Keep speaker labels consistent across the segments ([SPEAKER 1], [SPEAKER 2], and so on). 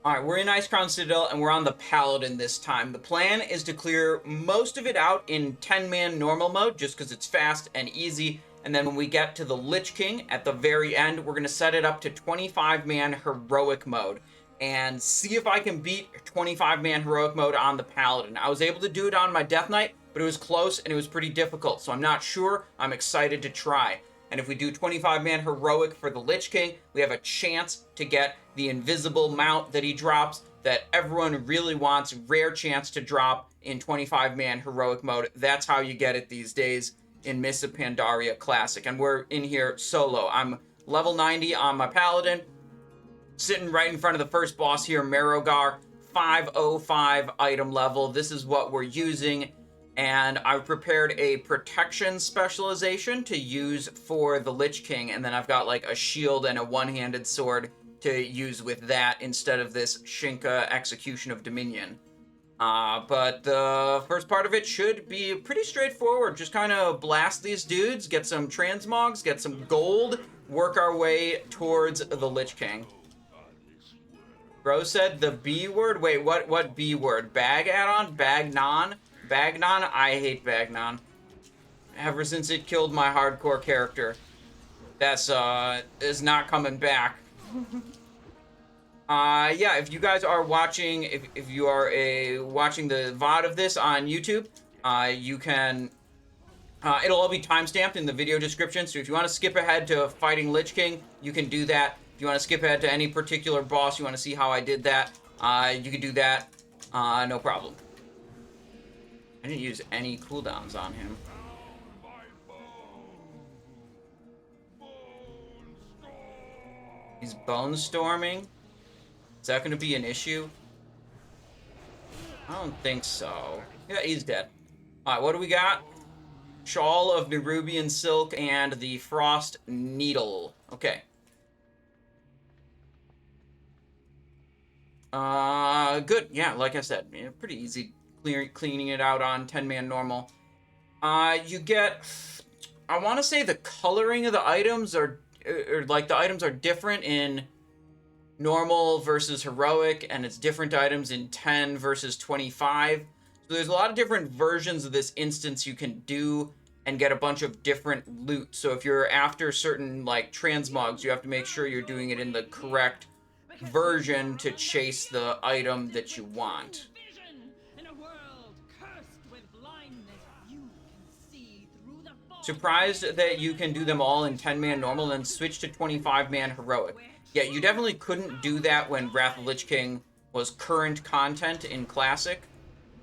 [SPEAKER 1] Alright, we're in Icecrown Citadel, and we're on the Paladin this time. The plan is to clear most of it out in 10-man normal mode, just because it's fast and easy, and then when we get to the Lich King at the very end, we're going to set it up to 25-man heroic mode, and see if I can beat 25-man heroic mode on the Paladin. I was able to do it on my Death Knight, but it was close, and it was pretty difficult, so I'm not sure. I'm excited to try. And if we do 25-man heroic for the Lich King, we have a chance to get the invisible mount that he drops that everyone really wants, rare chance to drop in 25-man heroic mode. That's how you get it these days in Mists of Pandaria Classic. And we're in here solo. I'm level 90 on my Paladin, sitting right in front of the first boss here, Marrowgar, 505 item level. This is what we're using. And I've prepared a protection specialization to use for the Lich King, and then I've got like a shield and a one-handed sword to use with that instead of this Shinka Execution of Dominion. But the first part of it should be pretty straightforward. Just kind of blast these dudes, get some transmogs, get some gold, work our way towards the Lich King. Bro said the B word? Wait, what B word? Bag add-on? Bagnon? Bagnon? I hate Bagnon. Ever since it killed my hardcore character. That's, is not coming back. Yeah, if you guys are watching, if you are watching the VOD of this on YouTube, you can, it'll all be timestamped in the video description, so if you want to skip ahead to fighting Lich King, you can do that. If you want to skip ahead to any particular boss, you want to see how I did that, you can do that, no problem. I didn't use any cooldowns on him. He's bone storming. Is that going to be an issue? I don't think so. Yeah, he's dead. Alright, what do we got? Shawl of Nerubian Silk and the Frost Needle. Okay. Good. Yeah, like I said, yeah, pretty easy cleaning it out on 10-man normal. You get, I want to say the coloring of the items are, like the items are different in normal versus heroic, and it's different items in 10 versus 25. So there's a lot of different versions of this instance you can do and get a bunch of different loot. So if you're after certain like transmogs, you have to make sure you're doing it in the correct version to chase the item that you want. Surprised that you can do them all in 10-man normal and switch to 25-man heroic. Yeah, you definitely couldn't do that when Wrath of the Lich King was current content in Classic.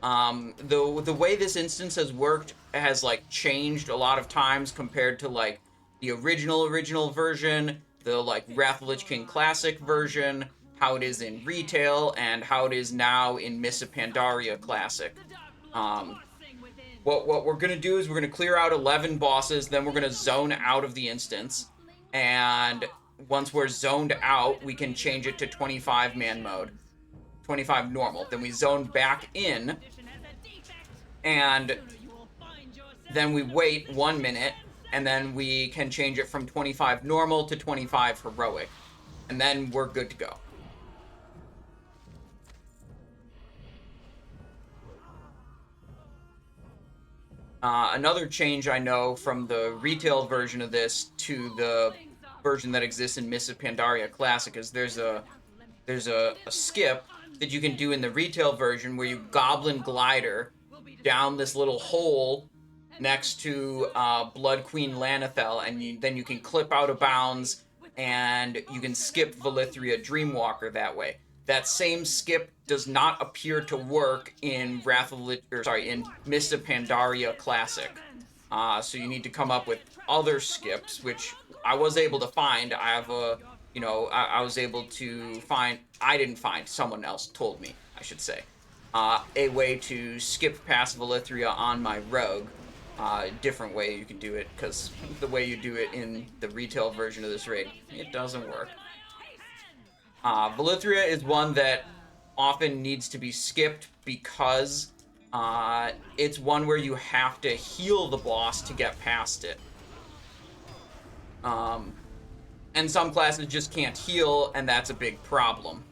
[SPEAKER 1] The way this instance has worked has like changed a lot of times compared to like the original version, the like Wrath of the Lich King Classic version, how it is in retail, and how it is now in Mists of Pandaria Classic. What we're going to do is we're going to clear out 11 bosses, then we're going to zone out of the instance, and once we're zoned out, we can change it to 25-man mode. 25 normal. Then we zone back in, and then we wait 1 minute, and then we can change it from 25 normal to 25 heroic. And then we're good to go. Another change I know from the retail version of this to the version that exists in Mists of Pandaria Classic is there's a skip that you can do in the retail version where you goblin glider down this little hole next to Blood Queen Lana'thel, and then you can clip out of bounds and you can skip Valithria Dreamwalker that way. That same skip does not appear to work in in Mists of Pandaria Classic. So you need to come up with other skips, which I was able to find. I have a, I was able to find, I didn't find, someone else told me, I should say, a way to skip past Valithria on my rogue. Different way you can do it, because the way you do it in the retail version of this raid, it doesn't work. Valithria is one that often needs to be skipped because it's one where you have to heal the boss to get past it. And some classes just can't heal, and that's a big problem.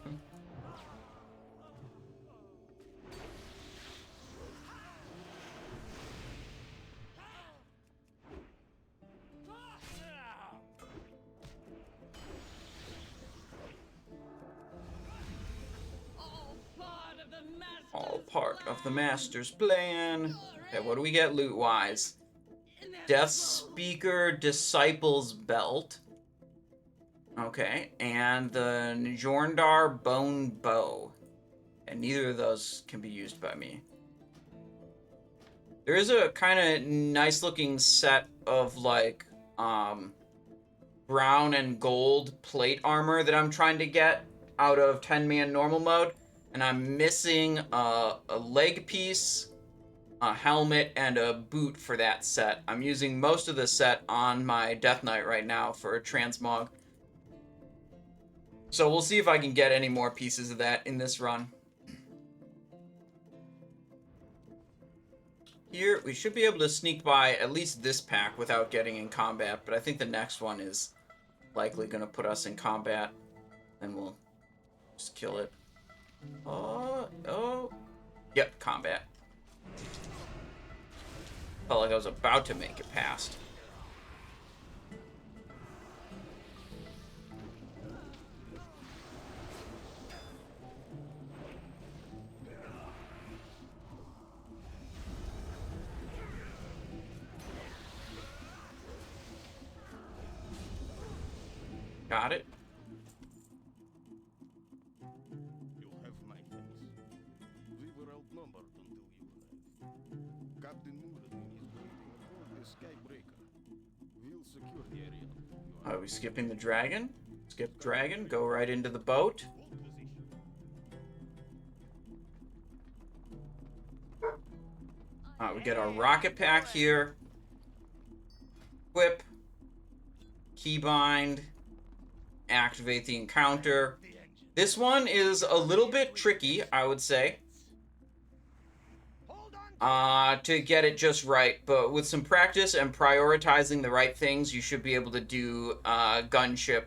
[SPEAKER 1] All part of the master's plan. Okay, what do we get loot-wise? Death Speaker Disciple's Belt. Okay, and the Njorndar Bone Bow. And neither of those can be used by me. There is a kind of nice looking set of like brown and gold plate armor that I'm trying to get out of 10-man normal mode. And I'm missing a leg piece, a helmet, and a boot for that set. I'm using most of the set on my Death Knight right now for a transmog. So we'll see if I can get any more pieces of that in this run. Here, we should be able to sneak by at least this pack without getting in combat, but I think the next one is likely going to put us in combat, and we'll just kill it. Oh. Yep, combat. Felt like I was about to make it past. Got it.
[SPEAKER 2] You have my thanks. We were outnumbered until you arrived. Captain Muradin is waiting aboard the Skybreaker. We'll secure the area.
[SPEAKER 1] Are we skipping the dragon? Skip dragon, go right into the boat. We get our rocket pack here. Equip. Keybind. Activate the encounter. This one is a little bit tricky, I would say, to get it just right, but with some practice and prioritizing the right things, you should be able to do Gunship.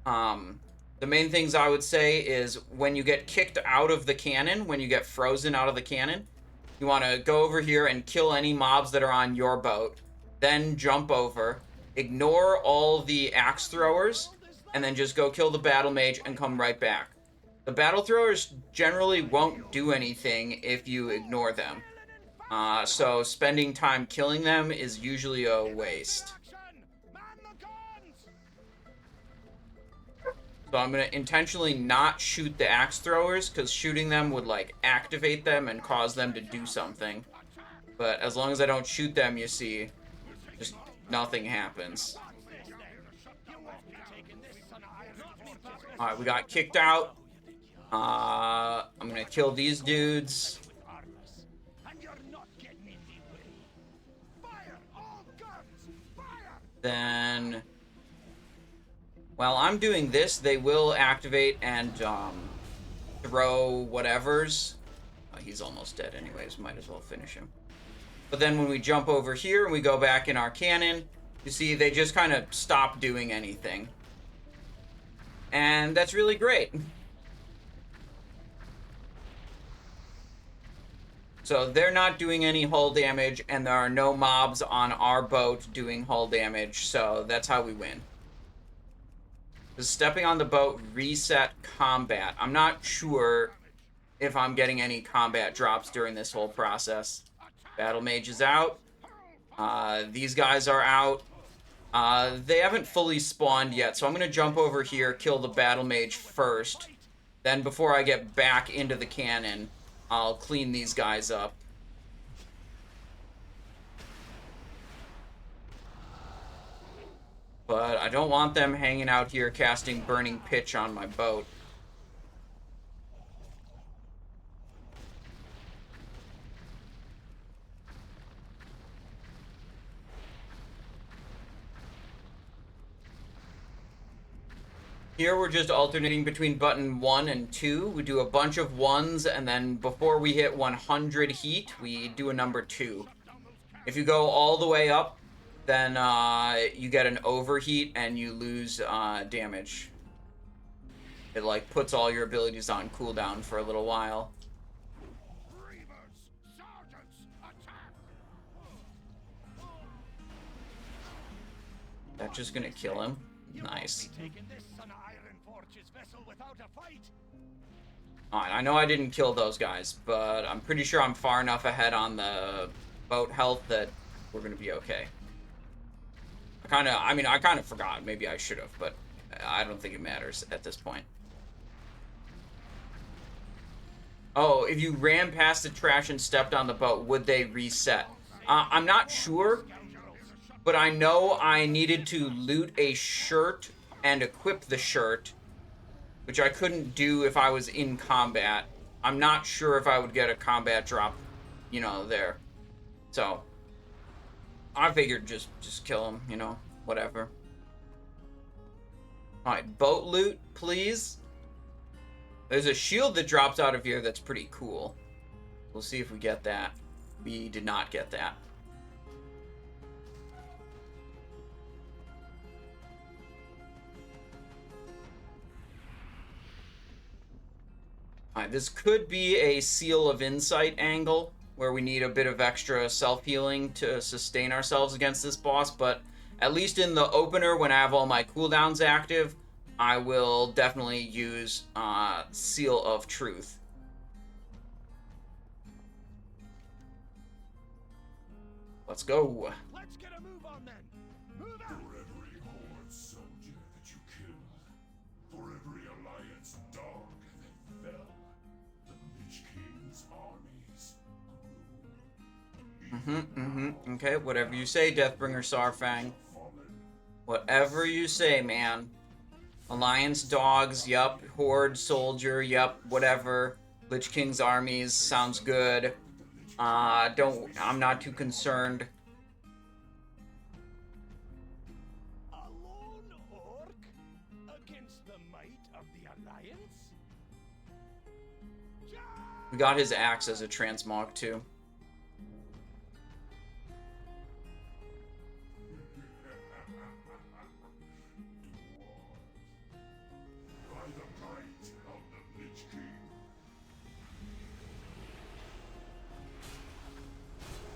[SPEAKER 1] The main things I would say is when you get kicked out of the cannon, when you get frozen out of the cannon, you want to go over here and kill any mobs that are on your boat, then jump over, ignore all the axe throwers, and then just go kill the battle mage and come right back. The battle throwers generally won't do anything if you ignore them. So spending time killing them is usually a waste. So I'm going to intentionally not shoot the axe throwers, because shooting them would like activate them and cause them to do something. But as long as I don't shoot them, you see, just nothing happens. Alright, we got kicked out. I'm gonna kill these dudes. Then, while I'm doing this, they will activate and throw whatevers. He's almost dead anyways, might as well finish him. But then when we jump over here and we go back in our cannon, you see they just kind of stop doing anything. And that's really great. So they're not doing any hull damage, and there are no mobs on our boat doing hull damage, so that's how we win. Does stepping on the boat reset combat? I'm not sure if I'm getting any combat drops during this whole process. Battle mage is out. These guys are out. They haven't fully spawned yet, so I'm going to jump over here, kill the battle mage first. Then before I get back into the cannon, I'll clean these guys up. But I don't want them hanging out here casting burning pitch on my boat. Here we're just alternating between button 1 and 2. We do a bunch of 1s, and then before we hit 100 heat, we do a number 2. If you go all the way up, then you get an overheat and you lose damage. It like puts all your abilities on cooldown for a little while. That's just gonna kill him. Nice. Alright, I know I didn't kill those guys, but I'm pretty sure I'm far enough ahead on the boat health that we're gonna be okay. I kind of forgot. Maybe I should have, but I don't think it matters at this point. Oh, if you ran past the trash and stepped on the boat, would they reset? I'm not sure, but I know I needed to loot a shirt and equip the shirt, which I couldn't do if I was in combat. I'm not sure if I would get a combat drop, you know, there. So, I figured just kill him, you know, whatever. Alright, boat loot, please. There's a shield that drops out of here that's pretty cool. We'll see if we get that. We did not get that. Alright, this could be a Seal of Insight angle, where we need a bit of extra self-healing to sustain ourselves against this boss, but at least in the opener, when I have all my cooldowns active, I will definitely use Seal of Truth. Let's go.
[SPEAKER 2] Let's get a move on then. Move out.
[SPEAKER 3] For every Horde soldier that you killed, for every Alliance dog that fell, the Lich King's armies grew.
[SPEAKER 1] Okay, whatever you say, Deathbringer Saurfang. Whatever you say, man. Alliance dogs, yup. Horde soldier, yup. Whatever. Lich King's armies, sounds good. I'm not too concerned.
[SPEAKER 2] A lone orc against the might of the Alliance?
[SPEAKER 1] We got his axe as a transmog, too.
[SPEAKER 3] By the might of the Lich King.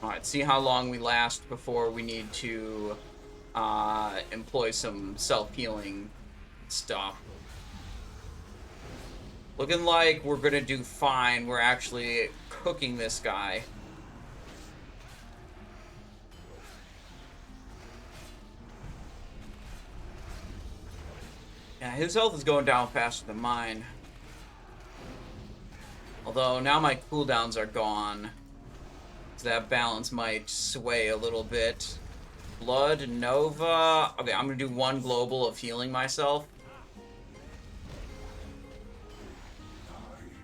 [SPEAKER 1] Alright, see how long we last before we need to employ some self-healing stuff. Looking like we're gonna do fine. We're actually cooking this guy. Yeah, his health is going down faster than mine. Although now my cooldowns are gone. So that balance might sway a little bit. Blood, Nova. Okay, I'm gonna do one global of healing myself.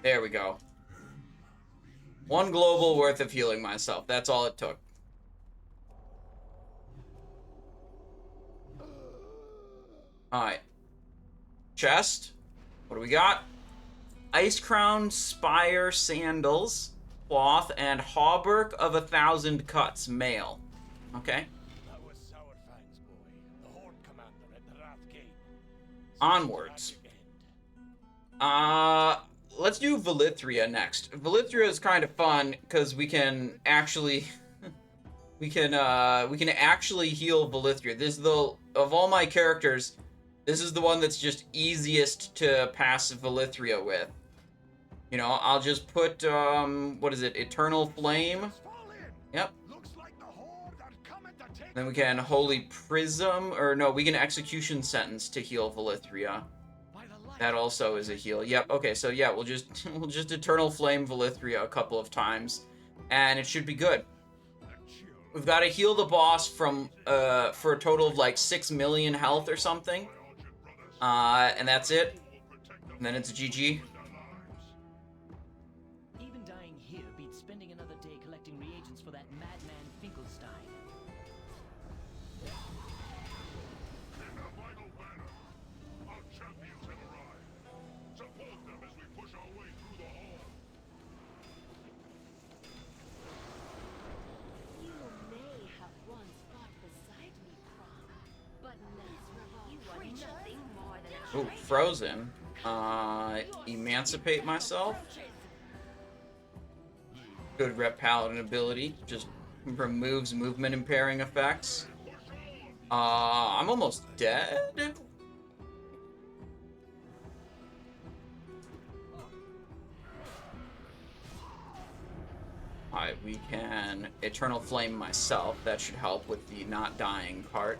[SPEAKER 1] There we go. One global worth of healing myself. That's all it took. Alright. Chest. What do we got? Icecrown, Spire, Sandals, Cloth, and Hauberk of 1,000 Cuts, male. Okay.
[SPEAKER 2] That was Saurfang's boy, the Horde commander at the Wrath Gate.
[SPEAKER 1] Onwards. Let's do Valithria next. Valithria is kind of fun because we can actually we can actually heal Valithria. This is of all my characters, this is the one that's just easiest to pass Valithria with. You know, I'll just put what is it? Eternal Flame. Yep.
[SPEAKER 2] Looks like the Horde are coming to take.
[SPEAKER 1] Then we can Holy Prism, or no, we can Execution Sentence to heal Valithria. That also is a heal. Yep. Okay. So yeah, we'll just Eternal Flame Valithria a couple of times, and it should be good. We've got to heal the boss from for a total of like 6 million health or something, and that's it. And then it's GG.
[SPEAKER 4] Even dying here beats spending another day collecting reagents for that madman Finkelstein.
[SPEAKER 3] In a vital banner, our champions have arrived. Support them as we push our way through the hall.
[SPEAKER 5] You may have once fought beside me, Prom, but now you are nothing more than a
[SPEAKER 1] Ooh, frozen. Emancipate myself. Good rep paladin ability. Just removes movement impairing effects. I'm almost dead. Alright, we can Eternal Flame myself. That should help with the not dying part.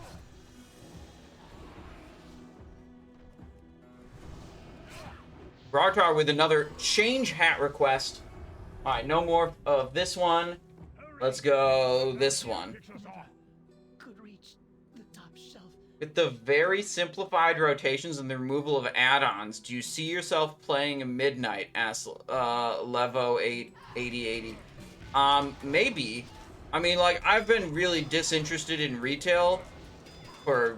[SPEAKER 1] Grartar with another change hat request. Alright, no more of this one. Let's go this one.
[SPEAKER 4] Could reach the top shelf.
[SPEAKER 1] With the very simplified rotations and the removal of add-ons, do you see yourself playing a Midnight as Levo 8080? Maybe. I mean, like, I've been really disinterested in retail for...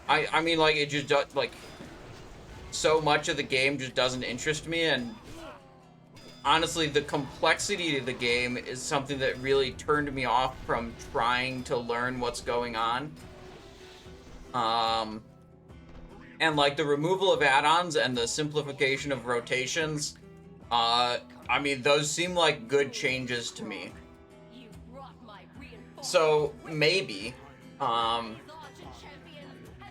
[SPEAKER 1] I mean, like, it just, like, so much of the game just doesn't interest me, and honestly, the complexity of the game is something that really turned me off from trying to learn what's going on. And like the removal of add-ons and the simplification of rotations, I mean, those seem like good changes to me.
[SPEAKER 5] You brought my reinforcements.
[SPEAKER 1] So maybe,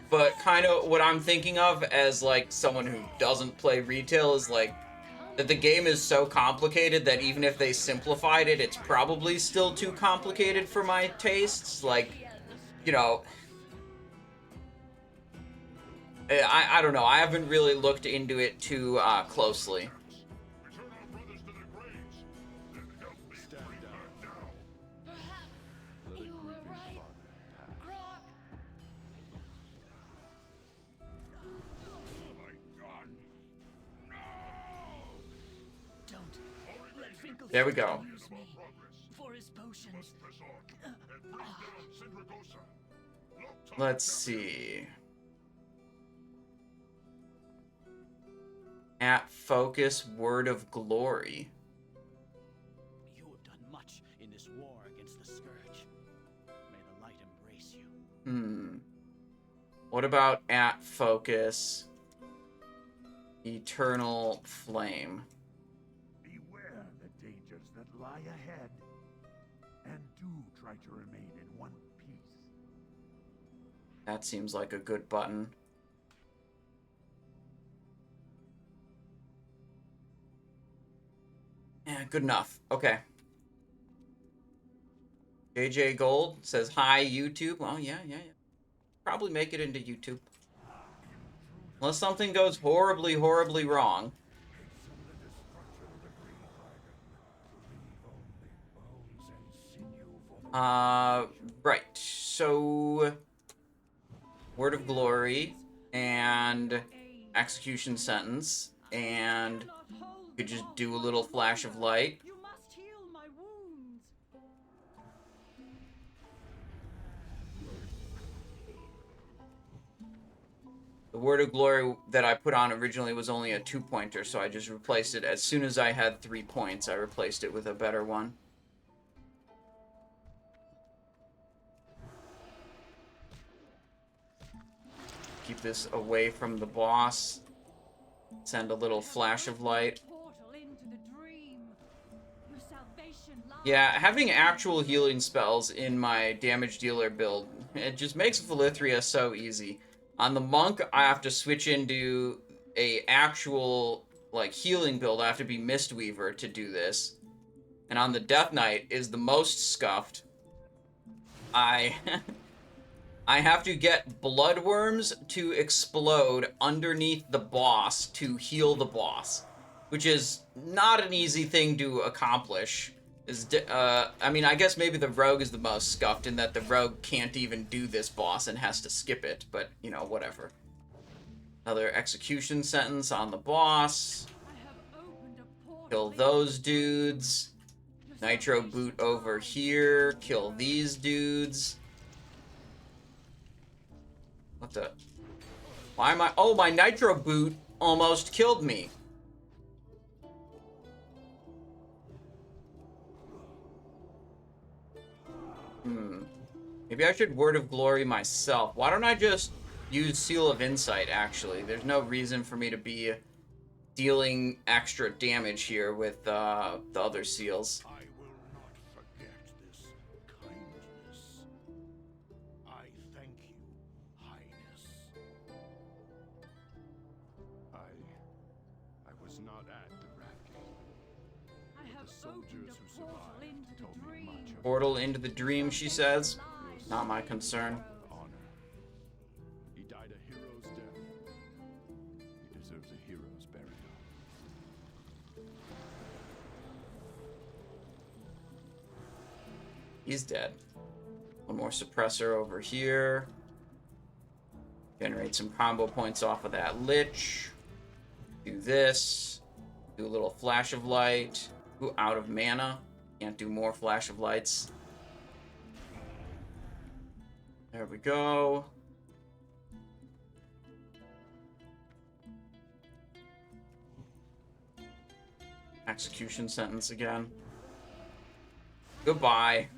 [SPEAKER 1] but kind of what I'm thinking of as like someone who doesn't play retail is like that the game is so complicated that even if they simplified it, it's probably still too complicated for my tastes. Like, you know, I don't know. I haven't really looked into it too closely.
[SPEAKER 3] Return our brothers to their graves. Then help me bring them down.
[SPEAKER 5] Perhaps you were right. Grog.
[SPEAKER 3] My God. No!
[SPEAKER 4] Don't let Finkel
[SPEAKER 1] There we go.
[SPEAKER 4] use me for his potions.
[SPEAKER 3] Let's press on and bring down Sindragosa. Look to
[SPEAKER 1] Let's see. At focus, word of glory.
[SPEAKER 4] You have done much in this war against the Scourge. May the light embrace you.
[SPEAKER 1] What about at focus, eternal flame?
[SPEAKER 6] Beware the dangers that lie ahead, and do try to remain in one piece.
[SPEAKER 1] That seems like a good button. Yeah, good enough. Okay. JJ Gold says, hi, YouTube. Oh, yeah. Probably make it into YouTube. Unless something goes horribly, horribly wrong. Right. So, word of glory and execution sentence, and you could just do a little flash of light.
[SPEAKER 7] You must heal my wounds.
[SPEAKER 1] The word of glory that I put on originally was only a 2-pointer, so I just replaced it. As soon as I had 3 points, I replaced it with a better one. Keep this away from the boss. Send a little flash of light.
[SPEAKER 7] Portal into the dream. Your salvation lies.
[SPEAKER 1] Yeah, having actual healing spells in my damage dealer build, it just makes Valithria so easy. On the monk, I have to switch into a actual like healing build. I have to be Mistweaver to do this. And on the Death Knight is the most scuffed. I have to get bloodworms to explode underneath the boss to heal the boss, which is not an easy thing to accomplish. I mean, I guess maybe the rogue is the most scuffed in that the rogue can't even do this boss and has to skip it, but, you know, whatever. Another execution sentence on the boss.
[SPEAKER 7] I have opened a portal
[SPEAKER 1] Kill
[SPEAKER 7] into
[SPEAKER 1] those
[SPEAKER 7] the
[SPEAKER 1] dudes.
[SPEAKER 7] Your
[SPEAKER 1] Nitro
[SPEAKER 7] salvation
[SPEAKER 1] boot over
[SPEAKER 7] lies.
[SPEAKER 1] here. Kill these dudes. What the? Why am I? Oh, my nitro boot almost killed me. Maybe I should Word of Glory myself. Why don't I just use Seal of Insight, actually? There's no reason for me to be dealing extra damage here with the other seals.
[SPEAKER 2] I will not forget this kindness. I thank you, Highness. I was not at the Rat Gate.
[SPEAKER 7] I have
[SPEAKER 2] The soldiers who survived told me much of
[SPEAKER 1] Portal into the dream, she says. Not my concern.
[SPEAKER 2] honor. He died a hero's death. He deserves a hero's burial.
[SPEAKER 1] He's dead. One more suppressor over here. Generate some combo points off of that Lich. Do this. Do a little flash of light. Ooh, out of mana. Can't do more flash of lights. There we go. Execution sentence again. Goodbye.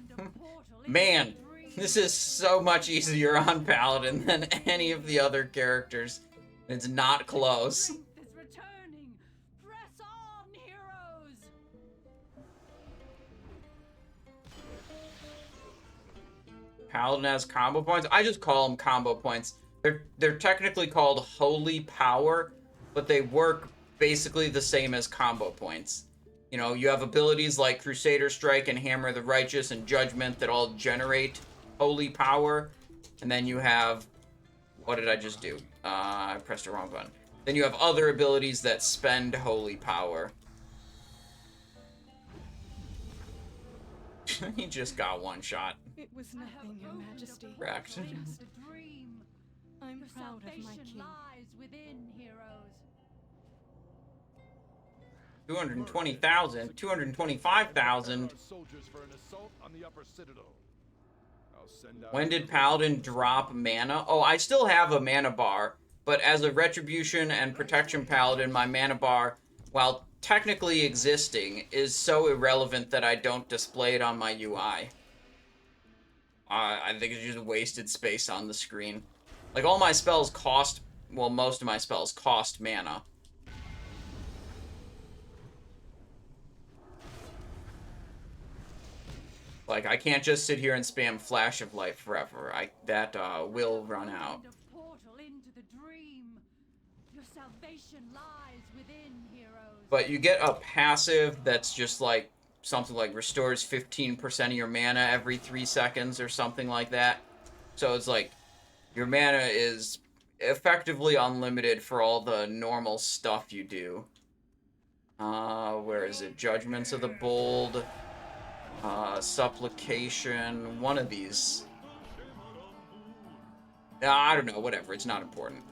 [SPEAKER 1] Man, this is so much easier on Paladin than any of the other characters. It's not close.
[SPEAKER 7] Strength is returning. Press on, heroes.
[SPEAKER 1] Paladin has combo points. I just call them combo points. They're technically called holy power, but they work basically the same as combo points. You know, you have abilities like Crusader Strike and Hammer of the Righteous and Judgment that all generate holy power. And then you have... What did I just do? I pressed the wrong button. Then you have other abilities that spend holy power. He just got one shot.
[SPEAKER 8] It was nothing, Your Majesty.
[SPEAKER 1] Correct.
[SPEAKER 7] Just a dream.
[SPEAKER 8] I'm
[SPEAKER 7] Your
[SPEAKER 8] proud of my
[SPEAKER 7] salvation
[SPEAKER 8] king.
[SPEAKER 7] lies within, heroes.
[SPEAKER 1] 220,000, 225,000.
[SPEAKER 2] Soldiers for an assault on the upper citadel. I'll send out
[SPEAKER 1] When did Paladin drop mana? Oh, I still have a mana bar, but as a Retribution and Protection Paladin, my mana bar, while technically existing, is so irrelevant that I don't display it on my UI. I think it's just wasted space on the screen. Like, all my spells cost, well, most of my spells cost mana. Like, I can't just sit here and spam Flash of Light forever. That will run out.
[SPEAKER 7] Find a portal into the dream. Your salvation lies within, heroes.
[SPEAKER 1] But you get a passive that's just like something like restores 15% of your mana every 3 seconds or something like that. So it's like your mana is effectively unlimited for all the normal stuff you do. Where is it? Judgments of the Bold. Supplication, one of these. I don't know, whatever, it's not important.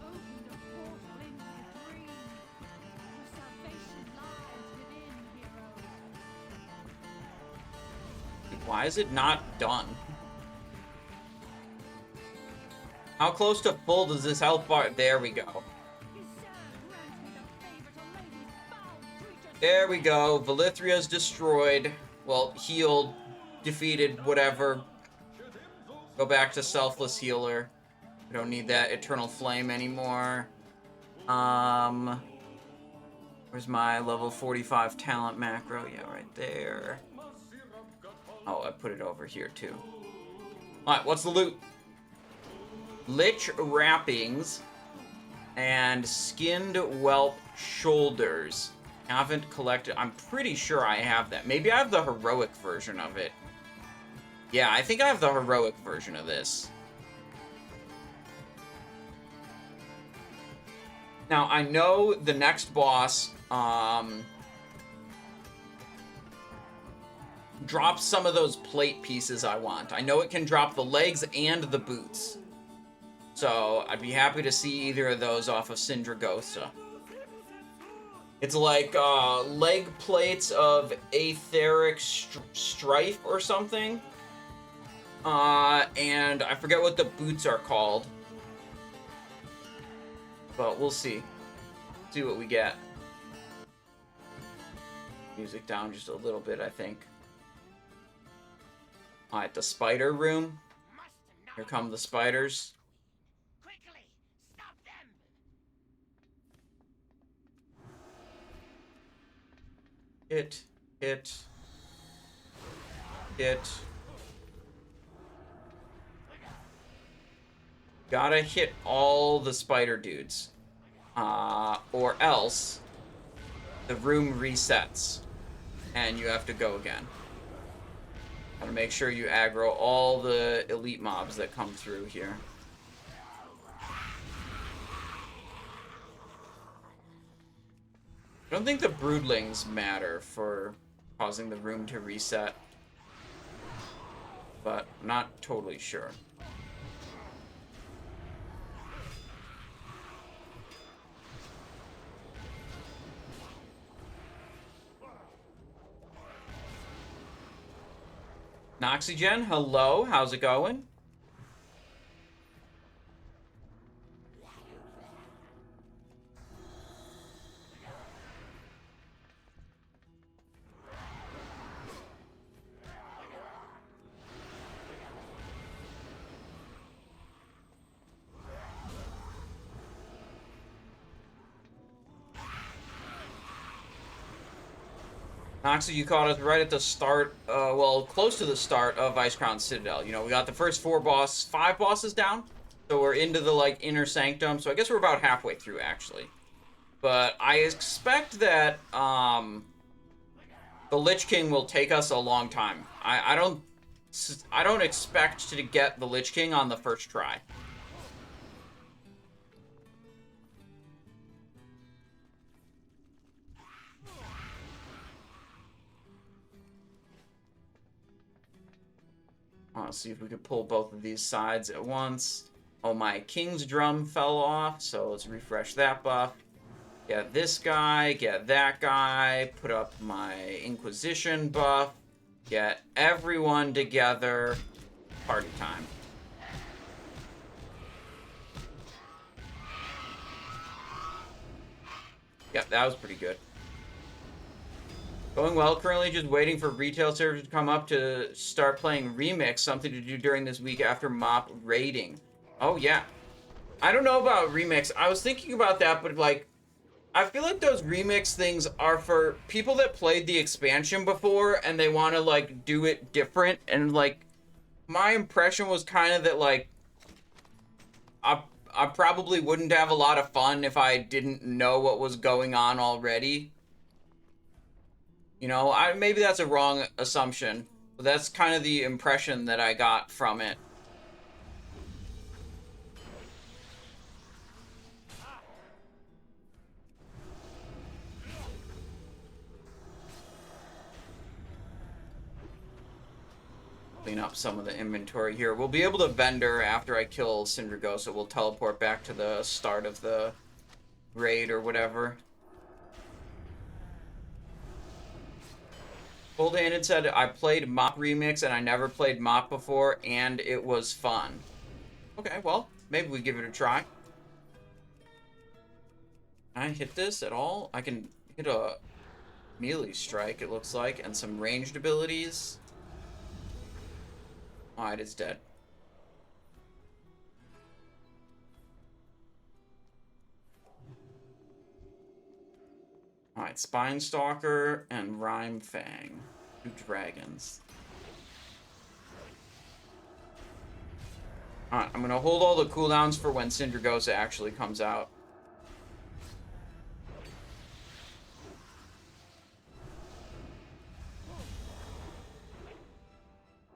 [SPEAKER 7] Opened a portal into the dream. Your salvation lies within, heroes.
[SPEAKER 1] Why is it not done? How close to full does this health bar? There we go.
[SPEAKER 7] His servant grants me the favor to lay these foul creatures.
[SPEAKER 1] There we go. Valithria's destroyed. Well, healed, defeated, whatever. Go back to Selfless Healer. We don't need that Eternal Flame anymore. Where's my level 45 talent macro? Yeah, right there. Oh, I put it over here too. Alright, what's the loot? Lich wrappings and skinned whelp shoulders. Haven't collected. I'm pretty sure I have that. Maybe I have the heroic version of it. Yeah, I think I have the heroic version of this. Now, I know the next boss drops some of those plate pieces I want. I know it can drop the legs and the boots. So, I'd be happy to see either of those off of Sindragosa. It's like leg plates of Aetheric Strife or something. And I forget what the boots are called. But we'll see. See what we get. Music down just a little bit, I think. Alright, the spider room. Here come the spiders.
[SPEAKER 9] Quickly, stop them!
[SPEAKER 1] It. Hit. Hit. Gotta hit all the spider dudes. Or else the room resets and you have to go again. Gotta make sure you aggro all the elite mobs that come through here. I don't think the broodlings matter for causing the room to reset, but I'm not totally sure. Noxygen, hello, how's it going? Noxy, you caught us right at the start, well, close to the start of Icecrown Citadel. You know, we got the first 5 bosses down, so we're into the, like, inner sanctum, so I guess we're about halfway through, actually. But I expect that, the Lich King will take us a long time. I don't expect to get the Lich King on the first try. Let's see if we could pull both of these sides at once. Oh, my King's Drum fell off, so let's refresh that buff. Get this guy, get that guy, put up my Inquisition buff, get everyone together. Party time. Yep, that was pretty good. Going well, currently just waiting for retail servers to come up to start playing Remix, something to do during this week after MOP raiding. Oh, yeah. I don't know about Remix. I was thinking about that, but, like, I feel like those Remix things are for people that played the expansion before and they want to, like, do it different. And, like, my impression was kind of that, like, I probably wouldn't have a lot of fun if I didn't know what was going on already. You know, maybe that's a wrong assumption, but that's kind of the impression that I got from it. Clean up some of the inventory here. We'll be able to vendor after I kill Sindragosa. We'll teleport back to the start of the raid or whatever. Cold Handed said, I played MOP Remix and I never played MOP before and it was fun. Okay, well, maybe we give it a try. Can I hit this at all? I can hit a melee strike, it looks like, and some ranged abilities. Alright, it's dead. Alright, Spine Stalker and Rime Fang. 2 dragons. Alright, I'm gonna hold all the cooldowns for when Sindragosa actually comes out.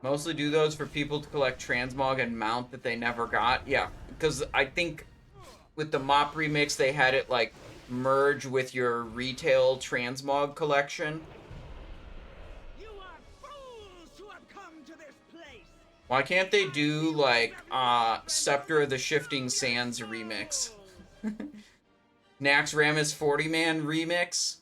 [SPEAKER 1] Mostly do those for people to collect transmog and mount that they never got. Yeah, because I think with the MOP remix, they had it, like, merge with your retail transmog collection.
[SPEAKER 9] You are fools who have come to this place.
[SPEAKER 1] Why can't they do, like, Scepter of the Shifting Sands remix? Nax Ramus 40-man remix?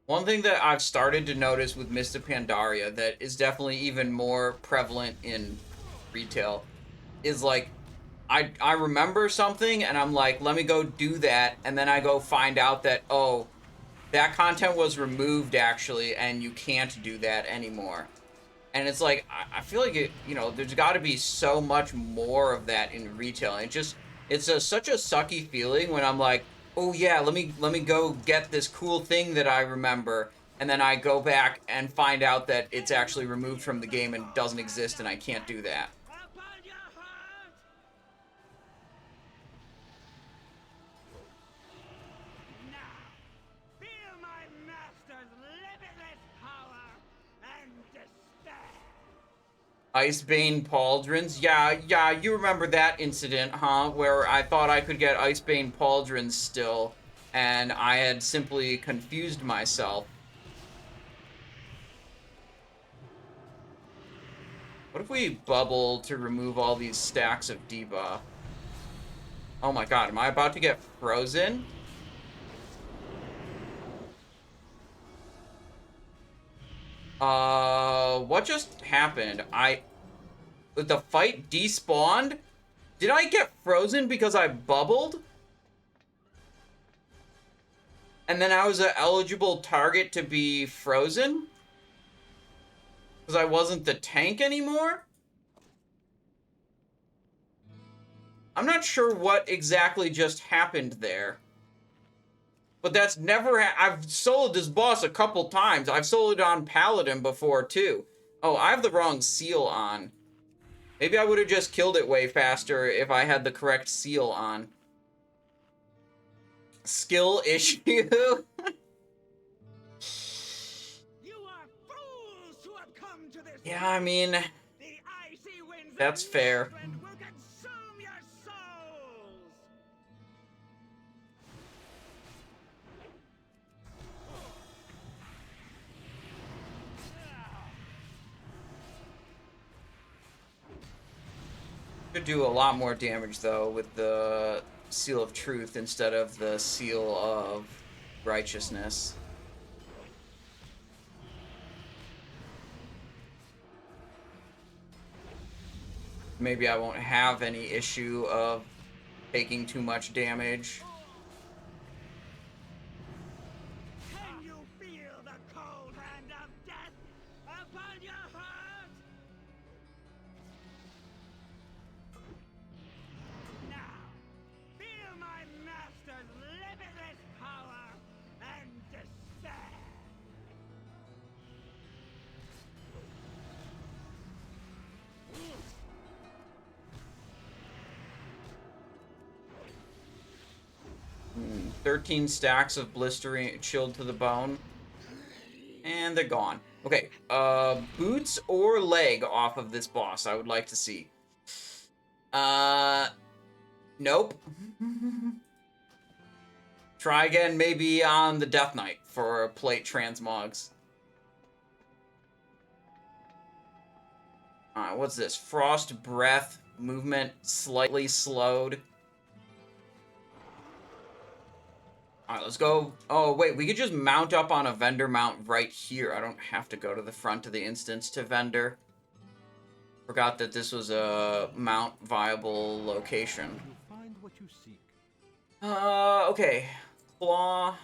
[SPEAKER 1] One thing that I've started to notice with Mist of Pandaria that is definitely even more prevalent in retail is, like, I remember something and I'm like, let me go do that, and then I go find out that, oh, that content was removed actually and you can't do that anymore. And it's like, I feel like it, you know, there's got to be so much more of that in retail. And it's such a sucky feeling when I'm like, Oh yeah, let me go get this cool thing that I remember, and then I go back and find out that it's actually removed from the game and doesn't exist, and I can't do that.
[SPEAKER 9] Upon your heart! Now, feel my master's limitless power and despair!
[SPEAKER 1] Icebane pauldrons? Yeah, you remember that incident, huh? Where I thought I could get Icebane pauldrons still, and I had simply confused myself. What if we bubble to remove all these stacks of debuff? Oh my god, am I about to get frozen? What just happened? The fight despawned? Did I get frozen because I bubbled? And then I was an eligible target to be frozen? Because I wasn't the tank anymore? I'm not sure what exactly just happened there. But that's never I've soloed this boss a couple times. I've soloed on Paladin before, too. Oh, I have the wrong seal on. Maybe I would have just killed it way faster if I had the correct seal on. Skill issue?
[SPEAKER 9] You are fools who have come to this
[SPEAKER 1] Yeah, I mean,
[SPEAKER 9] the icy winds
[SPEAKER 1] that's
[SPEAKER 9] of
[SPEAKER 1] fair.
[SPEAKER 9] Northrend will consume your souls!
[SPEAKER 1] Could do a lot more damage, though, with the Seal of Truth instead of the Seal of Righteousness. Maybe I won't have any issue of taking too much damage.
[SPEAKER 9] Can you feel the cold hand of death upon your heart? Now, feel my master's limitless power and despair!
[SPEAKER 1] 13 stacks of blistering chilled to the bone. And they're gone. Okay, boots or leg off of this boss, I would like to see. Nope. Try again maybe on the Death Knight for plate transmogs. Alright, what's this? Frost breath, movement slightly slowed. Alright, let's go. Oh, wait, we could just mount up on a vendor mount right here. I don't have to go to the front of the instance to vendor. Forgot that this was a mount viable location.
[SPEAKER 2] You'll find what you seek.
[SPEAKER 1] Okay. Claw.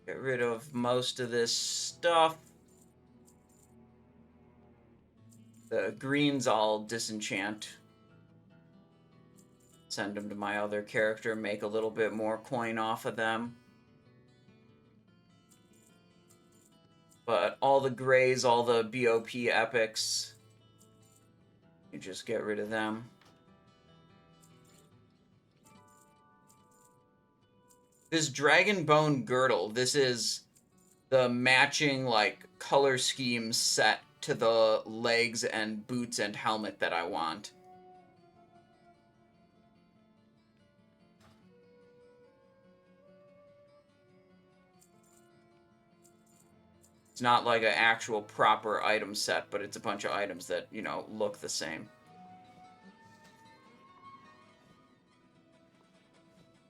[SPEAKER 1] Get rid of most of this stuff. The greens I'll disenchant. Send them to my other character, make a little bit more coin off of them. But all the grays, all the BOP epics, you just get rid of them. This Dragonbone Girdle, this is the matching, like, color scheme set to the legs and boots and helmet that I want. It's not like an actual proper item set, but it's a bunch of items that, you know, look the same.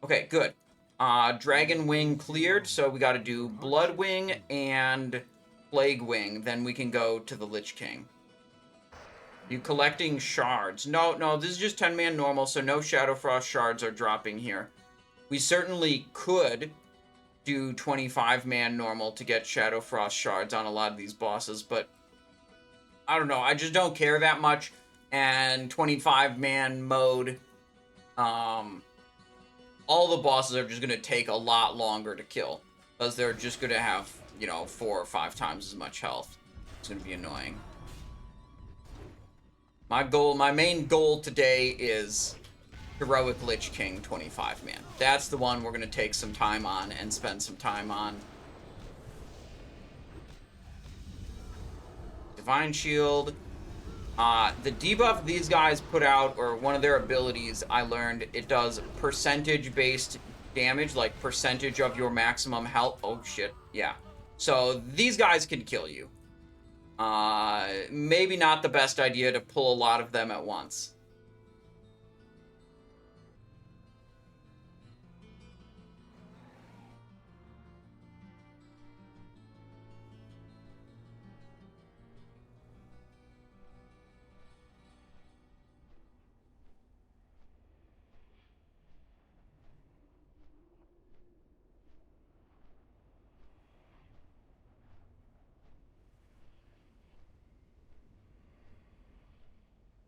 [SPEAKER 1] Okay, good. Dragon Wing cleared, so we gotta do Blood Wing and Plague Wing, then we can go to the Lich King. You collecting shards? No, this is just 10-man normal, so no Shadowfrost shards are dropping here. We certainly could do 25-man normal to get Shadowfrost shards on a lot of these bosses, but I don't know, I just don't care that much, and 25-man mode all the bosses are just going to take a lot longer to kill. Because they're just going to have, you know, 4 or 5 times as much health. It's going to be annoying. My main goal today is Heroic Lich King 25-man. That's the one we're going to take some time on and spend some time on. Divine Shield. The debuff these guys put out, or one of their abilities, I learned, it does percentage-based damage, like percentage of your maximum health. Oh, shit. Yeah. So, these guys can kill you. Maybe not the best idea to pull a lot of them at once.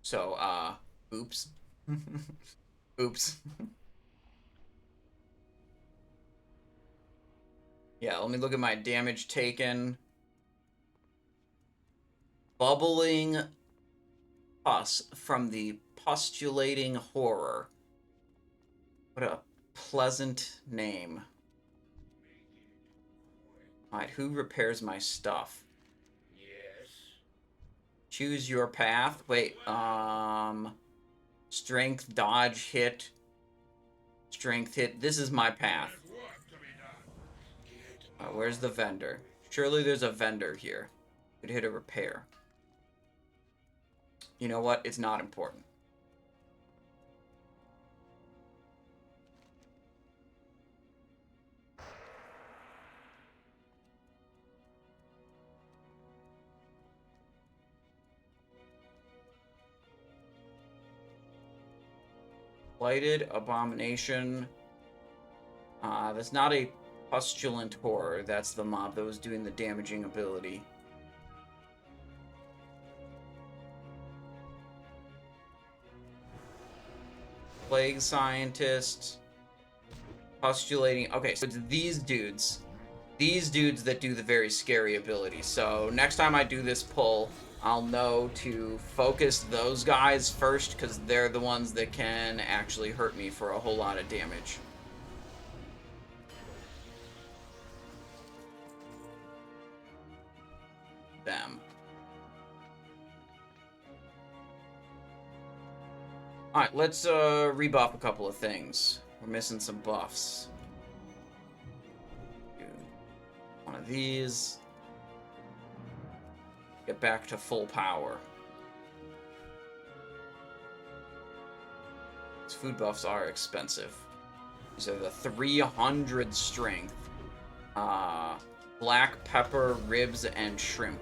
[SPEAKER 1] So, oops. Oops. Yeah, let me look at my damage taken. Bubbling pus from the postulating horror. What a pleasant name. Alright, who repairs my stuff? Choose your path. Wait, strength, dodge, hit. Strength, hit. This is my path. Where's the vendor? Surely there's a vendor here. Could hit a repair. You know what? It's not important. Blighted Abomination. That's not a Pustulant Horror. That's the mob that was doing the damaging ability. Plague Scientist. Postulating. Okay, so it's these dudes. These dudes that do the very scary ability. So next time I do this pull, I'll know to focus those guys first, because they're the ones that can actually hurt me for a whole lot of damage. Them. Alright, let's rebuff a couple of things. We're missing some buffs. Do one of these. Get back to full power. These food buffs are expensive. These are the 300 strength. Black pepper, ribs, and shrimp.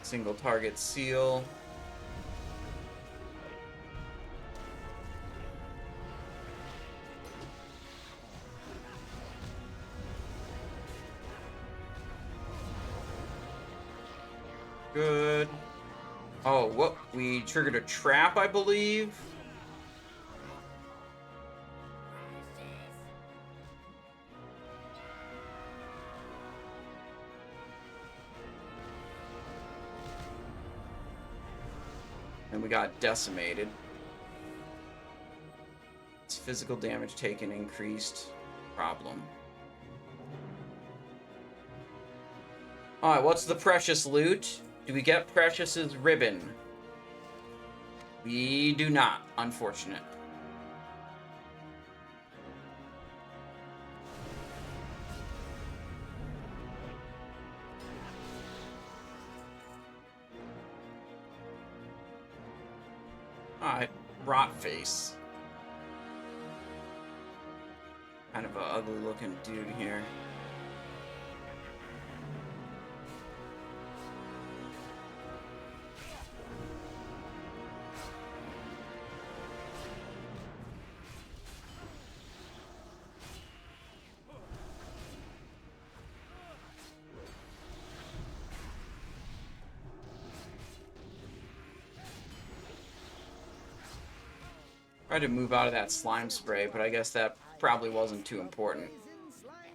[SPEAKER 1] Single target seal. Good. Oh, what? We triggered a trap, I believe. And we got decimated. Its physical damage taken increased. Problem. Alright, what's the precious loot? Do we get Precious's ribbon? We do not, unfortunate. Alright, Rotface. Kind of an ugly looking dude here. Tried to move out of that slime spray, but I guess that probably wasn't too important.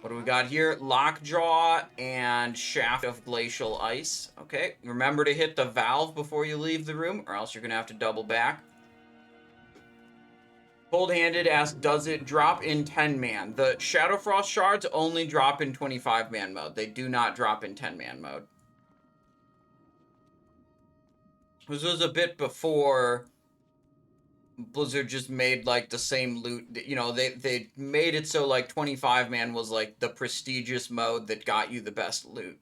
[SPEAKER 1] What do we got here? Lockjaw and Shaft of Glacial Ice. Okay, remember to hit the valve before you leave the room, or else you're going to have to double back. Cold-Handed asks, does it drop in 10-man? The Shadowfrost shards only drop in 25-man mode. They do not drop in 10-man mode. This was a bit before Blizzard just made, like, the same loot. You know, they made it so, like, 25-man was, like, the prestigious mode that got you the best loot.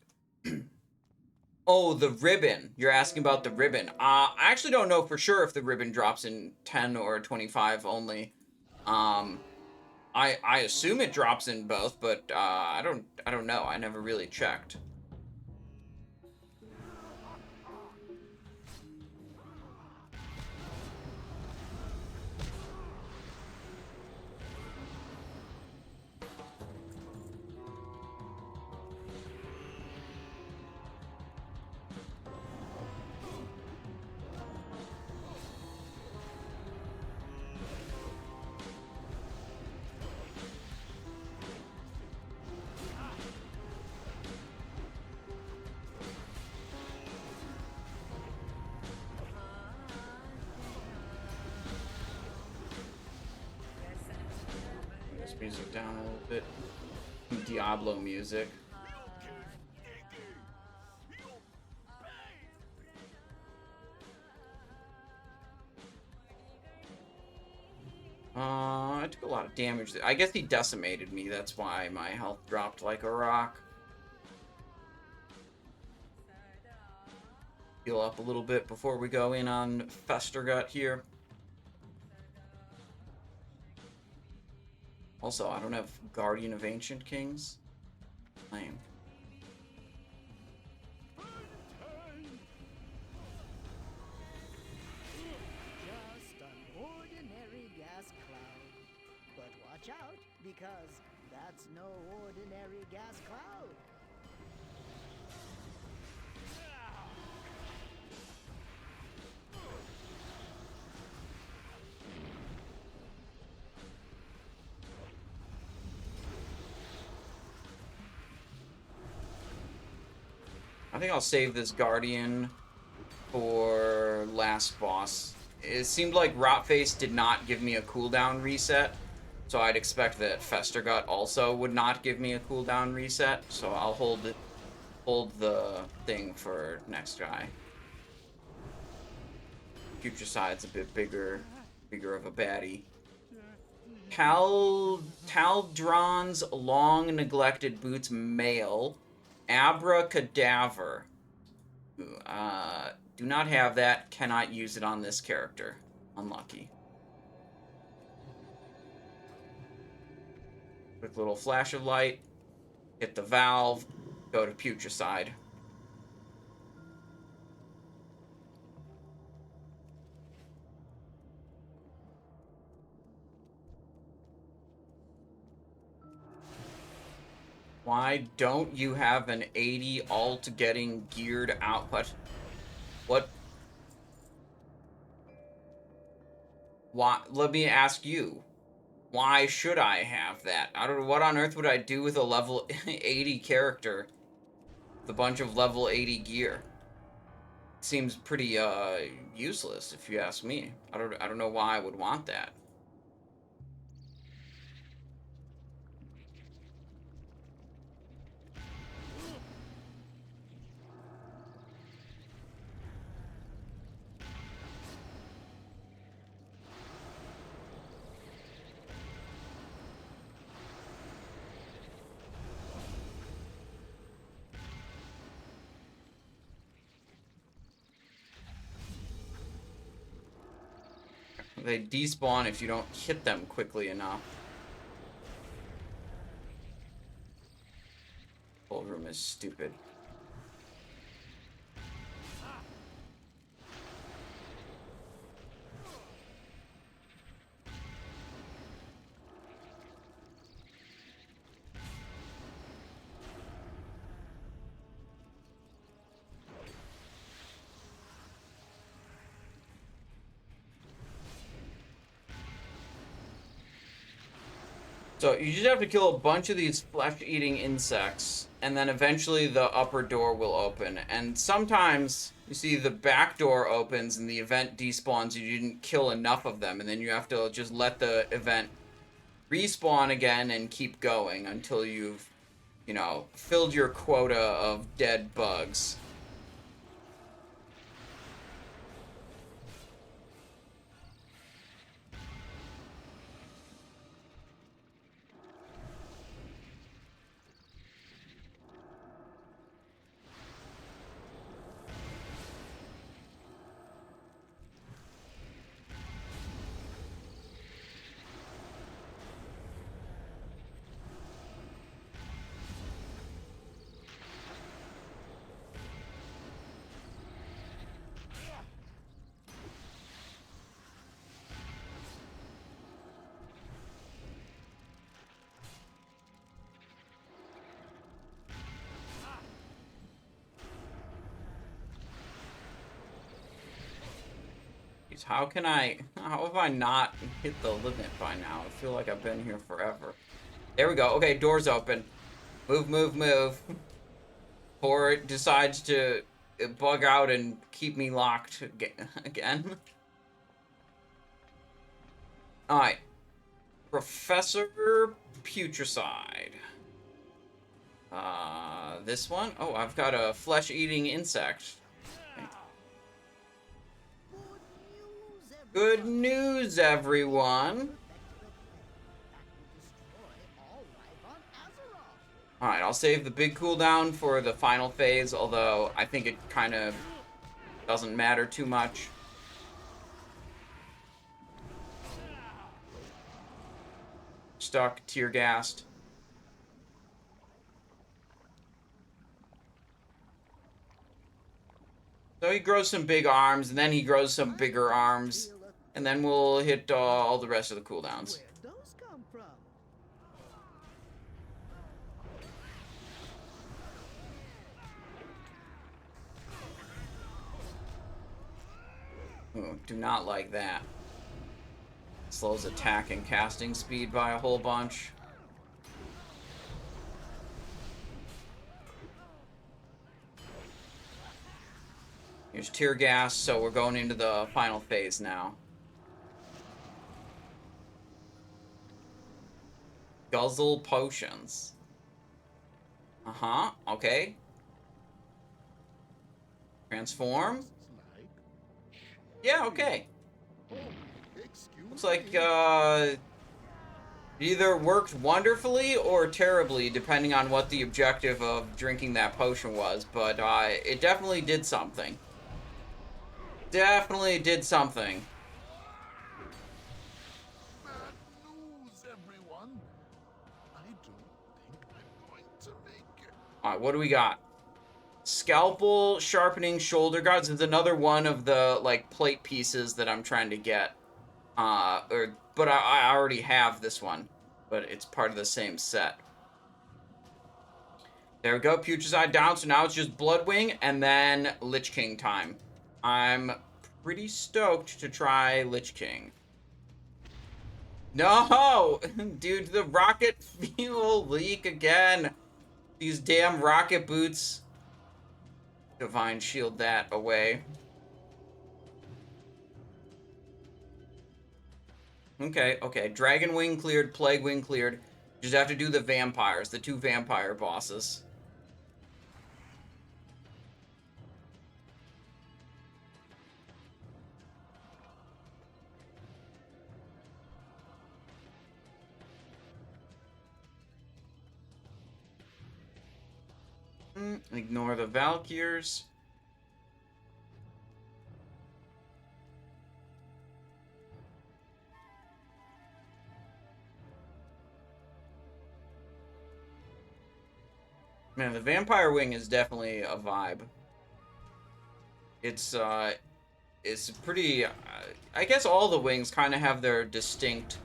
[SPEAKER 1] Oh, the ribbon. You're asking about the ribbon. I actually don't know for sure if the ribbon drops in 10 or 25 only. I assume it drops in both, but I don't know. I never really checked. Music down a little bit. Diablo music. I took a lot of damage. I guess he decimated me. That's why my health dropped like a rock. Heal up a little bit before we go in on Festergut here. Also, I don't have Guardian of Ancient Kings. Lame.
[SPEAKER 9] Just an ordinary gas cloud. But watch out, because that's no ordinary gas cloud.
[SPEAKER 1] I think I'll save this Guardian for last boss. It seemed like Rotface did not give me a cooldown reset, so I'd expect that Festergut also would not give me a cooldown reset, so I'll hold the thing for next guy. Putricide's a bit bigger of a baddie. Taldron's Long Neglected Boots male. Abracadaver. Do not have that. Cannot use it on this character. Unlucky. Quick little flash of light. Hit the valve. Go to Putricide. Why don't you have an 80 alt getting geared out? What? Why? Let me ask you. Why should I have that? I don't know. What on earth would I do with a level 80 character with a bunch of level 80 gear? Seems pretty useless if you ask me. I don't know why I would want that. They despawn if you don't hit them quickly enough. Whole room is stupid. So you just have to kill a bunch of these flesh-eating insects, and then eventually the upper door will open. And sometimes you see the back door opens and the event despawns. You didn't kill enough of them, and then you have to just let the event respawn again and keep going until you've, you know, filled your quota of dead bugs. How have I not hit the limit by now? I feel like I've been here forever. There we go. Okay, door's open. Move, move, move. Before it decides to bug out and keep me locked again. Alright. Professor Putricide. This one? Oh, I've got a flesh-eating insect. Good news, everyone. Alright, I'll save the big cooldown for the final phase, although I think it kind of doesn't matter too much. Stuck, tear gassed. So he grows some big arms, and then he grows some bigger arms. And then we'll hit all the rest of the cooldowns.
[SPEAKER 9] Where'd those come from?
[SPEAKER 1] Ooh, do not like that. Slows attack and casting speed by a whole bunch. Here's tear gas, so we're going into the final phase now. Guzzle potions. Uh-huh, okay. Transform. Yeah, okay. Looks like, it either worked wonderfully or terribly, depending on what the objective of drinking that potion was, but, it definitely did something. Definitely did something. Alright, what do we got? Scalpel, sharpening, shoulder guards. It's another one of the, like, plate pieces that I'm trying to get. But I already have this one. But it's part of the same set. There we go, Putricide down, so now it's just Bloodwing, and then Lich King time. I'm pretty stoked to try Lich King. No! Dude, the rocket fuel leak again. These damn rocket boots. Divine shield that away. Okay, okay. Dragon Wing cleared, Plague Wing cleared. Just have to do the vampires, the 2 vampire bosses. Ignore the Valkyrs. Man, the Vampire Wing is definitely a vibe. It's pretty... I guess all the wings kind of have their distinct,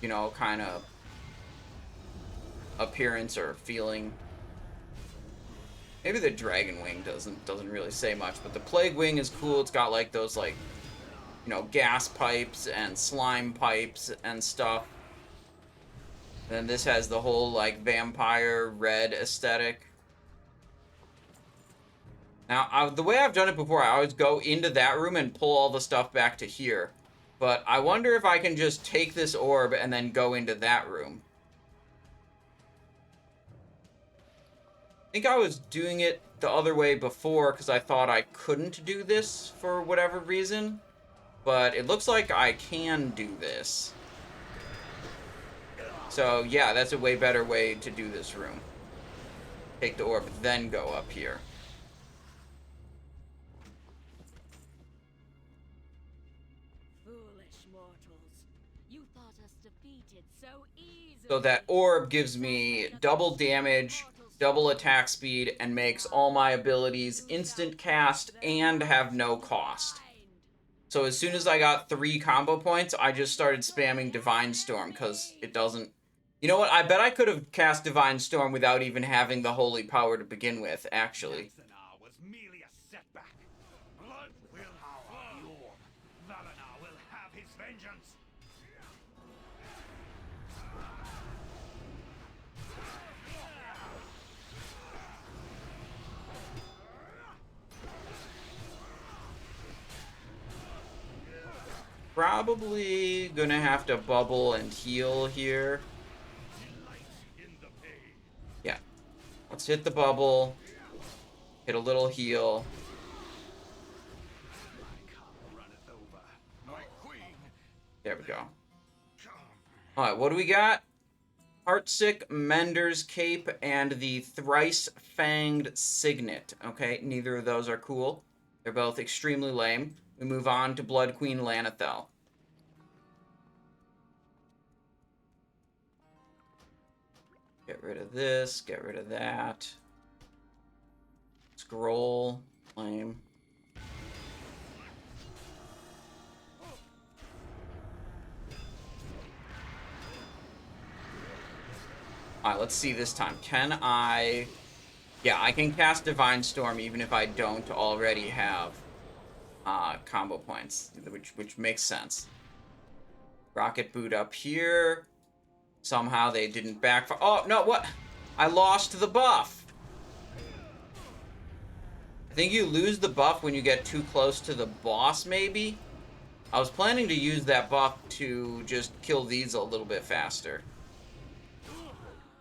[SPEAKER 1] you know, kind of appearance or feeling. Maybe the Dragon Wing doesn't really say much, but the Plague Wing is cool. It's got like those, like, you know, gas pipes and slime pipes and stuff. Then this has the whole, like, vampire red aesthetic. Now, the way I've done it before, I always go into that room and pull all the stuff back to here. But I wonder if I can just take this orb and then go into that room. I think I was doing it the other way before because I thought I couldn't do this for whatever reason. But it looks like I can do this. So, yeah, that's a way better way to do this room. Take the orb, then go up here.
[SPEAKER 5] Foolish mortals. You thought us defeated so easily.
[SPEAKER 1] So that orb gives me double damage, double attack speed, and makes all my abilities instant cast and have no cost. So as soon as I got 3 combo points, I just started spamming Divine Storm, because it doesn't... You know what? I bet I could have cast Divine Storm without even having the holy power to begin with, actually.
[SPEAKER 6] was merely a setback. Blood will flow. Valinor will have his vengeance.
[SPEAKER 1] Probably gonna have to bubble and heal here. Yeah. Let's hit the bubble. Hit a little heal. There we go. Alright, what do we got? Heartsick Mender's Cape and the Thrice Fanged Signet. Okay, neither of those are cool. They're both extremely lame. We move on to Blood Queen Lana'thel. Get rid of this, get rid of that. Scroll, lame. Alright, let's see this time. Can I... Yeah, I can cast Divine Storm even if I don't already have combo points, which makes sense. Rocket boot up here. Somehow they didn't backfire. Oh, no, what? I lost the buff. I think you lose the buff when you get too close to the boss, maybe? I was planning to use that buff to just kill these a little bit faster.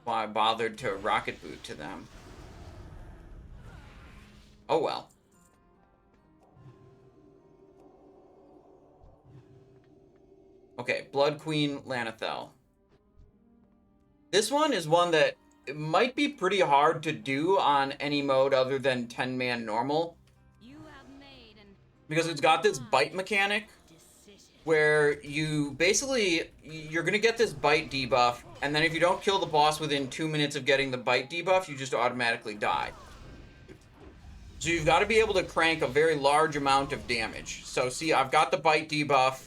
[SPEAKER 1] Why I bothered to rocket boot to them. Oh well. Okay, Blood Queen Lana'thel. This one is one that it might be pretty hard to do on any mode other than 10-man normal. Because it's got this bite mechanic where you basically, you're going to get this bite debuff, and then if you don't kill the boss within 2 minutes of getting the bite debuff, you just automatically die. So you've got to be able to crank a very large amount of damage. So see, I've got the bite debuff.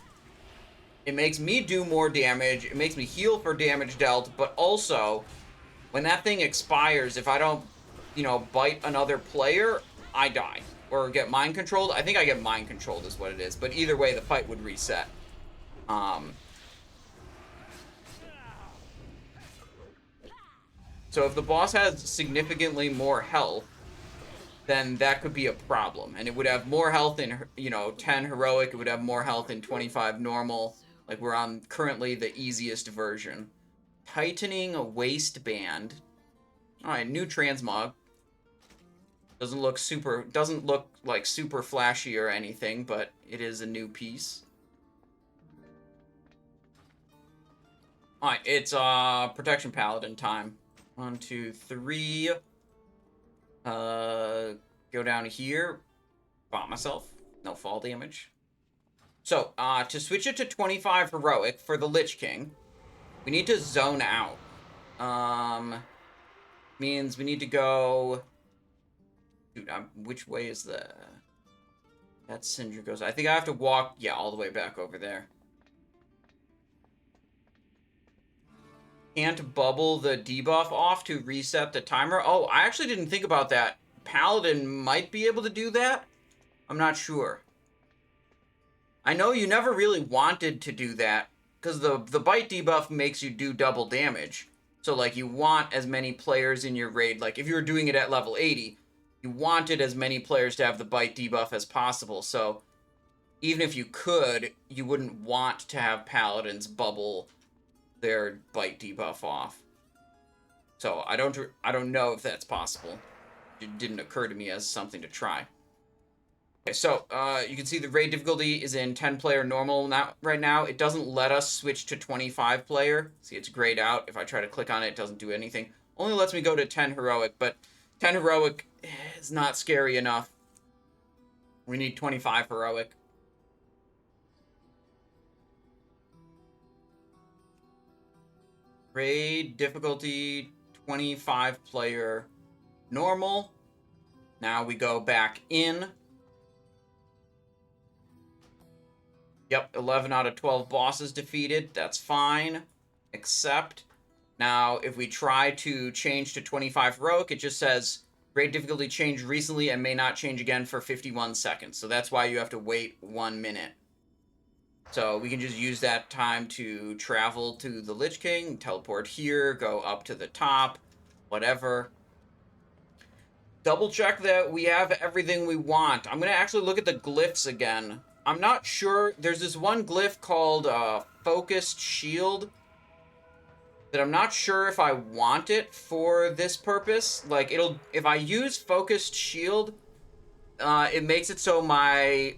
[SPEAKER 1] It makes me do more damage. It makes me heal for damage dealt. But also, when that thing expires, if I don't, you know, bite another player, I die. Or get mind controlled. I think I get mind controlled is what it is. But either way, the fight would reset. So if the boss has significantly more health, then that could be a problem. And it would have more health in, you know, 10 heroic. It would have more health in 25 normal. Like, we're on currently the easiest version. Tightening Waistband. Alright, new transmog. Doesn't look like super flashy or anything, but it is a new piece. Alright, it's Protection Paladin time. 1, 2, 3. Go down here. Bomb myself. No fall damage. So, to switch it to 25 heroic for the Lich King, we need to zone out. Means we need to go... Dude, which way is the... That's Sindragosa. I think I have to walk, yeah, all the way back over there. Can't bubble the debuff off to reset the timer. Oh, I actually didn't think about that. Paladin might be able to do that. I'm not sure. I know you never really wanted to do that, because the bite debuff makes you do double damage. So, like, you want as many players in your raid. Like, if you were doing it at level 80, you wanted as many players to have the bite debuff as possible. So, even if you could, you wouldn't want to have paladins bubble their bite debuff off. So, I don't know if that's possible. It didn't occur to me as something to try. Okay, so, you can see the raid difficulty is in 10-player normal right now. It doesn't let us switch to 25-player. See, it's grayed out. If I try to click on it, it doesn't do anything. Only lets me go to 10 heroic, but 10 heroic is not scary enough. We need 25 heroic. Raid difficulty 25-player normal. Now we go back in. Yep, 11 out of 12 bosses defeated. That's fine. Except, now, if we try to change to 25 heroic, it just says, raid difficulty changed recently and may not change again for 51 seconds. So that's why you have to wait 1 minute. So we can just use that time to travel to the Lich King, teleport here, go up to the top, whatever. Double check that we have everything we want. I'm going to actually look at the glyphs again. I'm not sure. There's this one glyph called Focused Shield that I'm not sure if I want it for this purpose. Like, if I use Focused Shield, it makes it so my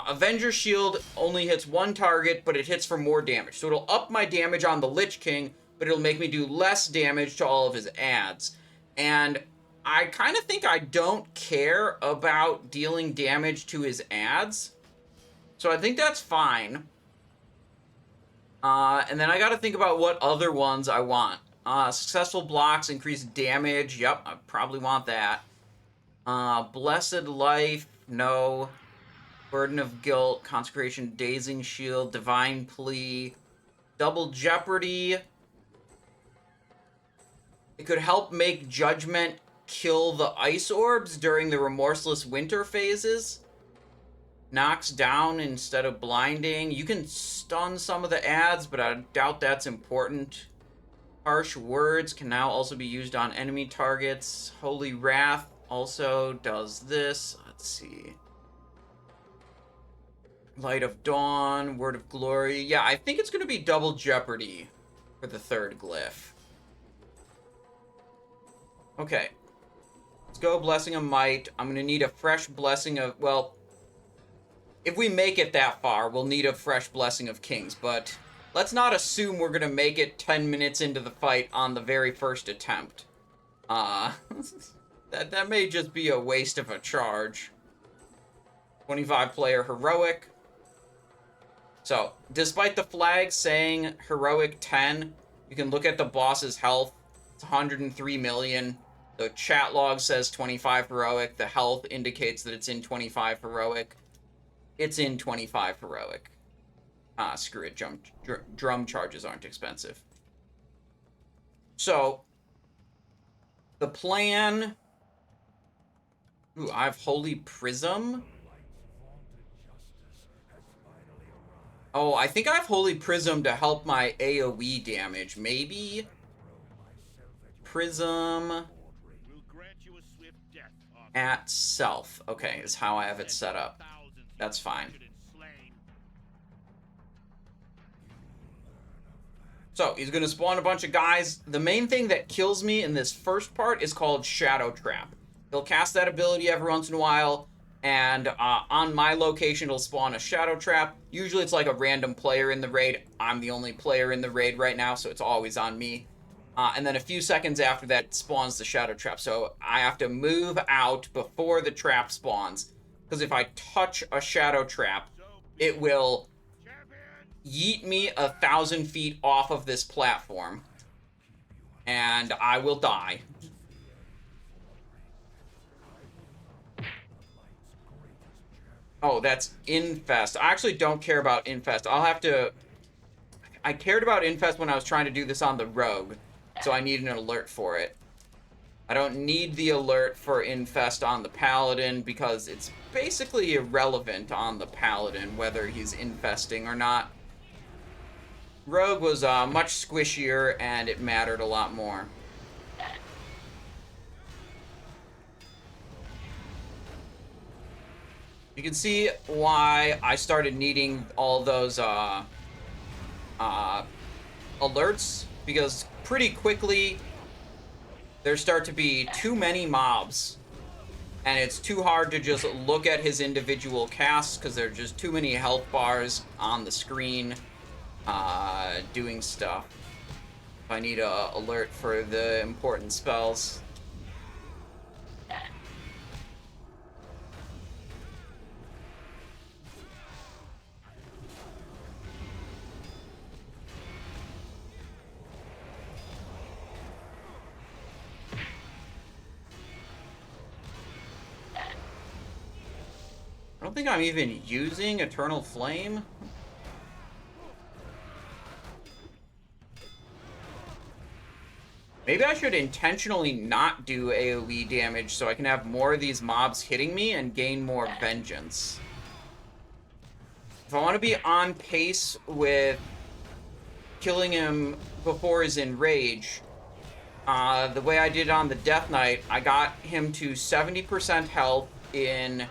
[SPEAKER 1] Avenger Shield only hits one target, but it hits for more damage. So it'll up my damage on the Lich King, but it'll make me do less damage to all of his adds. And I kind of think I don't care about dealing damage to his adds. So I think that's fine. And then I got to think about what other ones I want. Successful blocks increase damage. Yep, I probably want that. Blessed Life, no. Burden of Guilt, Consecration, Dazing Shield, Divine Plea, Double Jeopardy. It could help make Judgment kill the ice orbs during the remorseless winter phases. Knocks down instead of blinding. You can stun some of the adds, but I doubt that's important. Harsh Words can now also be used on enemy targets. Holy Wrath also does this. Let's see. Light of Dawn, Word of Glory. Yeah, I think it's going to be Double Jeopardy for the third glyph. Okay. Let's go Blessing of Might. I'm going to need a fresh Blessing of... Well, if we make it that far, we'll need a fresh Blessing of Kings. But let's not assume we're going to make it 10 minutes into the fight on the very first attempt. That may just be a waste of a charge. 25-player Heroic. So, despite the flag saying Heroic 10, you can look at the boss's health. It's 103 million. The chat log says 25 Heroic. The health indicates that it's in 25 Heroic. It's in 25 Heroic. Screw it. Drum charges aren't expensive. So, the plan... Ooh, I have Holy Prism. Oh, I think I have Holy Prism to help my AoE damage. Maybe? Prism... at self. Okay, is how I have it set up. That's fine. So, he's going to spawn a bunch of guys. The main thing that kills me in this first part is called Shadow Trap. He'll cast that ability every once in a while, and on my location, it'll spawn a Shadow Trap. Usually it's like a random player in the raid. I'm the only player in the raid right now, so it's always on me. And then a few seconds after that, it spawns the Shadow Trap. So I have to move out before the trap spawns. Because if I touch a Shadow Trap, it will yeet me 1,000 feet off of this platform. And I will die. Oh, that's Infest. I actually don't care about Infest. I'll have to... I cared about Infest when I was trying to do this on the Rogue. So I need an alert for it. I don't need the alert for Infest on the Paladin because it's basically irrelevant on the Paladin whether he's infesting or not. Rogue was much squishier and it mattered a lot more. You can see why I started needing all those alerts, because pretty quickly there start to be too many mobs, and it's too hard to just look at his individual casts because there are just too many health bars on the screen doing stuff. If I need a alert for the important spells. I don't think I'm even using Eternal Flame. Maybe I should intentionally not do AoE damage so I can have more of these mobs hitting me and gain more vengeance. If I want to be on pace with killing him before he's in rage, the way I did on the Death Knight, I got him to 70% health in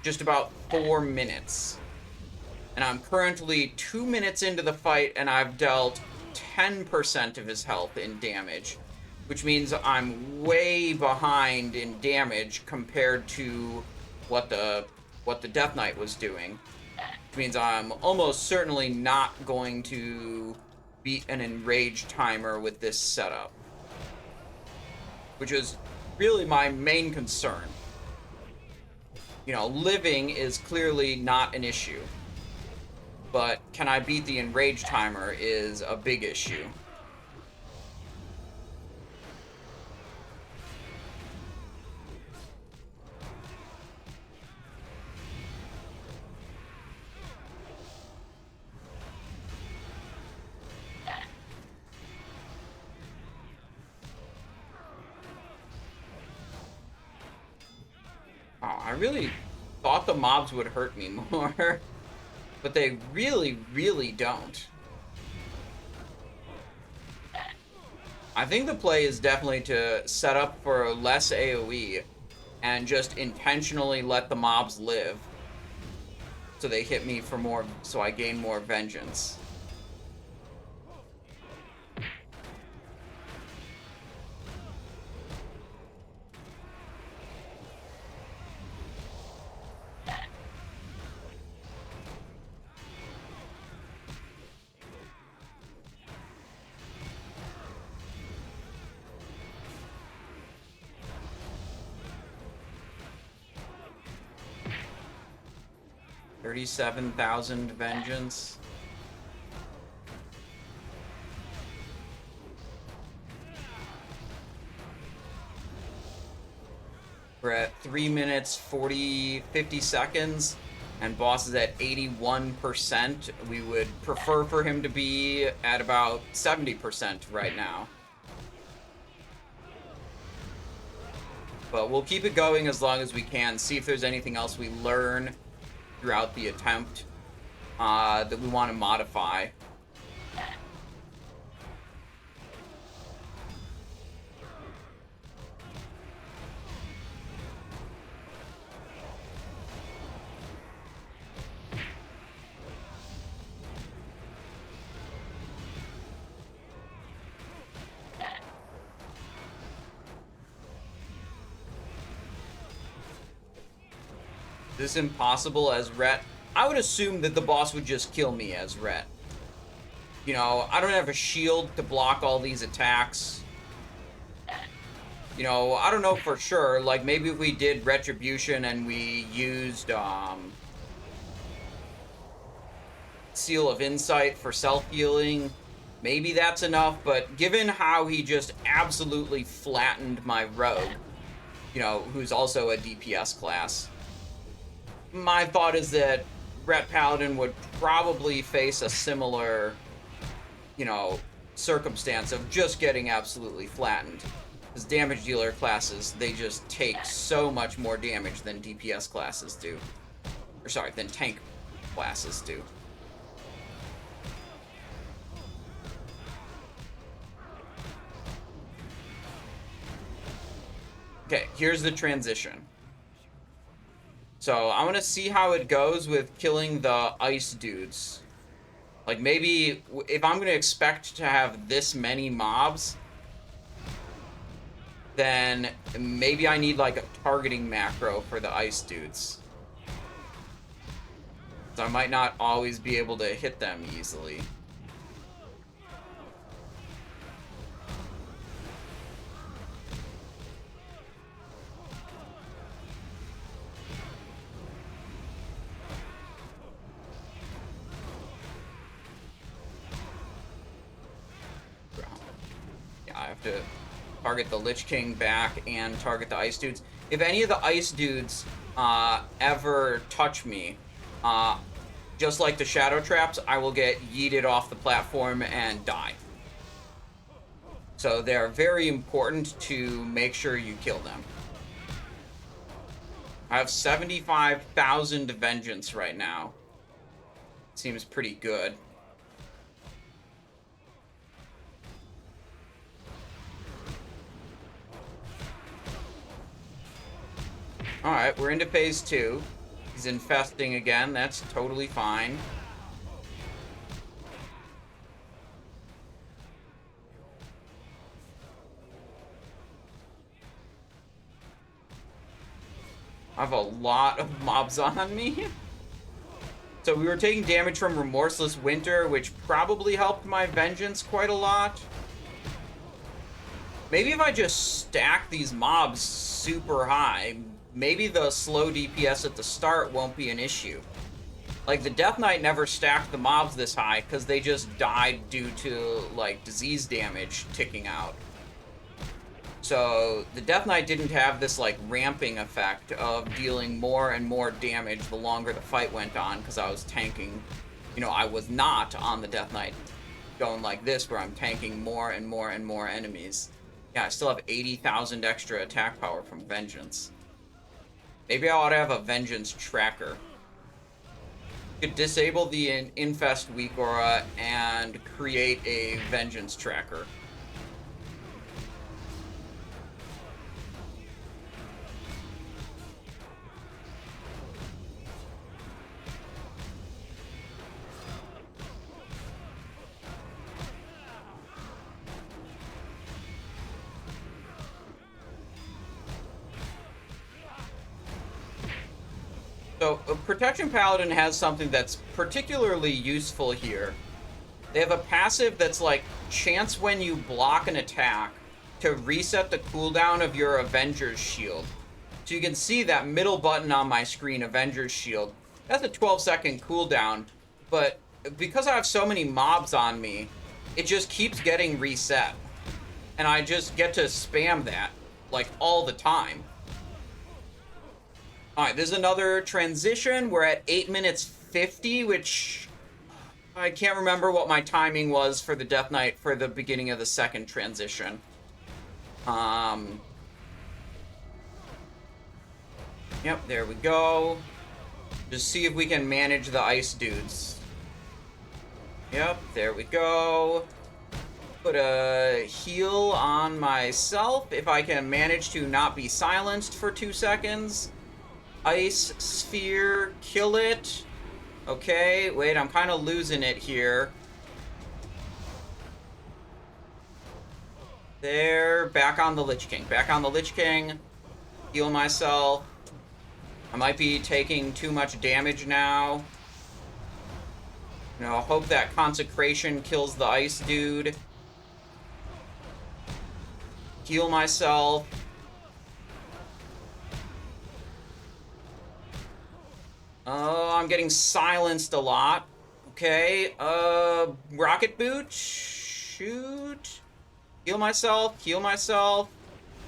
[SPEAKER 1] just about 4 minutes. And I'm currently 2 minutes into the fight and I've dealt 10% of his health in damage, which means I'm way behind in damage compared to what the Death Knight was doing. Which means I'm almost certainly not going to beat an enraged timer with this setup, which is really my main concern. You know, living is clearly not an issue, but can I beat the enrage timer is a big issue. Oh, I really thought the mobs would hurt me more. But they really, really don't. I think the play is definitely to set up for less AoE and just intentionally let the mobs live so they hit me for more, so I gain more vengeance. $37,000 vengeance. We're at 3 minutes 50 seconds, and boss is at 81%. We would prefer for him to be at about 70% right now. But we'll keep it going as long as we can, see if there's anything else we learn throughout the attempt that we want to modify. This impossible as Ret. I would assume that the boss would just kill me as Ret. You know, I don't have a shield to block all these attacks. You know, I don't know for sure. Like, maybe if we did Retribution and we used Seal of Insight for self-healing, maybe that's enough. But given how he just absolutely flattened my rogue, you know, who's also a DPS class, my thought is that Ret Paladin would probably face a similar, you know, circumstance of just getting absolutely flattened. Because damage dealer classes, they just take so much more damage than DPS classes do. Or sorry, than tank classes do. Okay, here's the transition. So I want to see how it goes with killing the ice dudes. Like, maybe if I'm going to expect to have this many mobs, then maybe I need, like, a targeting macro for the ice dudes. So I might not always be able to hit them easily. Yeah, I have to target the Lich King back and target the ice dudes. If any of the ice dudes ever touch me, just like the shadow traps, I will get yeeted off the platform and die. So they're very important to make sure you kill them. I have 75,000 vengeance right now. Seems pretty good. Alright, we're into phase 2. He's infesting again. That's totally fine. I have a lot of mobs on me. So we were taking damage from Remorseless Winter, which probably helped my vengeance quite a lot. Maybe if I just stack these mobs super high, maybe the slow DPS at the start won't be an issue. Like, the Death Knight never stacked the mobs this high because they just died due to, like, disease damage ticking out. So the Death Knight didn't have this, like, ramping effect of dealing more and more damage the longer the fight went on, because I was tanking. You know, I was not on the Death Knight going like this, where I'm tanking more and more and more enemies. Yeah, I still have 80,000 extra attack power from Vengeance. Maybe I ought to have a Vengeance tracker. Could disable the Infest weak aura and create a Vengeance tracker. So, Protection Paladin has something that's particularly useful here. They have a passive that's like, chance when you block an attack to reset the cooldown of your Avenger's Shield. So you can see that middle button on my screen, Avenger's Shield. That's a 12-second cooldown, but because I have so many mobs on me, it just keeps getting reset. And I just get to spam that, like, all the time. Alright, this is another transition. We're at 8 minutes 50, which I can't remember what my timing was for the Death Knight for the beginning of the second transition. Yep, there we go. Just see if we can manage the ice dudes. Yep, there we go. Put a heal on myself if I can manage to not be silenced for 2 seconds. Ice sphere, kill it. Okay, wait, I'm kind of losing it here. There, back on the Lich King. Back on the Lich King. Heal myself. I might be taking too much damage now. You know, hope that Consecration kills the ice dude. Heal myself. Oh, I'm getting silenced a lot. Okay, rocket boot, shoot. Heal myself, heal myself.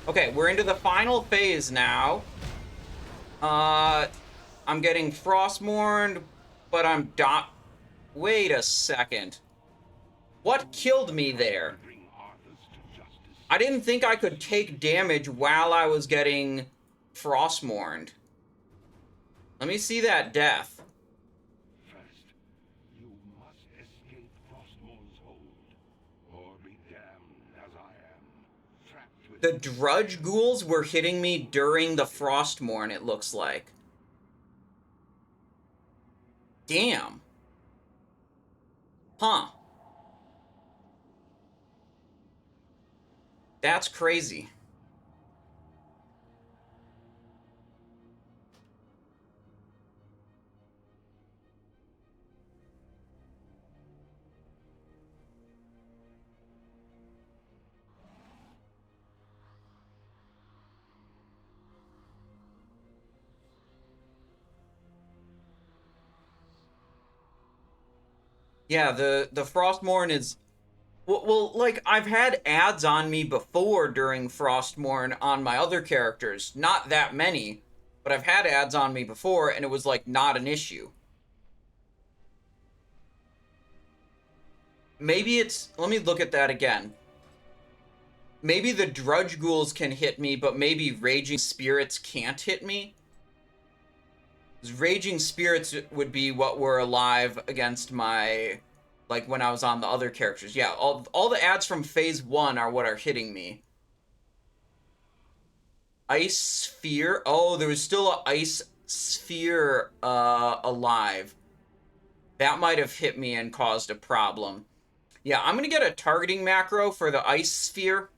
[SPEAKER 1] Okay, we're into the final phase now. I'm getting Frostmourned, but I'm wait a second. What killed me there? I didn't think I could take damage while I was getting Frostmourned. Let me see that death.
[SPEAKER 3] First, you must escape Frostmourne's hold, or be damned as I am, trapped
[SPEAKER 1] The Drudge Ghouls were hitting me during the Frostmourne, it looks like. Damn. Huh. That's crazy. Yeah, the Frostmourne is... Well, like, I've had ads on me before during Frostmourne on my other characters. Not that many, but I've had ads on me before, and it was, like, not an issue. Maybe it's... Let me look at that again. Maybe the Drudge Ghouls can hit me, but maybe Raging Spirits can't hit me. Raging Spirits would be what were alive against my... Like, when I was on the other characters. Yeah, all the ads from Phase 1 are what are hitting me. Ice Sphere? Oh, there was still an Ice Sphere alive. That might have hit me and caused a problem. Yeah, I'm gonna get a targeting macro for the Ice Sphere.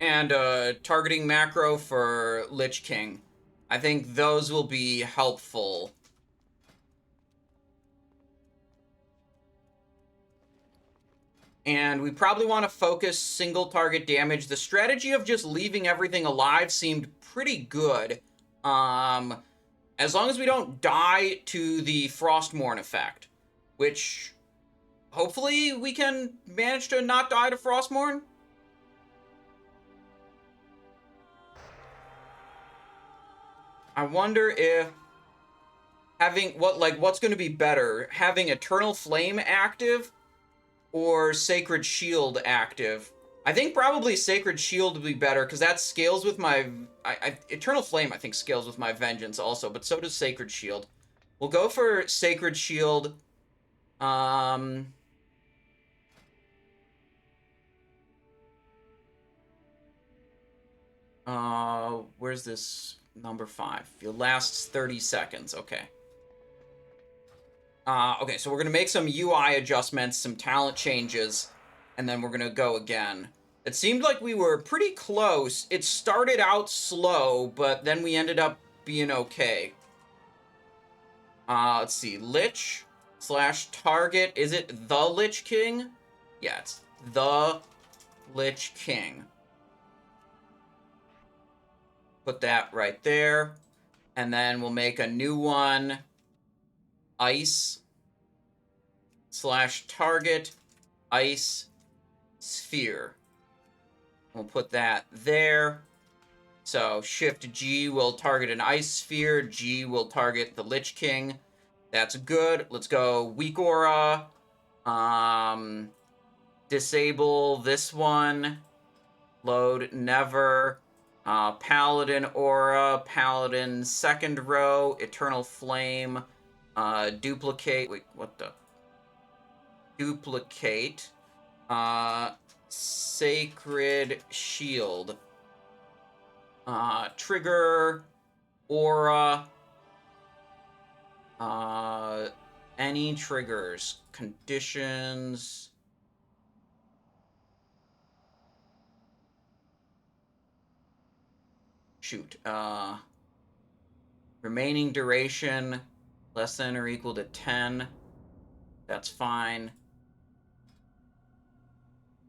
[SPEAKER 1] And a targeting macro for Lich King. I think those will be helpful. And we probably want to focus single target damage. The strategy of just leaving everything alive seemed pretty good. As long as we don't die to the Frostmourne effect. Which, hopefully we can manage to not die to Frostmourne. I wonder if having, what's going to be better? Having Eternal Flame active or Sacred Shield active? I think probably Sacred Shield would be better, because that scales with my... Eternal Flame, I think, scales with my Vengeance also, but so does Sacred Shield. We'll go for Sacred Shield. Where's this number 5? It lasts 30 seconds. Okay. Okay, so we're going to make some UI adjustments, some talent changes, and then we're going to go again. It seemed like we were pretty close. It started out slow, but then we ended up being okay. Let's see. Lich / target. Is it the Lich King? Yeah, it's the Lich King. Put that right there. And then we'll make a new one. Ice / target Ice Sphere. We'll put that there. So Shift G will target an Ice Sphere. G will target the Lich King. That's good. Let's go Weak Aura. Disable this one. Load never. Paladin Aura. Paladin second row. Eternal Flame. Duplicate. Wait, what the? Duplicate. Sacred Shield. Trigger. Aura. Any triggers. Conditions. Shoot. Remaining duration. Less than or equal to 10. That's fine.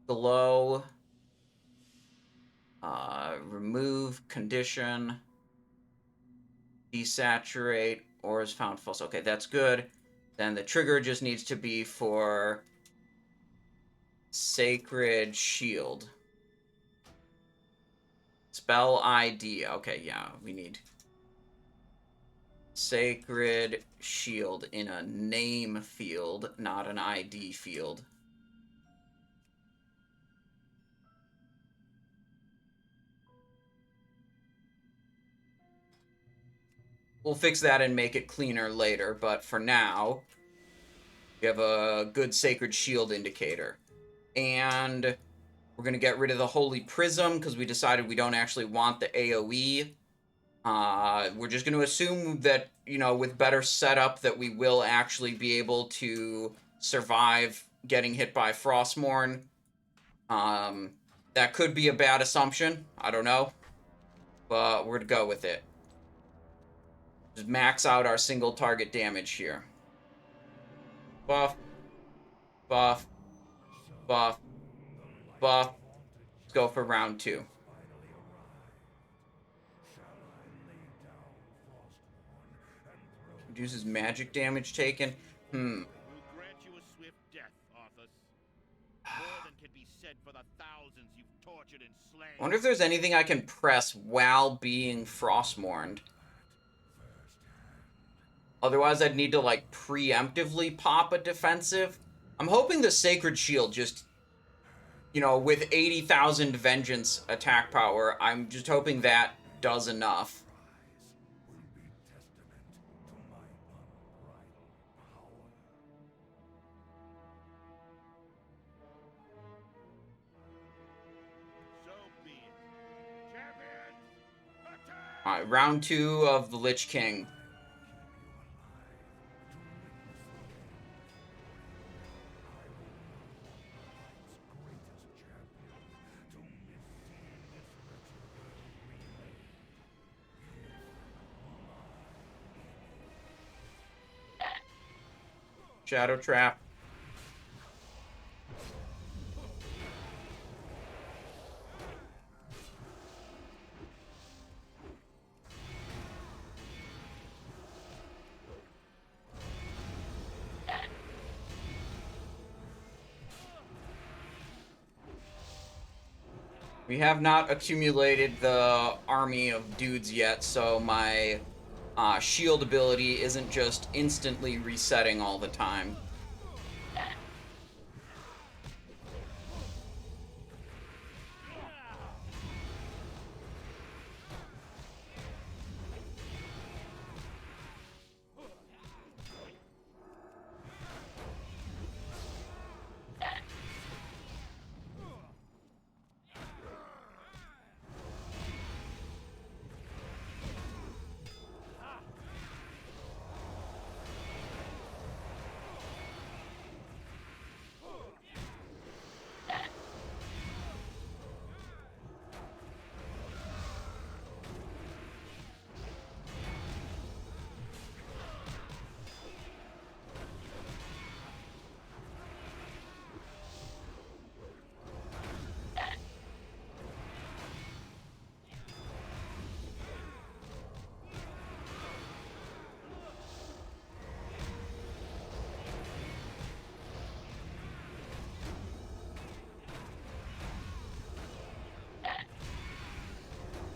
[SPEAKER 1] Glow. Remove condition. Desaturate. Or is found false. Okay, that's good. Then the trigger just needs to be for Sacred Shield. Spell ID. Okay, yeah, we need Sacred Shield in a name field, not an ID field. We'll fix that and make it cleaner later, but for now, we have a good Sacred Shield indicator. And We're going to get rid of the Holy Prism because we decided we don't actually want the AoE. We're just going to assume that, you know, with better setup that we will actually be able to survive getting hit by Frostmourne. That could be a bad assumption. I don't know. But we're going to go with it. Just max out our single target damage here. Buff. Buff. Buff. Buff. Let's go for round 2. Reduces magic damage taken.
[SPEAKER 4] Will grant you a swift death, Arthas. More than can be said for the thousands you've tortured and slain.
[SPEAKER 1] I wonder if there's anything I can press while being Frostmourned. Otherwise, I'd need to, like, preemptively pop a defensive. I'm hoping the Sacred Shield just, you know, with 80,000 Vengeance attack power, I'm just hoping that does enough. Alright, round 2 of the Lich King. Shadow Trap. We have not accumulated the army of dudes yet, so my shield ability isn't just instantly resetting all the time.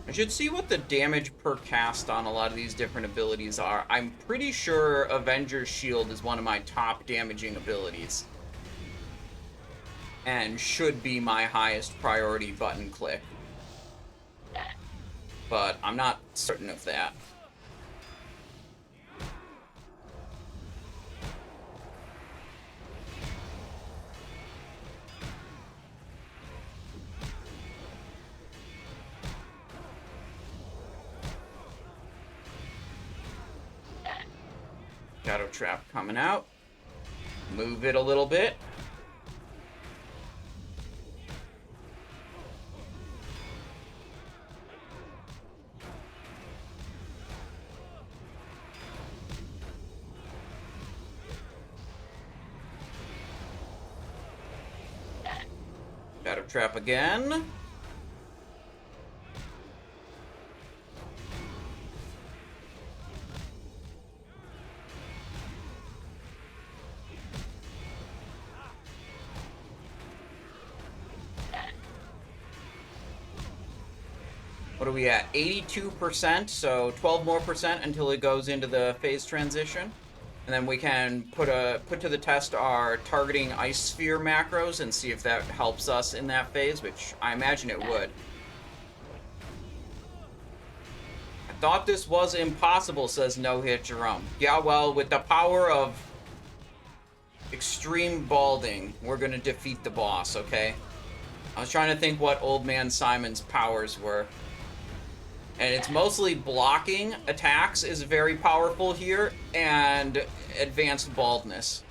[SPEAKER 1] I should see what the damage per cast on a lot of these different abilities are. I'm pretty sure Avenger's Shield is one of my top damaging abilities. And should be my highest priority button click. But I'm not certain of that. Shadow Trap coming out. Move it a little bit. Shadow Trap again. What are we at? 82%, so 12 more percent until it goes into the phase transition. And then we can put to the test our targeting ice sphere macros and see if that helps us in that phase, which I imagine it would. I thought this was impossible, says No Hit Jerome. Yeah, well, with the power of extreme balding, we're gonna defeat the boss, okay? I was trying to think what Old Man Simon's powers were. And it's mostly blocking attacks is very powerful here, and advanced baldness.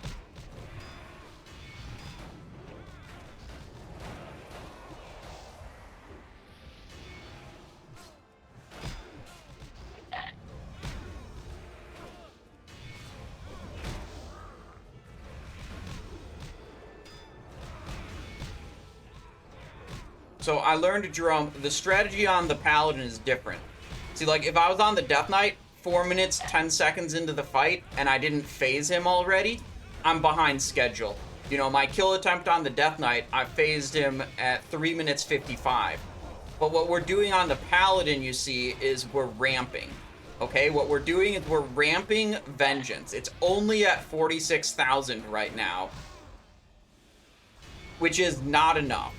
[SPEAKER 1] So I learned, Jerome, the strategy on the Paladin is different. See, like, if I was on the Death Knight 4 minutes, 10 seconds into the fight, and I didn't phase him already, I'm behind schedule. You know, my kill attempt on the Death Knight, I phased him at 3 minutes 55. But what we're doing on the Paladin, you see, is we're ramping. Okay, what we're doing is we're ramping Vengeance. It's only at 46,000 right now, which is not enough.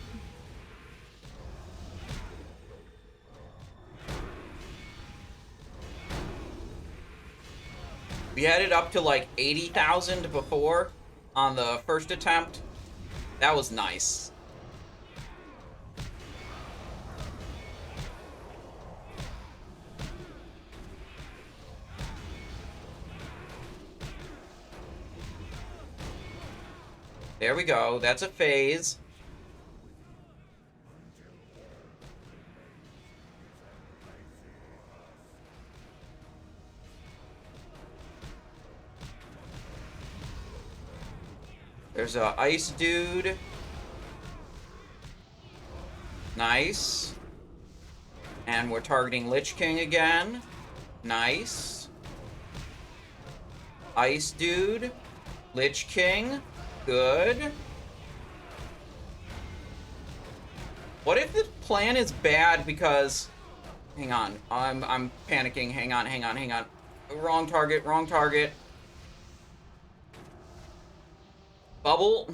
[SPEAKER 1] We had it up to like 80,000 before on the first attempt. That was nice. There we go. That's a phase. There's a ice dude. Nice. And we're targeting Lich King again. Nice. Ice dude. Lich King. Good. What if the plan is bad because... Hang on. I'm panicking. Hang on. Wrong target. Bubble.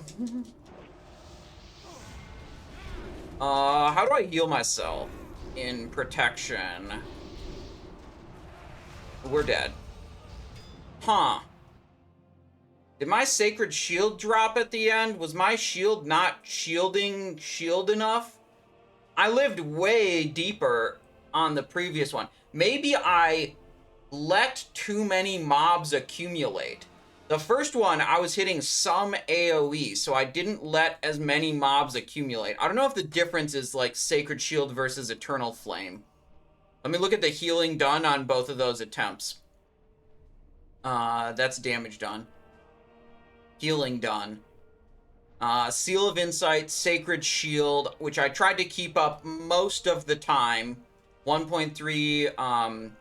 [SPEAKER 1] How do I heal myself in protection? We're dead. Huh. Did my sacred shield drop at the end? Was my shield not shielding shield enough? I lived way deeper on the previous one. Maybe I let too many mobs accumulate. The first one, I was hitting some AoE, so I didn't let as many mobs accumulate. I don't know if the difference is like Sacred Shield versus Eternal Flame. Let me look at the healing done on both of those attempts. That's damage done. Healing done. Seal of Insight, Sacred Shield, which I tried to keep up most of the time. 1.3,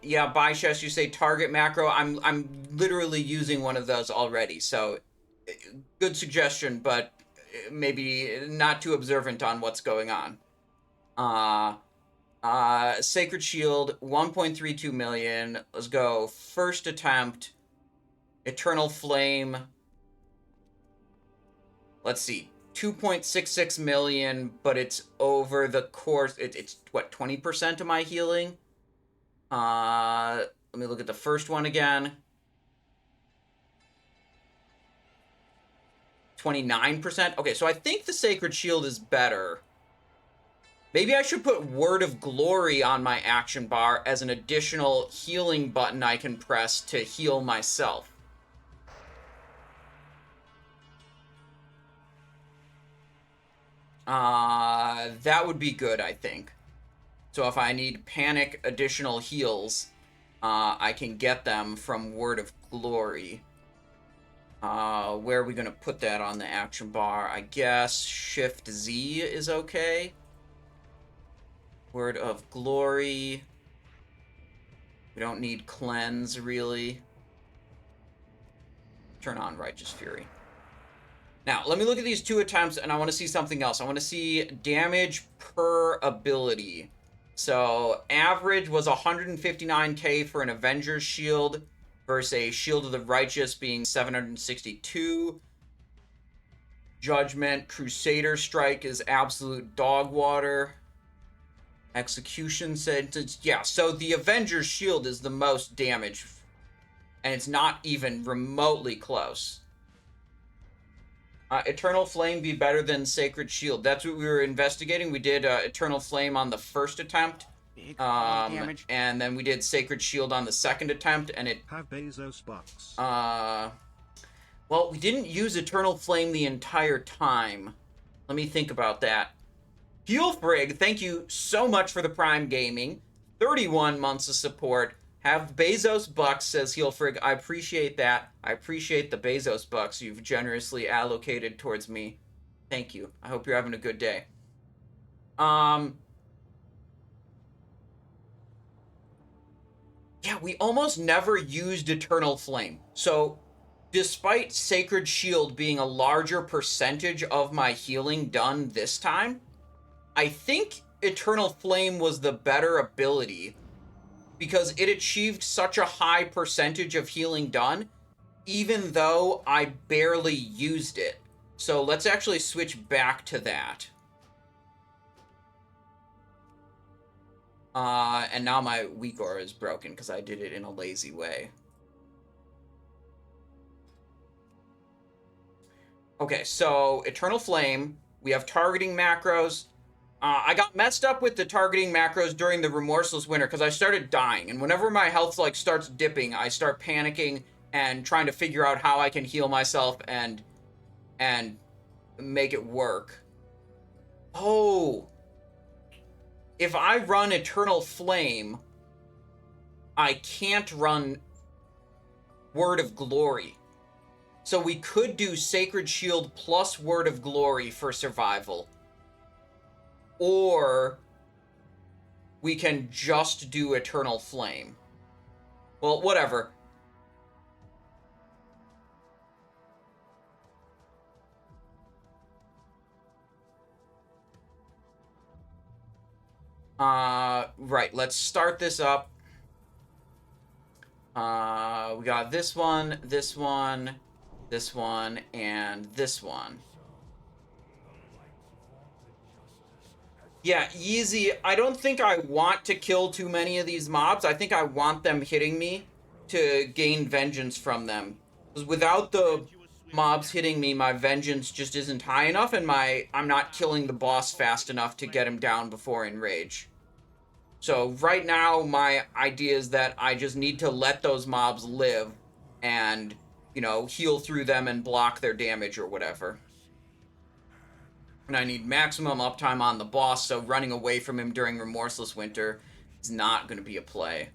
[SPEAKER 1] yeah, Byshesh, you say target macro. I'm literally using one of those already, so good suggestion, but maybe not too observant on what's going on. Sacred Shield, 1.32 million. Let's go. First attempt. Eternal Flame. Let's see. 2.66 million, but it's over the course. It's what, 20% of my healing? Let me look at the first one again. 29%. Okay, so I think the Sacred Shield is better. Maybe I should put Word of Glory on my action bar as an additional healing button I can press to heal myself. That would be good, I think. So if I need panic additional heals, I can get them from Word of Glory. Where are we going to put that on the action bar? I guess Shift Z is okay. Word of Glory. We don't need Cleanse, really. Turn on Righteous Fury. Now, let me look at these two attempts, and I want to see something else. I want to see damage per ability. So, average was 159k for an Avenger's Shield versus a Shield of the Righteous being 762. Judgment, Crusader Strike is absolute dog water. Execution Sentence, yeah, so the Avenger's Shield is the most damage, and it's not even remotely close. Eternal Flame be better than Sacred Shield? That's what we were investigating. We did Eternal Flame on the first attempt.
[SPEAKER 4] Big damage.
[SPEAKER 1] And then we did Sacred Shield on the second attempt, and it...
[SPEAKER 10] Have Bezos bucks.
[SPEAKER 1] Well, we didn't use Eternal Flame the entire time. Let me think about that. Heelfrig, thank you so much for the Prime Gaming. 31 months of support. Have Bezos bucks, says Heelfrig. I appreciate that. I appreciate the Bezos bucks you've generously allocated towards me. Thank you. I hope you're having a good day. Yeah, we almost never used Eternal Flame. So, despite Sacred Shield being a larger percentage of my healing done this time, I think Eternal Flame was the better ability because it achieved such a high percentage of healing done, even though I barely used it. So let's actually switch back to that. And now my weak aura is broken because I did it in a lazy way. Okay, so Eternal Flame, we have targeting macros. I got messed up with the targeting macros during the Remorseless Winter because I started dying. And whenever my health like starts dipping, I start panicking and trying to figure out how I can heal myself and make it work. Oh, if I run Eternal Flame, I can't run Word of Glory. So we could do Sacred Shield plus Word of Glory for survival. Or we can just do Eternal Flame. Well, whatever. Right, let's start this up. We got this one, this one, this one, and this one. Yeah, easy. I don't think I want to kill too many of these mobs. I think I want them hitting me to gain vengeance from them. Because without the mobs hitting me, my vengeance just isn't high enough, and I'm not killing the boss fast enough to get him down before Enrage. So right now, my idea is that I just need to let those mobs live and, you know, heal through them and block their damage or whatever. And I need maximum uptime on the boss, so running away from him during Remorseless Winter is not going to be a play.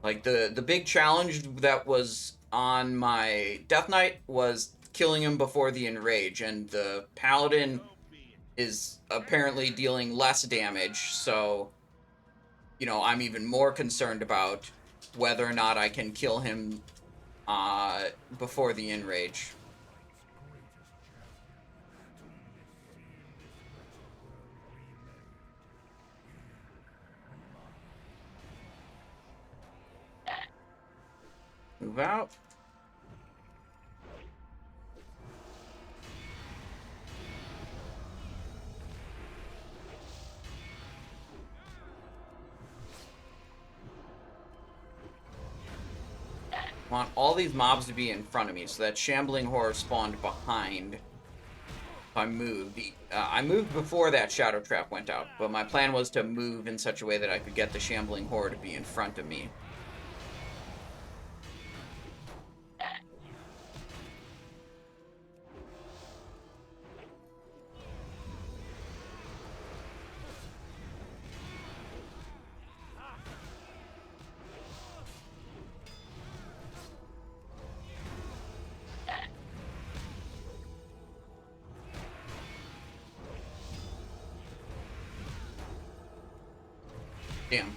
[SPEAKER 1] Like, the big challenge that was on my Death Knight was killing him before the Enrage, and the Paladin is apparently dealing less damage, so, you know, I'm even more concerned about whether or not I can kill him before the Enrage. Move out. I want all these mobs to be in front of me, so that Shambling Horror spawned behind. If I moved. I moved before that Shadow Trap went out, but my plan was to move in such a way that I could get the Shambling Horror to be in front of me. Damn.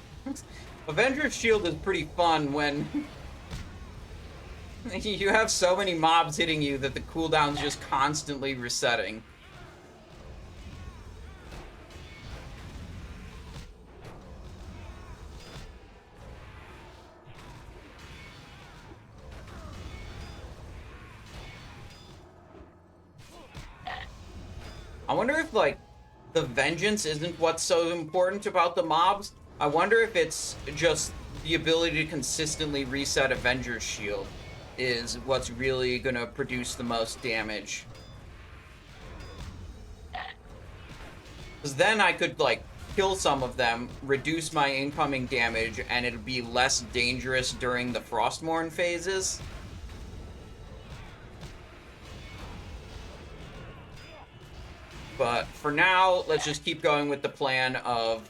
[SPEAKER 1] Avenger's Shield is pretty fun when you have so many mobs hitting you that the cooldown's just constantly resetting. I wonder if, like, the vengeance isn't what's so important about the mobs. I wonder if it's just the ability to consistently reset Avenger's Shield. is what's really gonna produce the most damage. Because then I could, like, kill some of them, reduce my incoming damage, and it'd be less dangerous during the Frostmourne phases. But for now, let's just keep going with the plan of,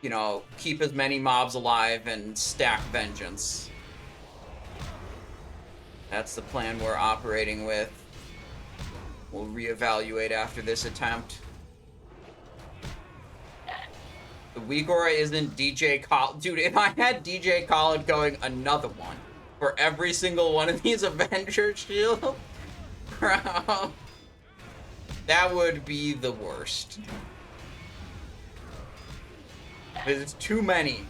[SPEAKER 1] you know, keep as many mobs alive and stack vengeance. That's the plan we're operating with. We'll reevaluate after this attempt. The Uyghur isn't DJ Khaled. Dude, if I had DJ Khaled going another one for every single one of these Avenger shields, bro, that would be the worst. It's too many.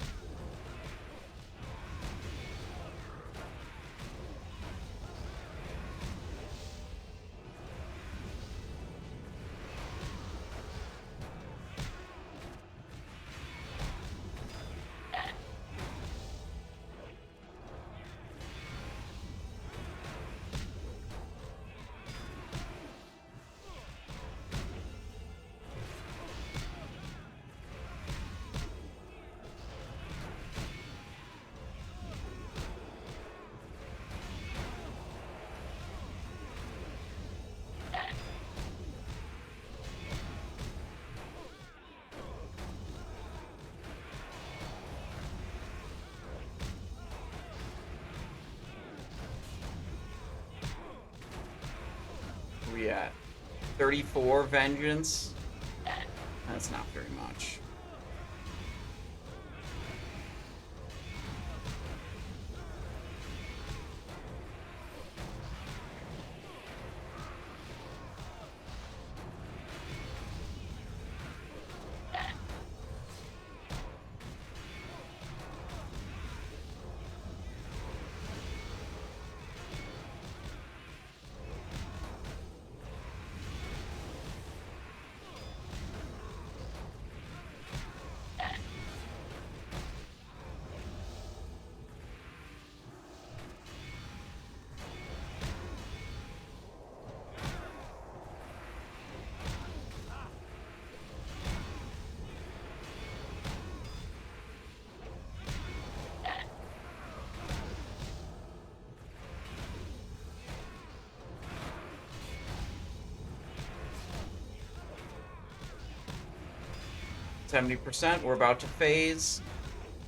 [SPEAKER 1] We at 34 vengeance. That's not very much. %, we're about to phase.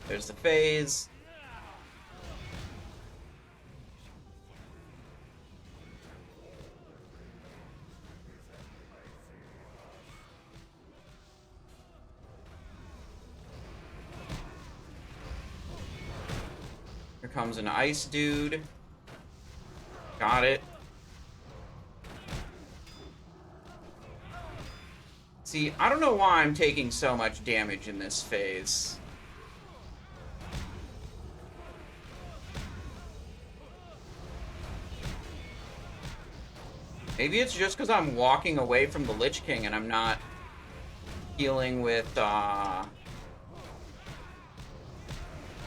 [SPEAKER 1] There's the phase. Here comes an ice dude. Got it. See, I don't know why I'm taking so much damage in this phase. Maybe it's just because I'm walking away from the Lich King and I'm not healing with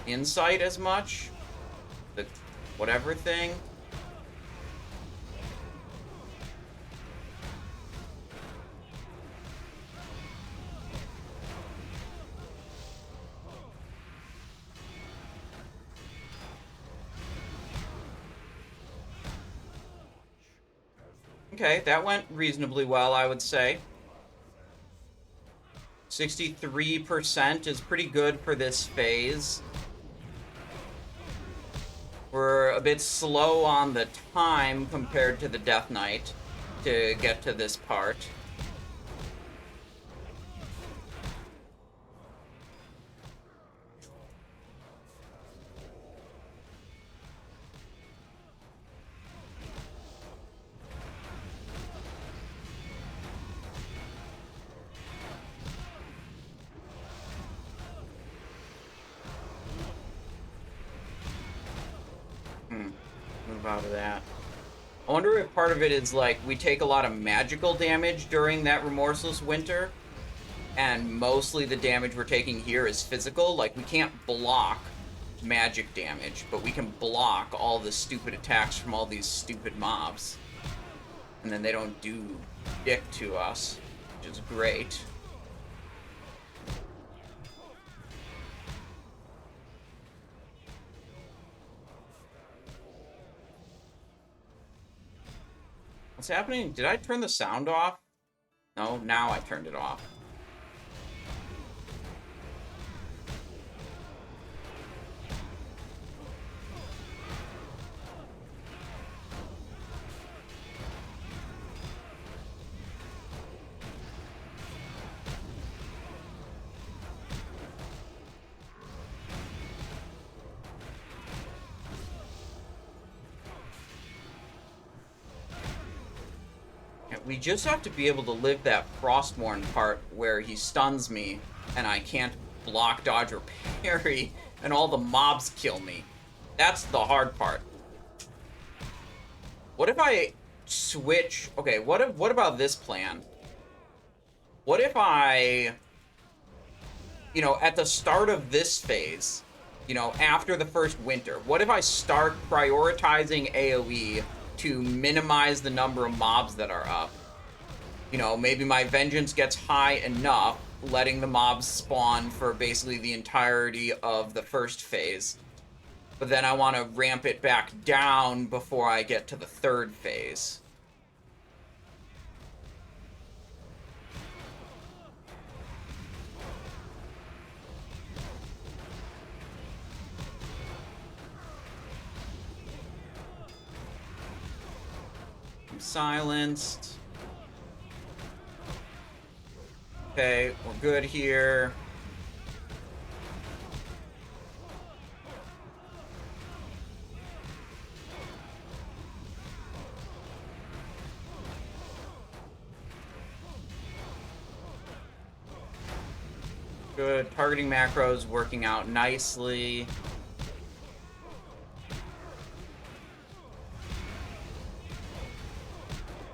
[SPEAKER 1] insight as much. The whatever thing. Okay, that went reasonably well, I would say. 63% is pretty good for this phase. We're a bit slow on the time compared to the Death Knight to get to this part. Move out of that. I wonder if part of it is like we take a lot of magical damage during that Remorseless Winter, and mostly the damage we're taking here is physical. Like we can't block, magic damage, but we can block all the stupid attacks from all these stupid mobs. And then they don't do dick to us, which is great. What's happening? Did I turn the sound off? No, now I turned it off. We just have to be able to live that Frostmourne part where he stuns me and I can't block, dodge, or parry and all the mobs kill me. That's the hard part. What if I switch... Okay, what about this plan? What if I... You know, at the start of this phase, you know, after the first winter, what if I start prioritizing AoE to minimize the number of mobs that are up? You know, maybe my vengeance gets high enough, letting the mobs spawn for basically the entirety of the first phase. But then I want to ramp it back down before I get to the third phase. I'm silenced. Okay, we're good here. Good. Targeting macros working out nicely.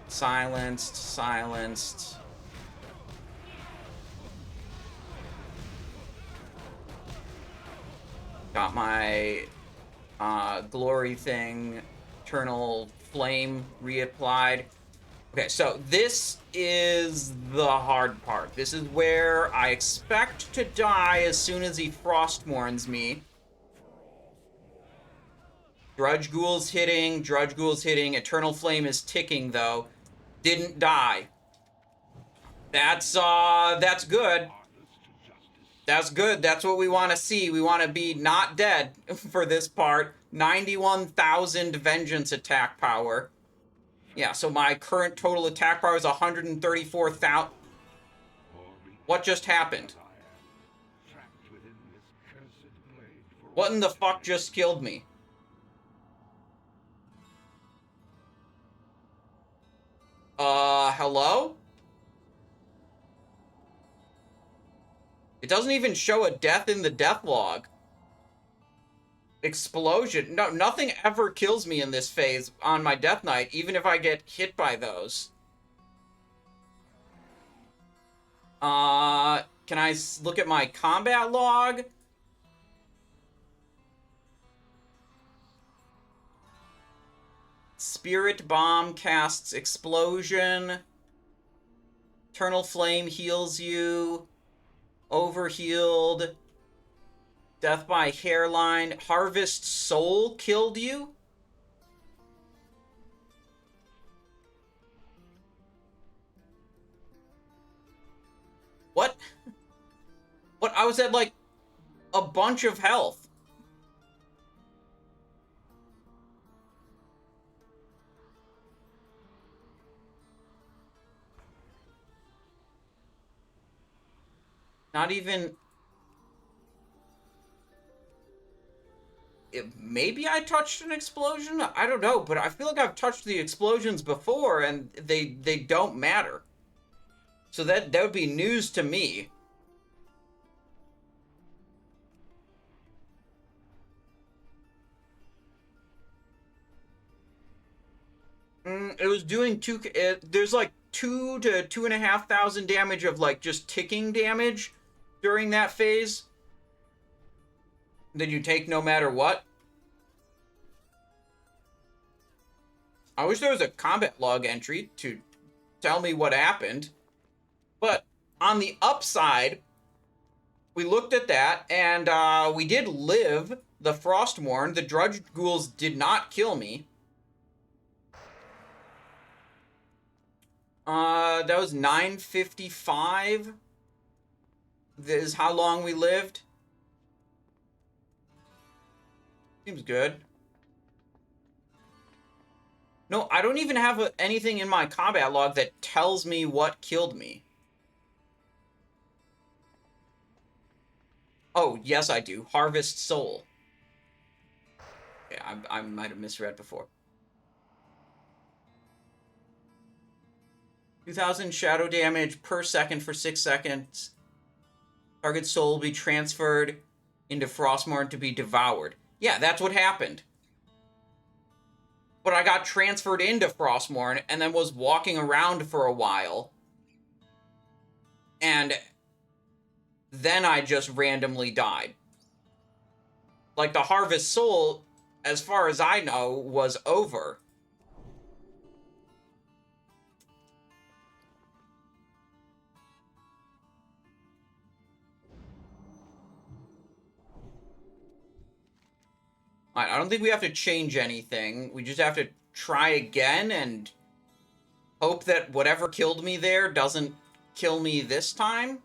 [SPEAKER 1] Silenced, silenced. Got my glory thing, eternal flame reapplied. Okay, so this is the hard part. This is where I expect to die as soon as he Frostmourns me. Drudge Ghoul's hitting, eternal flame is ticking though. Didn't die. That's good. That's good. That's what we want to see. We want to be not dead for this part. 91,000 vengeance attack power. Yeah, so my current total attack power is 134,000. What just happened? What in the fuck just killed me? Hello? It doesn't even show a death in the death log. Explosion. No, nothing ever kills me in this phase on my Death Knight, even if I get hit by those. Can I look at my combat log? Spirit Bomb casts Explosion. Eternal Flame heals you. Overhealed. Death by Hairline. Harvest Soul killed you? What? What? I was at like a bunch of health. Not even... Maybe I touched an explosion? I don't know, but I feel like I've touched the explosions before and they don't matter. So that would be news to me. It was doing there's like 2 to 2,500 damage of like just ticking damage during that phase. that you take no matter what. I wish there was a combat log entry to tell me what happened. But on the upside, we looked at that, and we did live the Frostmourne. The Drudge Ghouls did not kill me. That was 955. This is how long we lived. Seems good. No, I don't even have anything in my combat log that tells me what killed me. Oh, yes, I do. Harvest Soul. Yeah, I might have misread before. 2,000 shadow damage per second for 6 seconds. Target soul will be transferred into Frostmourne to be devoured. Yeah, that's what happened. But I got transferred into Frostmourne and then was walking around for a while. And then I just randomly died. Like, the Harvest Soul, as far as I know, was over. I don't think we have to change anything. We just have to try again and hope that whatever killed me there doesn't kill me this time.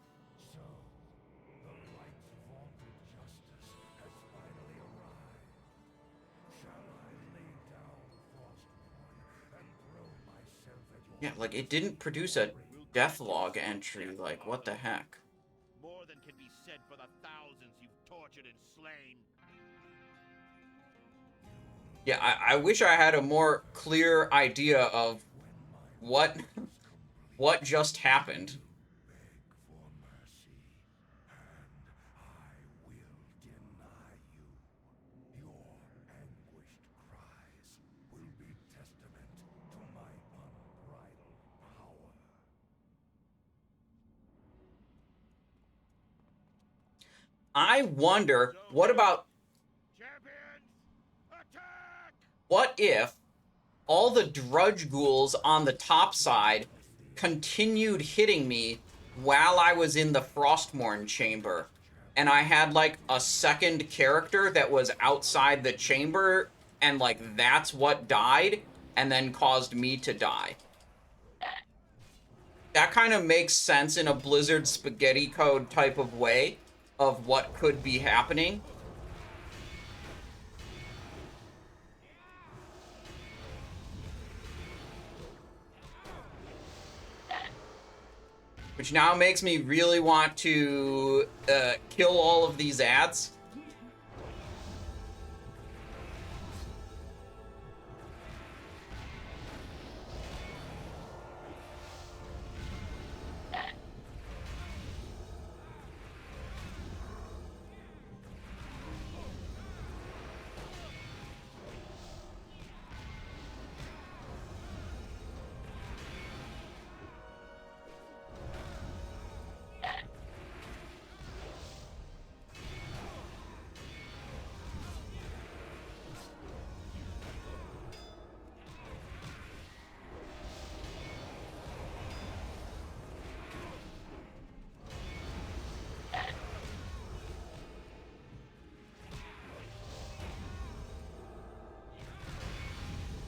[SPEAKER 1] Yeah, like, it didn't produce a deathlog entry. Like, what the heck?
[SPEAKER 4] More than can be said for the thousands you've tortured and slain.
[SPEAKER 1] Yeah, I wish I had a more clear idea of what just happened. I wonder, what about... What if all the Drudge Ghouls on the top side continued hitting me while I was in the Frostmourne chamber, and I had, like, a second character that was outside the chamber, and, like, that's what died, and then caused me to die? That kind of makes sense in a Blizzard spaghetti code type of way of what could be happening. Which now makes me really want to kill all of these ads.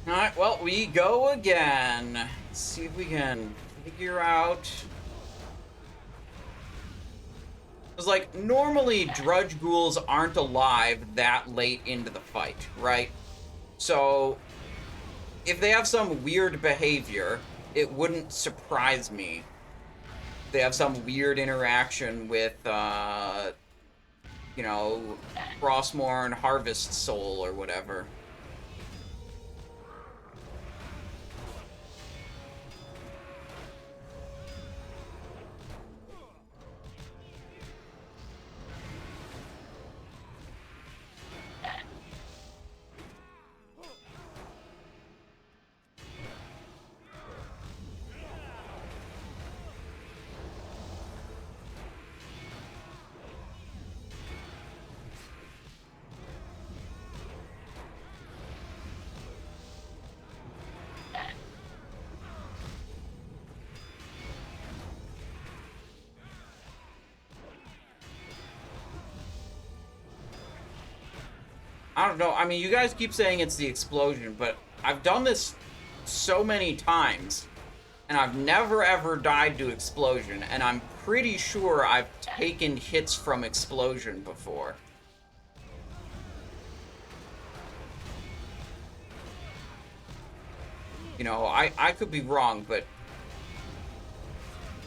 [SPEAKER 1] Alright, well, we go again. Let's see if we can figure out... Because, like, normally Drudge Ghouls aren't alive that late into the fight, right? So, if they have some weird behavior, it wouldn't surprise me. They have some weird interaction with, you know, Frostmourne Harvest Soul or whatever. I don't know. I mean, you guys keep saying it's the explosion, but I've done this so many times, and I've never ever died to explosion, and I'm pretty sure I've taken hits from explosion before. You know, I could be wrong, but,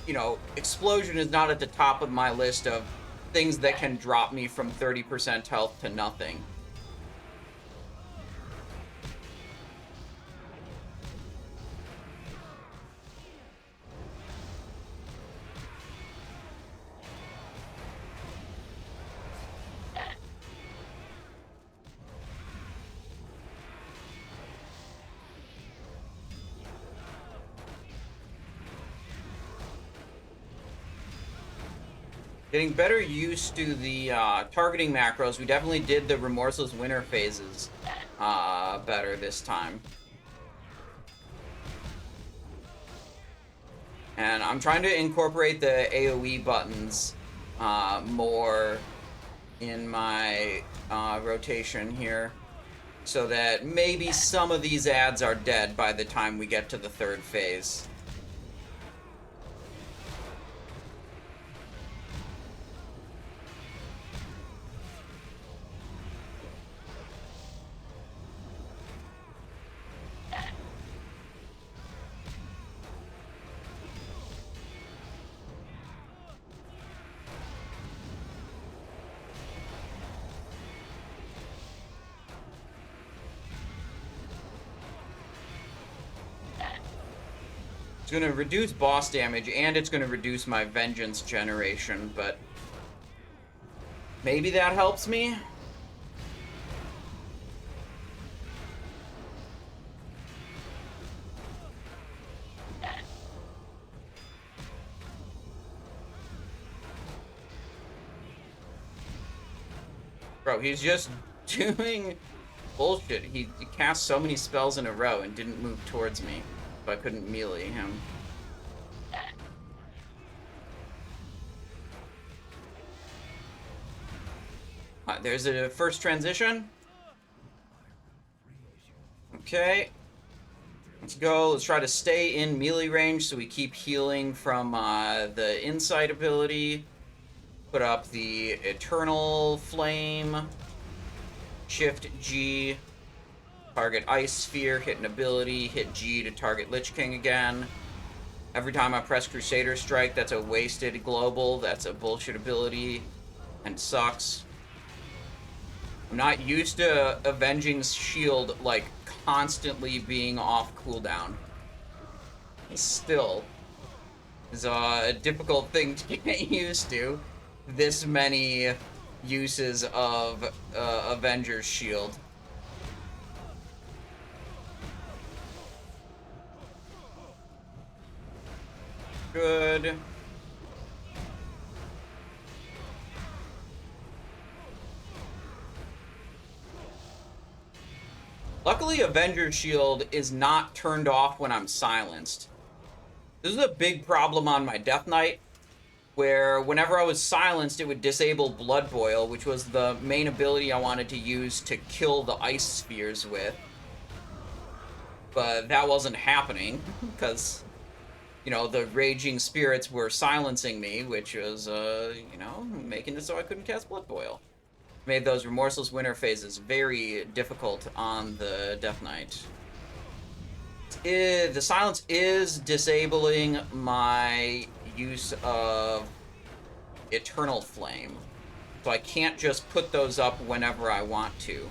[SPEAKER 1] you know, explosion is not at the top of my list of things that can drop me from 30% health to nothing. Getting better used to the targeting macros. We definitely did the Remorseless Winter phases better this time. And I'm trying to incorporate the AoE buttons more in my rotation here, so that maybe some of these ads are dead by the time we get to the third phase. It's going to reduce boss damage, and it's going to reduce my vengeance generation, but maybe that helps me? Bro, he's just doing bullshit. He cast so many spells in a row and didn't move towards me. I couldn't melee him. There's a first transition. Okay. Let's go. Let's try to stay in melee range so we keep healing from the insight ability. Put up the Eternal Flame. Shift G. Target Ice Sphere, hit an ability, hit G to target Lich King again. Every time I press Crusader Strike, that's a wasted global, that's a bullshit ability, and sucks. I'm not used to Avenging's Shield, like, constantly being off cooldown. Still, is a difficult thing to get used to. This many uses of Avenger's Shield. Good. Luckily, Avenger's Shield is not turned off when I'm silenced. This is a big problem on my Death Knight, where whenever I was silenced, it would disable Blood Boil, which was the main ability I wanted to use to kill the ice spheres with. But that wasn't happening, because, you know, the raging spirits were silencing me, which was, you know, making it so I couldn't cast Blood Boil. Made those Remorseless Winter phases very difficult on the Death Knight. The silence is disabling my use of Eternal Flame, so I can't just put those up whenever I want to.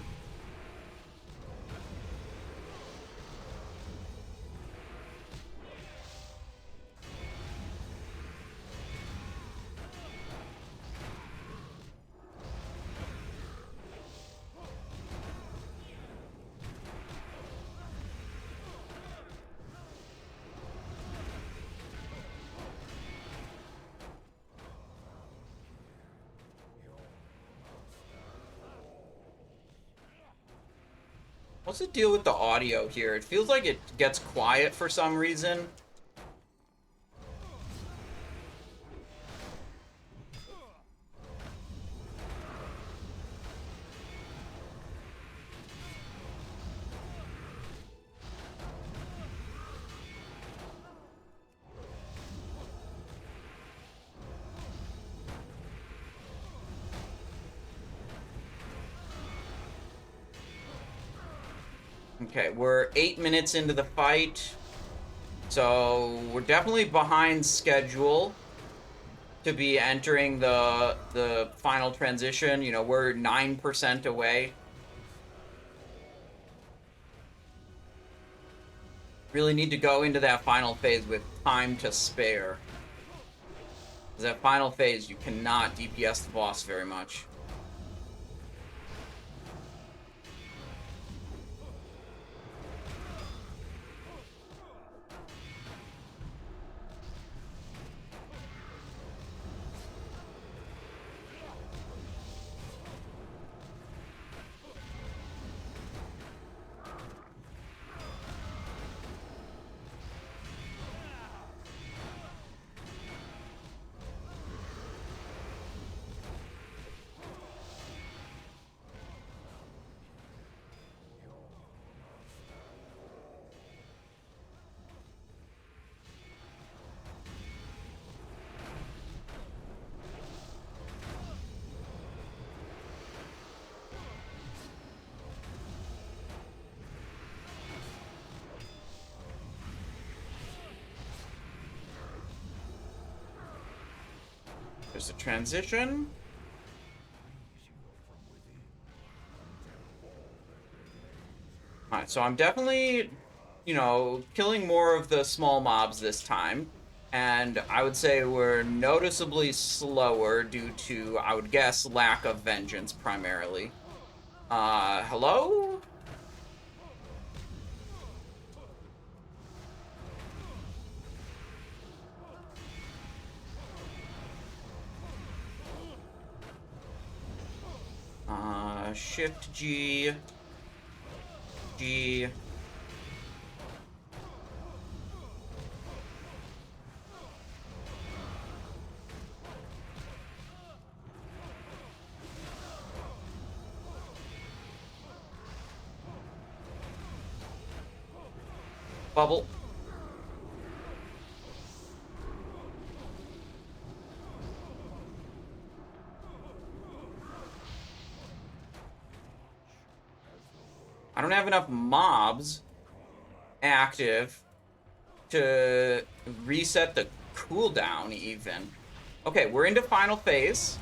[SPEAKER 1] What's the deal with the audio here? It feels like it gets quiet for some reason. Okay, we're 8 minutes into the fight. So we're definitely behind schedule to be entering the final transition. You know, we're 9% away. Really need to go into that final phase with time to spare. Because that final phase, you cannot DPS the boss very much. There's a transition. Alright, so I'm definitely, you know, killing more of the small mobs this time. And I would say we're noticeably slower due to, I would guess, lack of vengeance primarily. Hello? Shift G. G. Bubble. I don't have enough mobs active to reset the cooldown even. Okay, we're into final phase.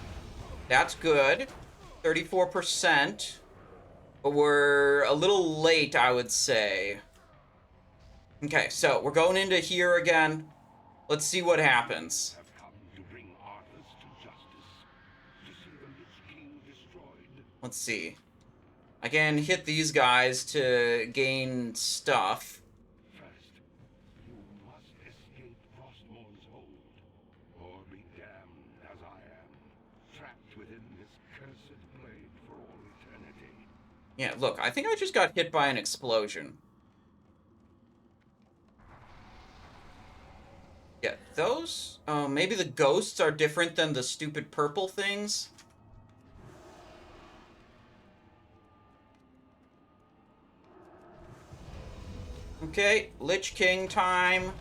[SPEAKER 1] That's good. 34%. But we're a little late, I would say. Okay, so we're going into here again. Let's see what happens.
[SPEAKER 3] Have come to bring Arthas to justice, to see the Lich King destroyed.
[SPEAKER 1] Let's see. I can hit these guys to gain stuff.
[SPEAKER 3] First, you must escape Frostmourne's hold, or be damned as I am, trapped within this cursed blade for all eternity.
[SPEAKER 1] Yeah, look, I think I just got hit by an explosion. Yeah, those... Oh, maybe the ghosts are different than the stupid purple things? Okay, Lich King time.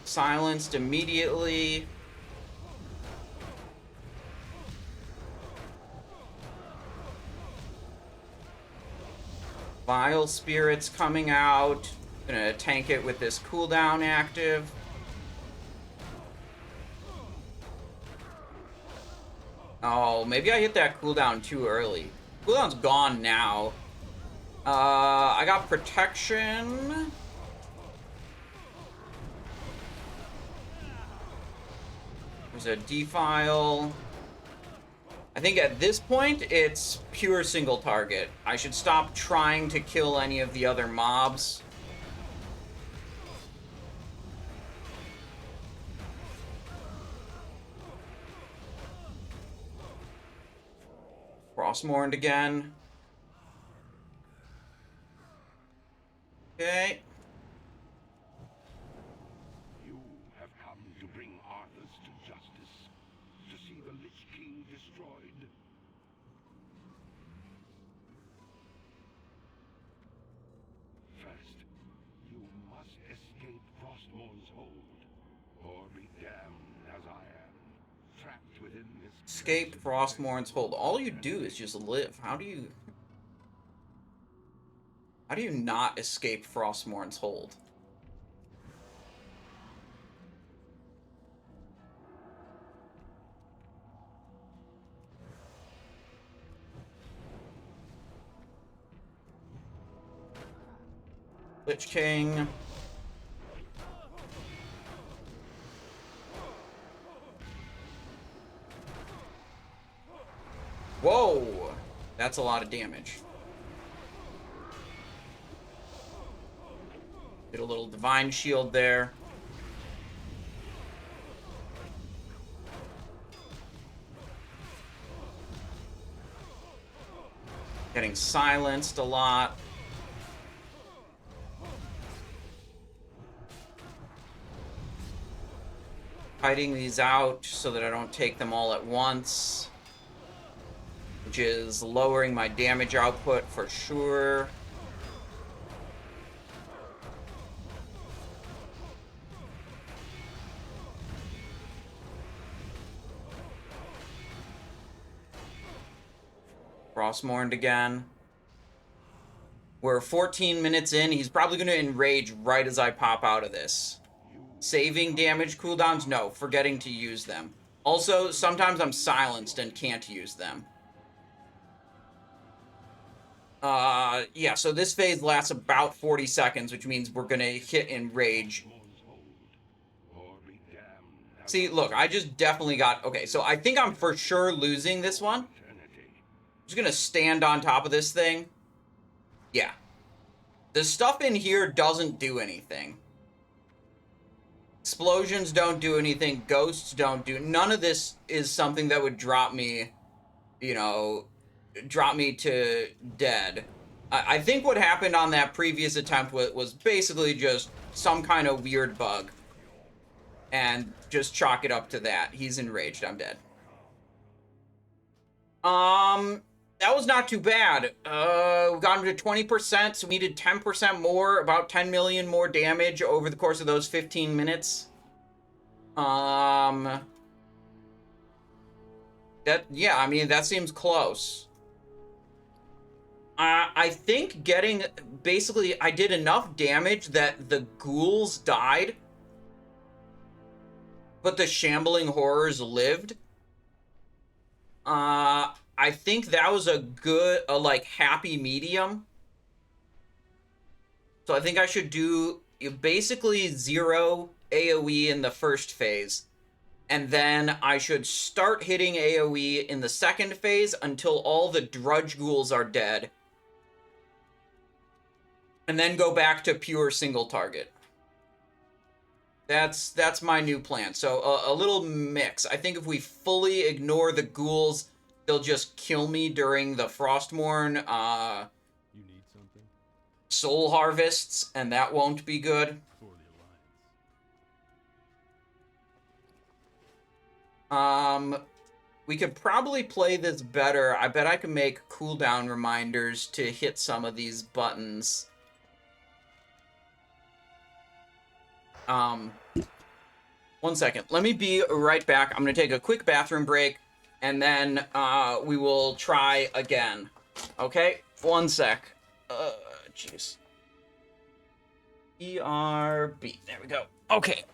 [SPEAKER 1] Silenced immediately. Vile Spirits coming out. Gonna tank it with this cooldown active. Oh, maybe I hit that cooldown too early. Cooldown's gone now. I got protection. There's a defile. I think at this point, it's pure single target. I should stop trying to kill any of the other mobs. Frostmourned again. Okay.
[SPEAKER 3] You have come to bring Arthas to justice, to see the Lich King destroyed. First, you must escape Frostmourne's hold, or be damned as I am, trapped within this...
[SPEAKER 1] Escape Frostmourne's hold. All you do is just live. How do you... How do you not escape Frostmourn's hold? Lich King. Whoa! That's a lot of damage. Get a little Divine Shield there. Getting silenced a lot. Hiding these out so that I don't take them all at once. Which is lowering my damage output for sure. Frostmourned again. We're 14 minutes in. He's probably going to enrage right as I pop out of this. Saving damage cooldowns? No, forgetting to use them. Also, sometimes I'm silenced and can't use them. Yeah, so this phase lasts about 40 seconds, which means we're going to hit enrage. See, look, I just definitely got... Okay, so I think I'm for sure losing this one. I'm just going to stand on top of this thing. Yeah. The stuff in here doesn't do anything. Explosions don't do anything. Ghosts don't do... None of this is something that would drop me, you know, drop me to dead. I think what happened on that previous attempt was basically just some kind of weird bug. And just chalk it up to that. He's enraged. I'm dead. That was not too bad. We got him to 20%, so we needed 10% more, about 10 million more damage over the course of those 15 minutes. Yeah, I mean, that seems close. I think getting, basically, I did enough damage that the ghouls died, but the shambling horrors lived. I think that was a good, like, happy medium. So I think I should do basically 0 AoE in the first phase. And then I should start hitting AoE in the second phase until all the drudge ghouls are dead. And then go back to pure single target. That's my new plan. So a little mix. I think if we fully ignore the ghouls, they'll just kill me during the Frostmourne
[SPEAKER 2] You need something?
[SPEAKER 1] soul harvests, and that won't be good.
[SPEAKER 2] For the Alliance.
[SPEAKER 1] We could probably play this better. I bet I can make cooldown reminders to hit some of these buttons. One second. Let me be right back. I'm going to take a quick bathroom break, and then we will try again. Okay? One sec. Jeez. ERB. There we go. Okay.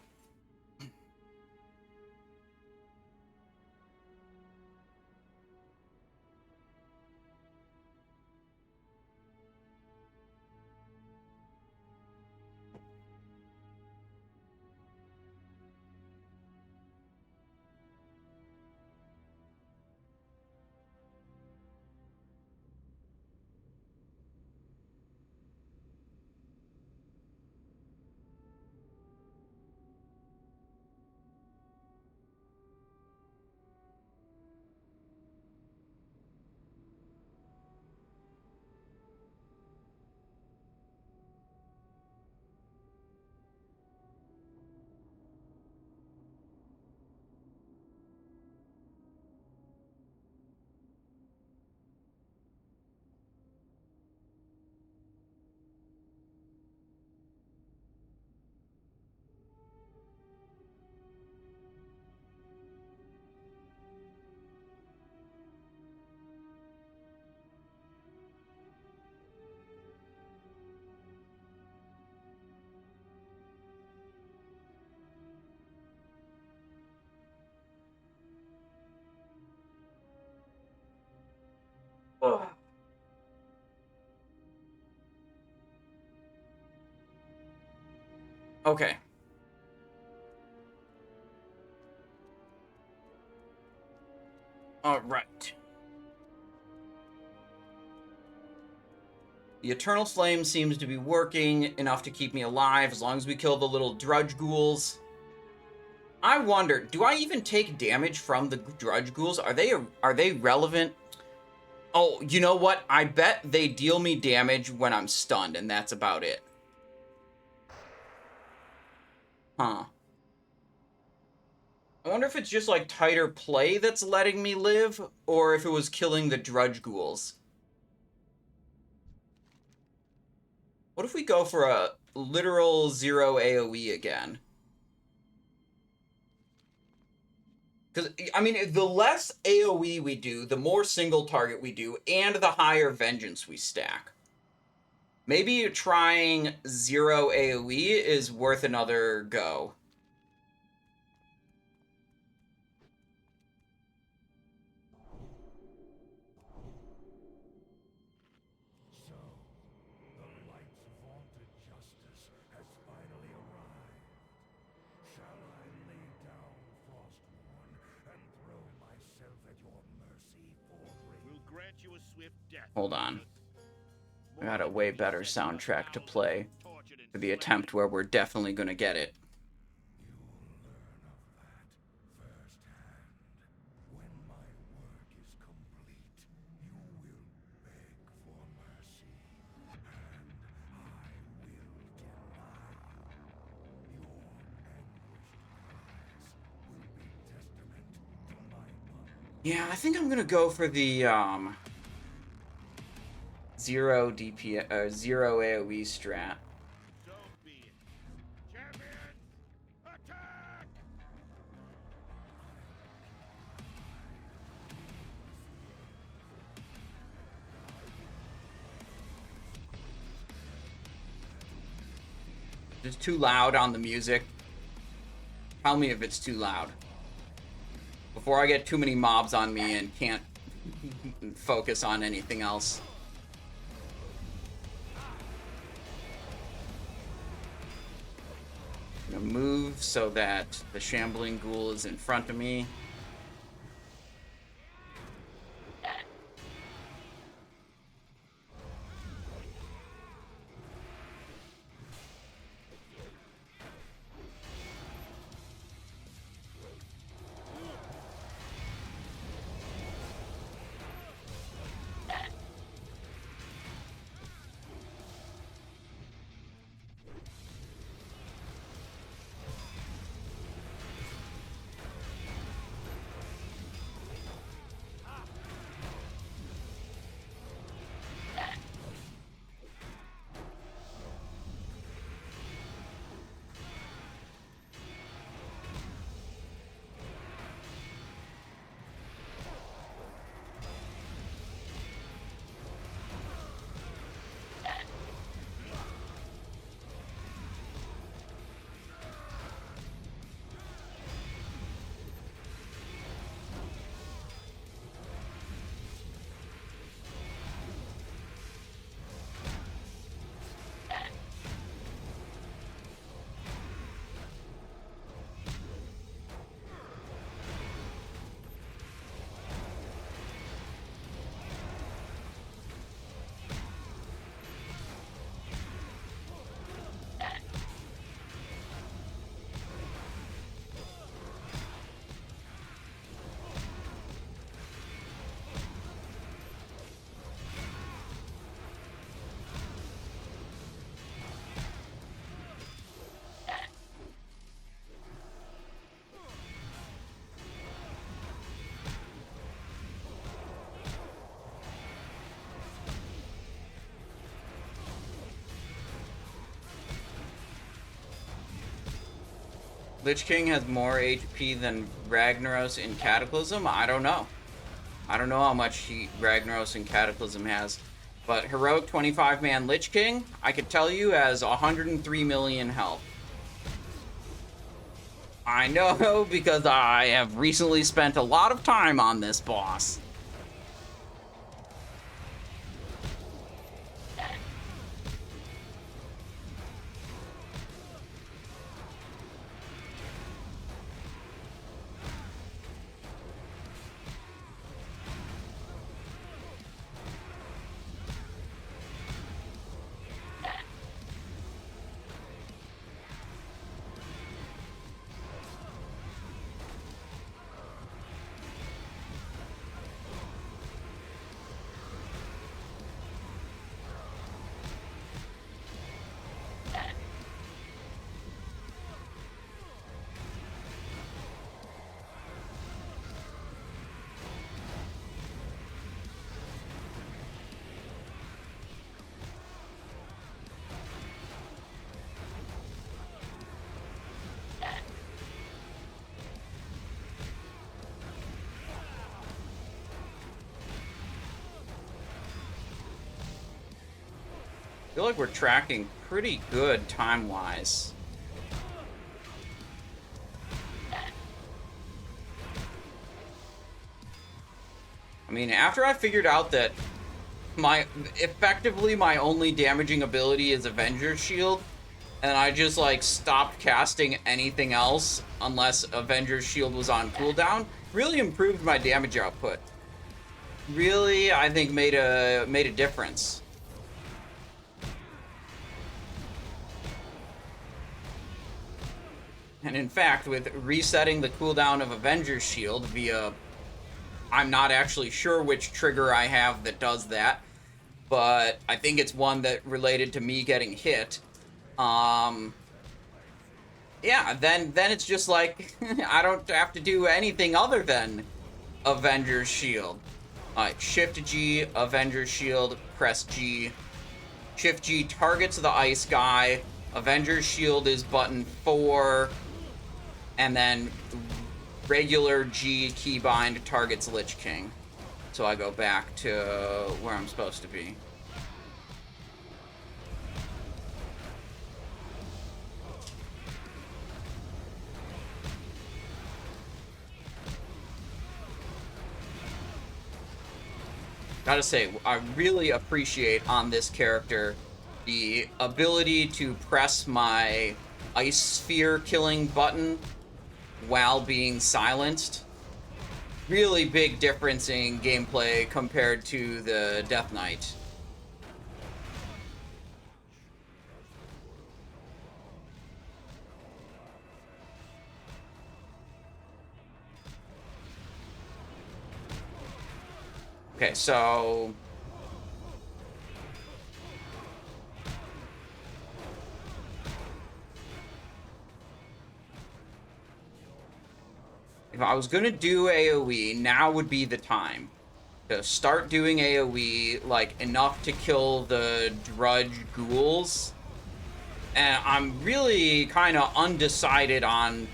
[SPEAKER 1] Okay. All right. The Eternal Flame seems to be working enough to keep me alive as long as we kill the little drudge ghouls. I wonder, do I even take damage from the drudge ghouls? Are they relevant? Oh, you know what? I bet they deal me damage when I'm stunned, and that's about it. Huh. I wonder if it's just like tighter play that's letting me live, or if it was killing the drudge ghouls. What if we go for a literal 0 AoE again? Because, I mean, the less AoE we do, the more single target we do, and the higher vengeance we stack. Maybe trying 0 AoE is worth another go.
[SPEAKER 6] So, the light's vaunted justice has finally arrived. Shall I lay down Frostmourne and throw myself at your mercy for
[SPEAKER 2] We'll grant you a swift death.
[SPEAKER 1] Hold on. I got a way better soundtrack to play for the attempt where we're definitely going to get it.
[SPEAKER 6] You'll learn of that firsthand. When my work is complete, you will beg for mercy, and I will deny you. Your anguished cries will be testament to my love.
[SPEAKER 1] Yeah, I think I'm going to go for the 0 DP 0 AoE strat.
[SPEAKER 2] So be it. Champions, attack!
[SPEAKER 1] It's too loud on the music. Tell me if it's too loud. Before I get too many mobs on me and can't focus on anything else. I'm gonna move so that the shambling ghoul is in front of me. Lich King has more HP than Ragnaros in Cataclysm? I don't know. I don't know how much Ragnaros in Cataclysm has. But Heroic 25-man Lich King, I could tell you, has 103 million health. I know, because I have recently spent a lot of time on this boss. feel like we're tracking pretty good time-wise. I mean, after I figured out that effectively my only damaging ability is Avenger's Shield, and I just like stopped casting anything else unless Avenger's Shield was on cooldown, really improved my damage output. Really, I think made a difference. And in fact, with resetting the cooldown of Avenger's Shield via, I'm not actually sure which trigger I have that does that, but I think it's one that related to me getting hit. Yeah, then it's just like, I don't have to do anything other than Avenger's Shield. Alright, Shift G, Avenger's Shield, press G. Shift G targets the ice guy. Avenger's Shield is button 4. And then regular G keybind targets Lich King. So I go back to where I'm supposed to be. Gotta say, I really appreciate on this character the ability to press my ice sphere killing button while being silenced. Really big difference in gameplay compared to the Death Knight. Okay, so if I was gonna do AoE, now would be the time to start doing AoE, like enough to kill the Drudge ghouls. And I'm really kind of undecided on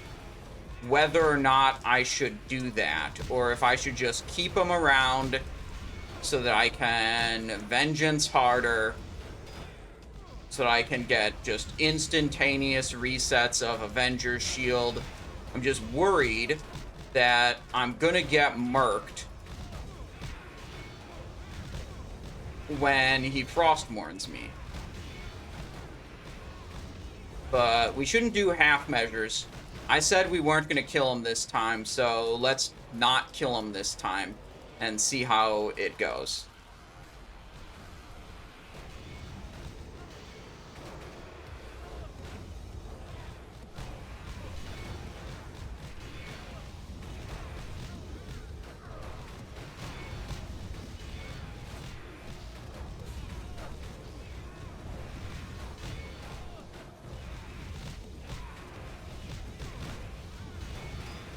[SPEAKER 1] whether or not I should do that, or if I should just keep them around so that I can Vengeance harder, so that I can get just instantaneous resets of Avenger's Shield. I'm just worried that I'm gonna get murked when he Frostmourns me. But we shouldn't do half measures. I said we weren't gonna kill him this time, so let's not kill him this time and see how it goes.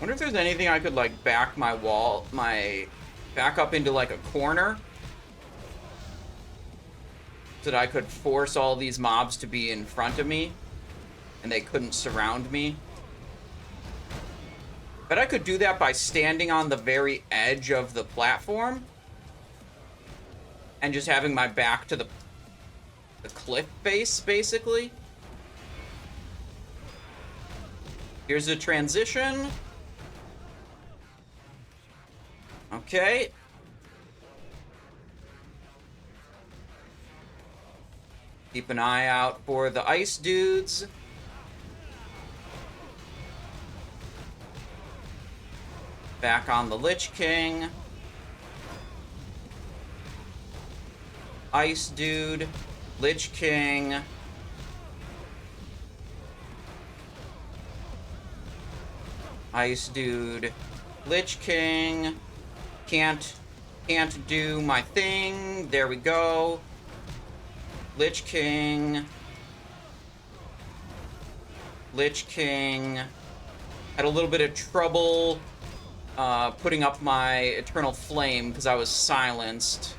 [SPEAKER 1] Wonder if there's anything I could like back my wall, back up into like a corner so that I could force all these mobs to be in front of me and they couldn't surround me. Bet I could do that by standing on the very edge of the platform and just having my back to the cliff face, basically. Here's a transition. Okay. Keep an eye out for the ice dudes. Back on the Lich King. Ice dude. Lich King. Ice dude. Lich King. Can't do my thing. There we go. Lich King. Lich King. Had a little bit of trouble putting up my Eternal Flame because I was silenced.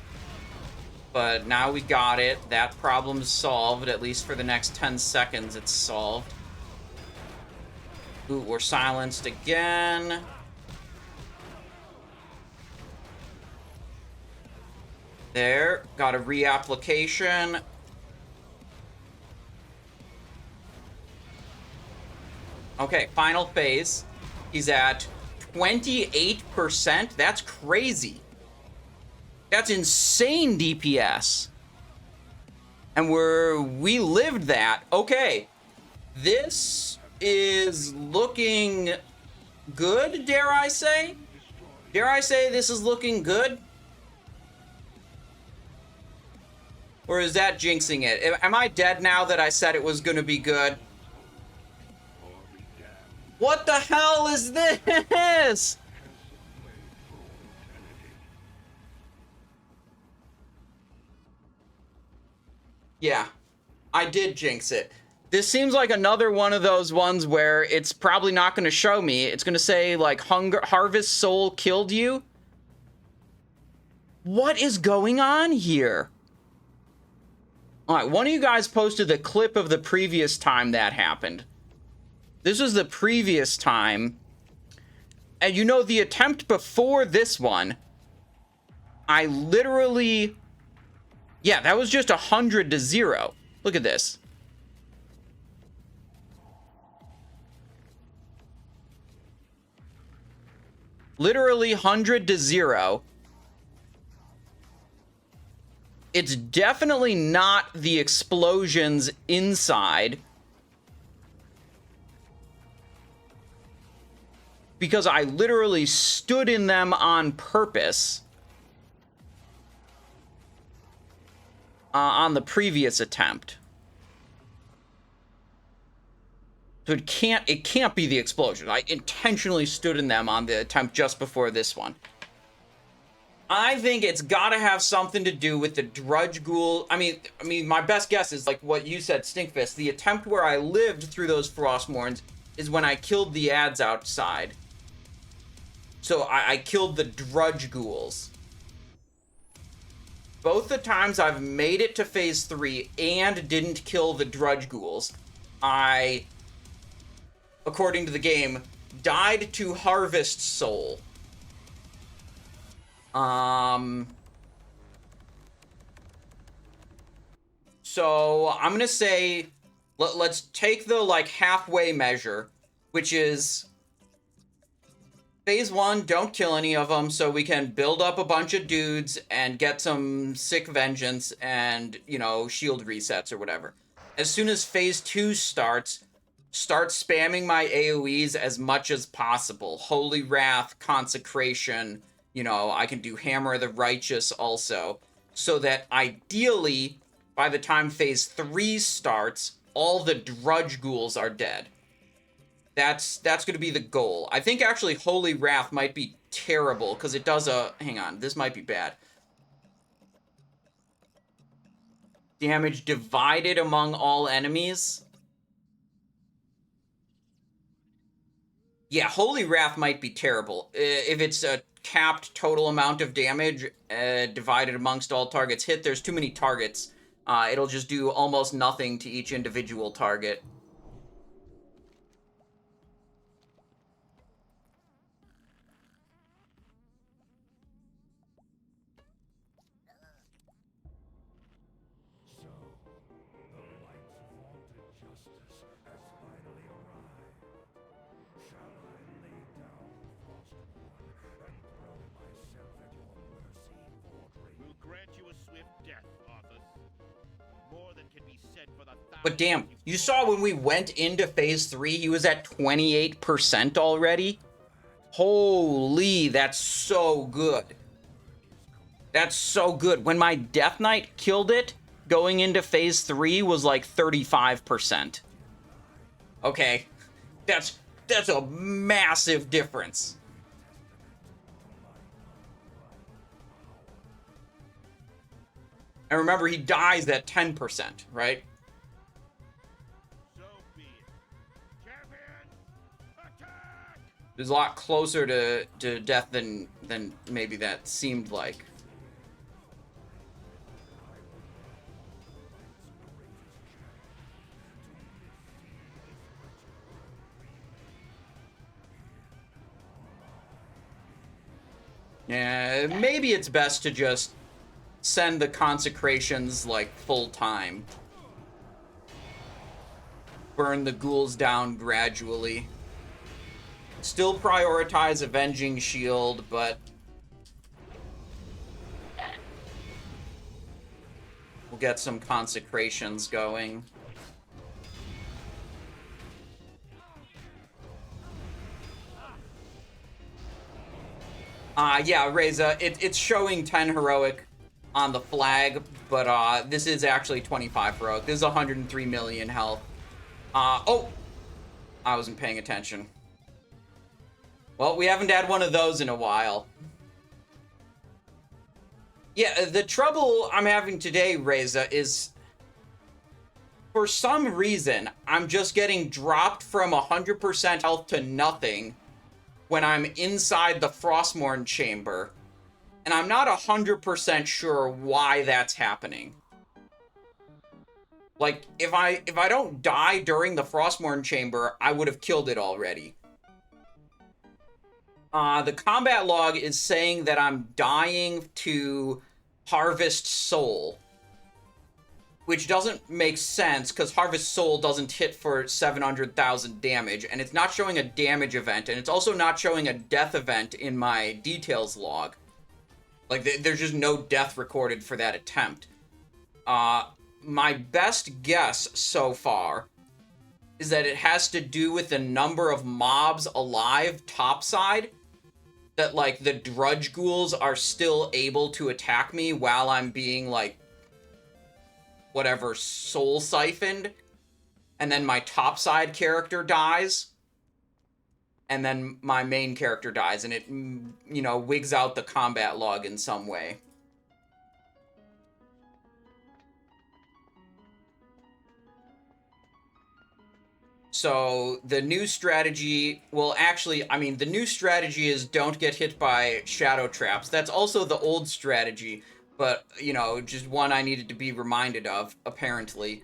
[SPEAKER 1] But now we got it. That problem's solved. At least for the next 10 seconds it's solved. Ooh, we're silenced again. There, got a reapplication. Okay, final phase. He's at 28%. That's crazy. That's insane DPS. And we lived that. Okay. This is looking good, dare I say? Dare I say this is looking good? Or is that jinxing it? Am I dead now that I said it was going to be good? What the hell is this? Yeah, I did jinx it. This seems like another one of those ones where it's probably not going to show me. It's going to say, like, Harvest Soul killed you. What is going on here? All right, one of you guys posted the clip of the previous time that happened. This was the previous time. And you know, the attempt before this one, I literally... Yeah, that was just 100 to 0. Look at this. Literally 100 to 0. It's definitely not the explosions inside. Because I literally stood in them on purpose. On the previous attempt. So it can't be the explosion. I intentionally stood in them on the attempt just before this one. I think it's gotta have something to do with the Drudge Ghoul. I mean, my best guess is like what you said, Stinkfist. The attempt where I lived through those Frostmournes is when I killed the ads outside. So I killed the Drudge Ghouls. Both the times I've made it to Phase 3 and didn't kill the Drudge Ghouls, I, according to the game, died to Harvest Soul. So I'm gonna say, let's take the like halfway measure, which is Phase 1, don't kill any of them so we can build up a bunch of dudes and get some sick vengeance and, you know, shield resets or whatever. As soon as Phase 2 starts, start spamming my AoEs as much as possible. Holy Wrath, Consecration, you know, I can do Hammer of the Righteous also. So that ideally, by the time Phase 3 starts, all the Drudge Ghouls are dead. That's going to be the goal. I think actually Holy Wrath might be terrible because it does a... Hang on, this might be bad. Damage divided among all enemies. Yeah, Holy Wrath might be terrible. If it's a capped total amount of damage divided amongst all targets hit, there's too many targets. It'll just do almost nothing to each individual target. But damn, you saw when we went into Phase 3, he was at 28% already? Holy, that's so good. That's so good. When my Death Knight killed it, going into Phase 3 was like 35%. Okay, that's a massive difference. And remember, he dies at 10%, right? It's a lot closer to death than maybe that seemed like. Yeah, maybe it's best to just send the consecrations like full time. Burn the ghouls down gradually. Still prioritize Avenging Shield, but we'll get some consecrations going. Yeah, Reza, it's showing 10 heroic on the flag, but this is actually 25 heroic. This is 103 million health. Oh! I wasn't paying attention. Well, we haven't had one of those in a while. Yeah, the trouble I'm having today, Reza, is for some reason, I'm just getting dropped from 100% health to nothing when I'm inside the Frostmourne chamber. And I'm not 100% sure why that's happening. Like, if I don't die during the Frostmourne chamber, I would have killed it already. The combat log is saying that I'm dying to Harvest Soul, which doesn't make sense because Harvest Soul doesn't hit for 700,000 damage, and it's not showing a damage event, and it's also not showing a death event in my details log. Like, there's just no death recorded for that attempt. My best guess so far is that it has to do with the number of mobs alive topside, that, like, the Drudge Ghouls are still able to attack me while I'm being, like, whatever, soul siphoned, and then my topside character dies, and then my main character dies, and it, you know, wigs out the combat log in some way. So, the new strategy, well, actually, I mean, the new strategy is don't get hit by shadow traps. That's also the old strategy, but, you know, just one I needed to be reminded of, apparently.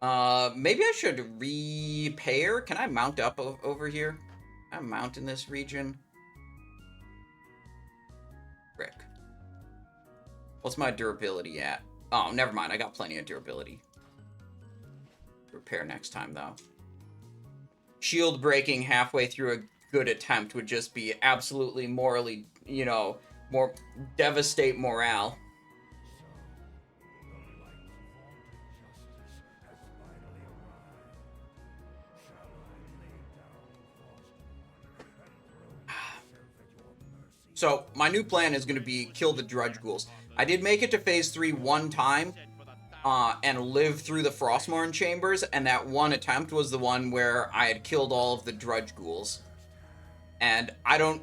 [SPEAKER 1] Maybe I should repair? Can I mount up over here? Can I mount in this region? Frick. What's my durability at? Oh, never mind, I got plenty of durability. Repair next time, though. Shield breaking halfway through a good attempt would just be absolutely morally, you know, more devastate morale. So, my new plan is going to be kill the Drudge Ghouls. I did make it to Phase 3 one time, and live through the Frostmourne chambers, and that one attempt was the one where I had killed all of the Drudge Ghouls. And I don't...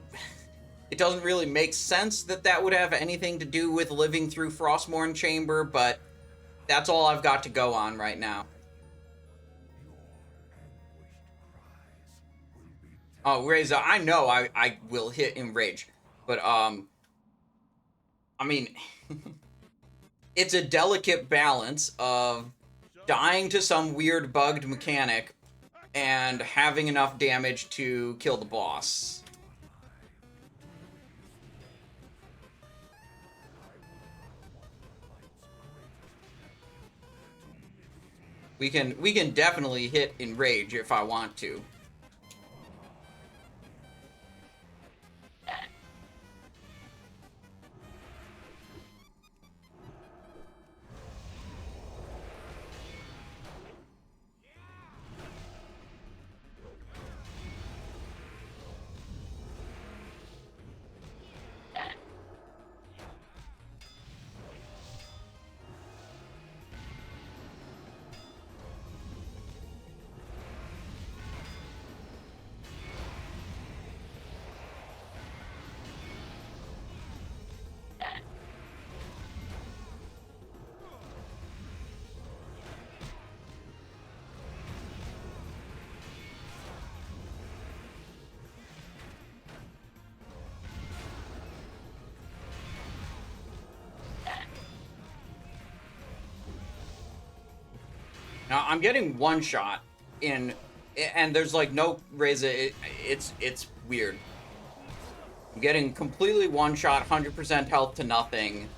[SPEAKER 1] It doesn't really make sense that that would have anything to do with living through Frostmourne chamber, but that's all I've got to go on right now. Oh, Reza, I know I will hit Enrage, but, I mean... It's a delicate balance of dying to some weird bugged mechanic and having enough damage to kill the boss. We can definitely hit Enrage if I want to. Now, I'm getting one shot in, and there's like no Reza, it's weird. I'm getting completely one shot, 100% health to nothing,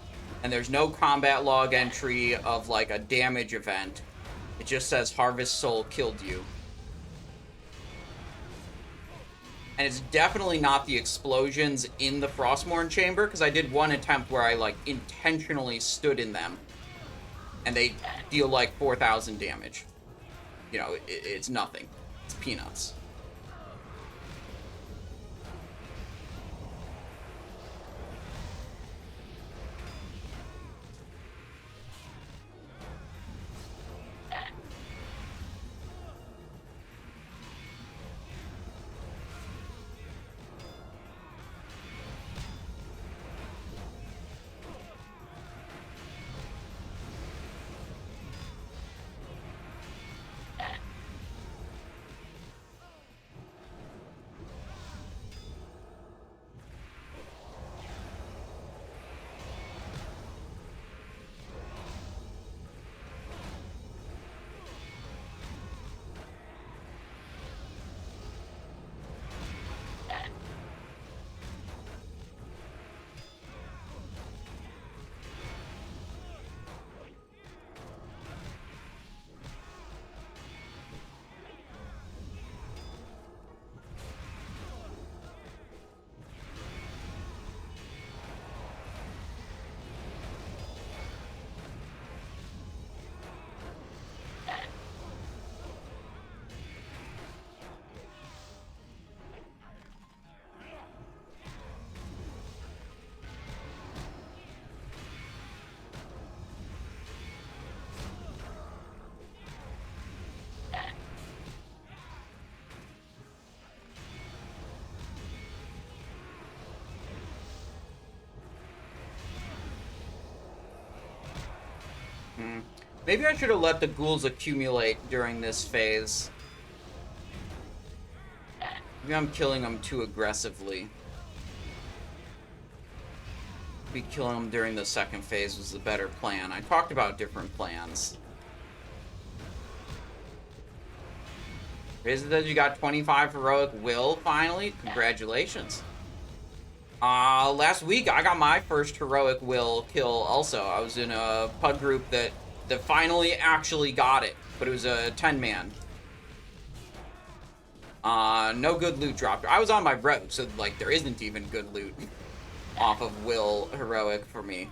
[SPEAKER 1] and there's no combat log entry of like a damage event. It just says Harvest Soul killed you. And it's definitely not the explosions in the Frostmourne chamber, because I did one attempt where I, like, intentionally stood in them. And they deal, like, 4,000 damage. You know, it's nothing. It's peanuts. Maybe I should have let the ghouls accumulate during this phase. Maybe I'm killing them too aggressively. Maybe killing them during the second phase was the better plan. I talked about different plans. Is it that you got 25 heroic will finally? Congratulations. Last week I got my first heroic will kill also. I was in a pug group that finally actually got it, but it was a 10-man. No good loot dropped. I was on my road, so like there isn't even good loot off of will heroic for me.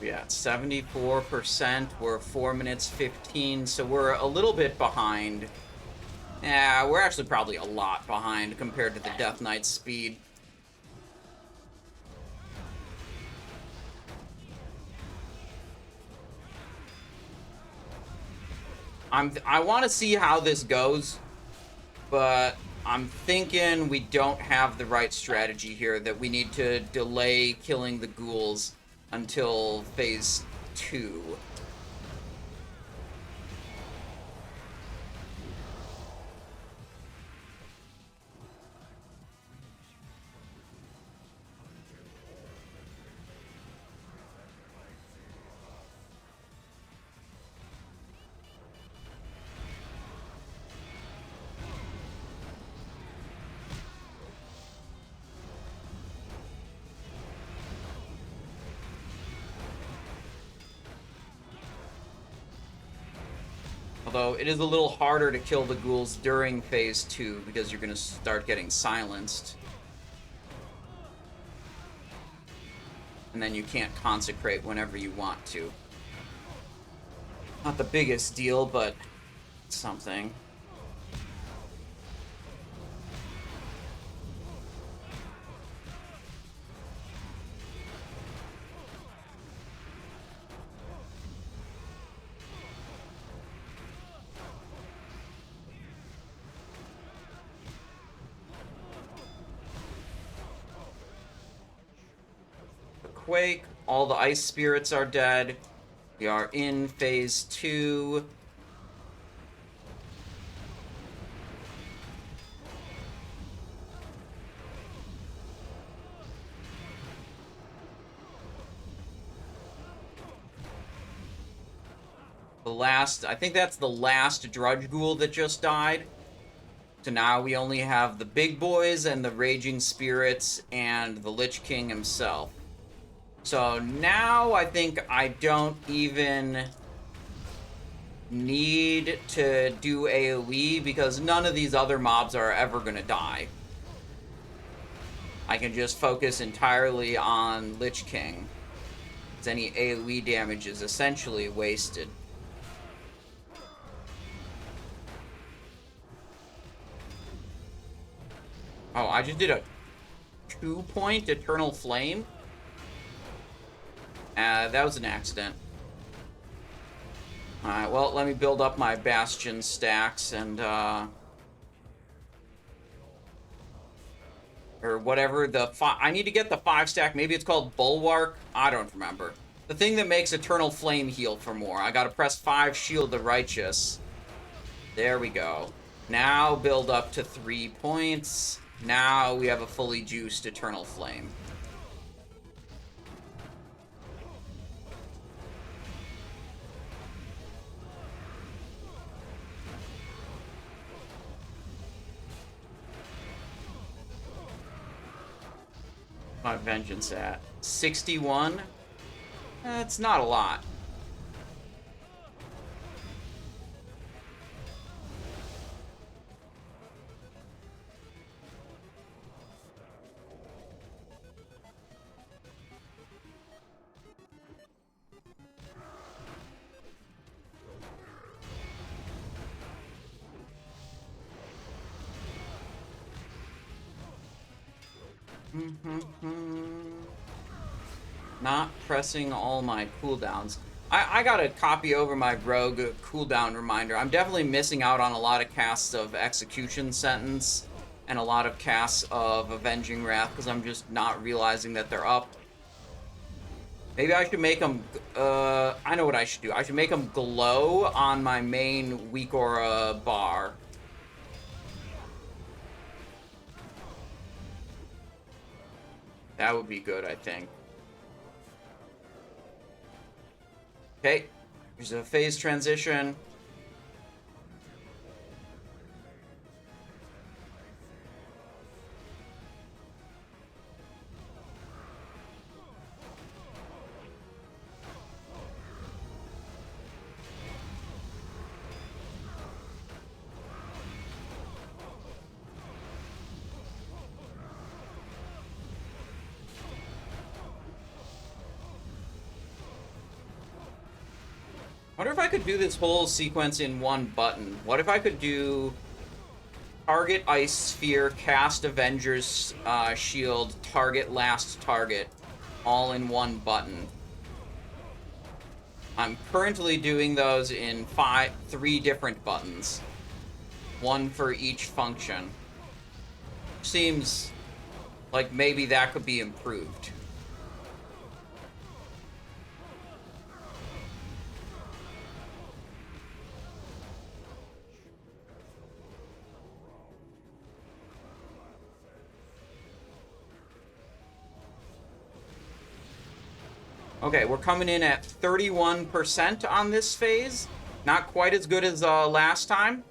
[SPEAKER 1] Yeah, 74%. We're 4 minutes 15, so we're a little bit behind. Yeah, we're actually probably a lot behind compared to the Death Knight's speed. I want to see how this goes, but I'm thinking we don't have the right strategy here, that we need to delay killing the ghouls until phase 2. Although it is a little harder to kill the ghouls during phase 2 because you're going to start getting silenced. And then you can't consecrate whenever you want to. Not the biggest deal, but it's something. Quake, all the ice spirits are dead. We are in phase 2. I think that's the last Drudge Ghoul that just died. So now we only have the big boys and the Raging Spirits and the Lich King himself. So now I think I don't even need to do AoE because none of these other mobs are ever going to die. I can just focus entirely on Lich King. Because any AoE damage is essentially wasted. Oh, I just did a 2-point Eternal Flame? That was an accident. Alright, well, let me build up my Bastion stacks and, or whatever, I need to get the 5-stack, maybe it's called Bulwark? I don't remember. The thing that makes Eternal Flame heal for more. I gotta press 5 Shield the Righteous. There we go. Now build up to 3 points. Now we have a fully juiced Eternal Flame. My vengeance at 61. That's not a lot. Not pressing all my cooldowns. I gotta copy over my rogue cooldown reminder. I'm definitely missing out on a lot of casts of Execution Sentence and a lot of casts of Avenging Wrath because I'm just not realizing that they're up. Maybe I should make them, I know what I should do. I should make them glow on my main weak aura bar. That would be good, I think. Okay, here's a phase transition. I wonder if I could do this whole sequence in one button. What if I could do target Ice Sphere, cast Avenger's Shield, target last target, all in one button? I'm currently doing those in 3 different buttons. One for each function. Seems like maybe that could be improved. Okay, we're coming in at 31% on this phase. Not quite as good as last time.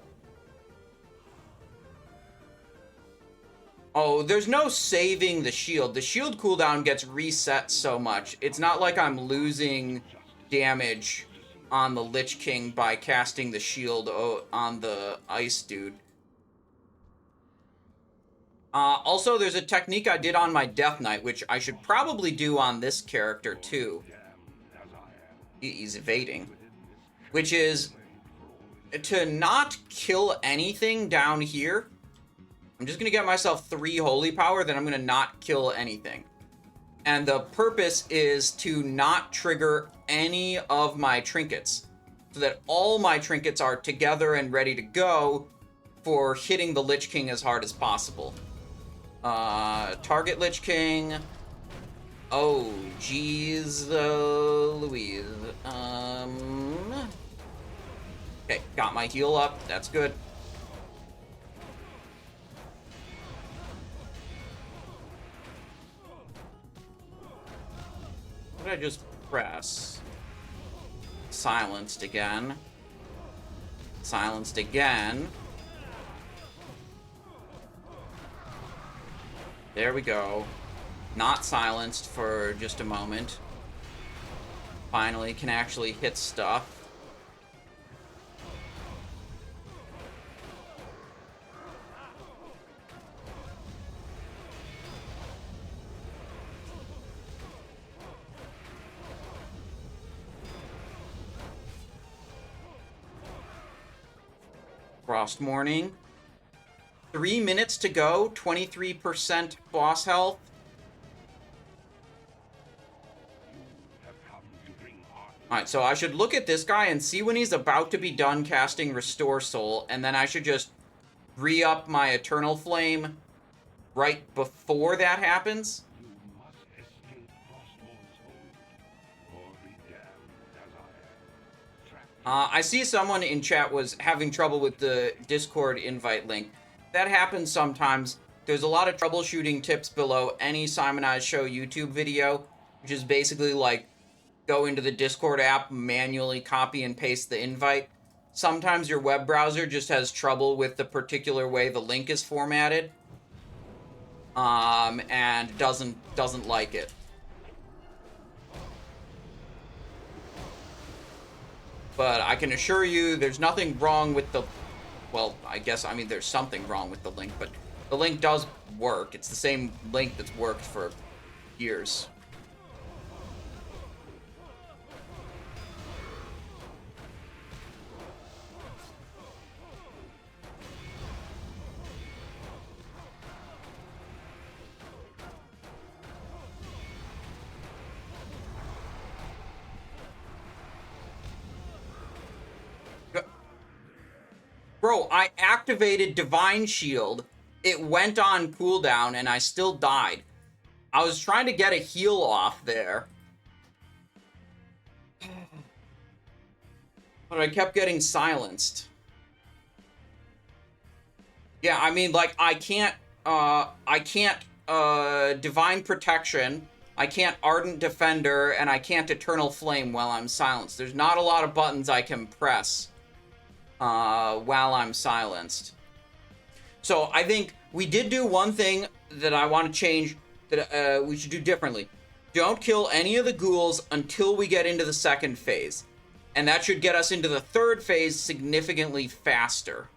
[SPEAKER 1] Oh, there's no saving the shield. The shield cooldown gets reset so much. It's not like I'm losing damage on the Lich King by casting the shield on the ice dude. Also, there's a technique I did on my Death Knight, which I should probably do on this character, too. He's evading. Which is to not kill anything down here. I'm just going to get myself 3 holy power, then I'm going to not kill anything. And the purpose is to not trigger any of my trinkets. So that all my trinkets are together and ready to go for hitting the Lich King as hard as possible. Target Lich King. Oh, jeez, Louise. Okay, got my heal up. That's good. What did I just press? Silenced again. Silenced again. There we go. Not silenced for just a moment. Finally can actually hit stuff. Frost Morning. 3 minutes to go, 23% boss health. Alright, so I should look at this guy and see when he's about to be done casting Restore Soul, and then I should just re-up my Eternal Flame right before that happens. I see someone in chat was having trouble with the Discord invite link. That happens sometimes. There's a lot of troubleshooting tips below any Simonized Show YouTube video, which is basically like go into the Discord app, manually copy and paste the invite. Sometimes your web browser just has trouble with the particular way the link is formatted, and doesn't like it. But I can assure you there's nothing wrong with the... Well, I mean, there's something wrong with the link, but the link does work. It's the same link that's worked for years. Bro, I activated Divine Shield, it went on cooldown, and I still died. I was trying to get a heal off there. But I kept getting silenced. Yeah, I mean, like, I can't Divine Protection, I can't Ardent Defender, and I can't Eternal Flame while I'm silenced. There's not a lot of buttons I can press while I'm silenced. So I think we did do one thing that I want to change, that we should do differently. Don't kill any of the ghouls until we get into the second phase. And that should get us into the third phase significantly faster.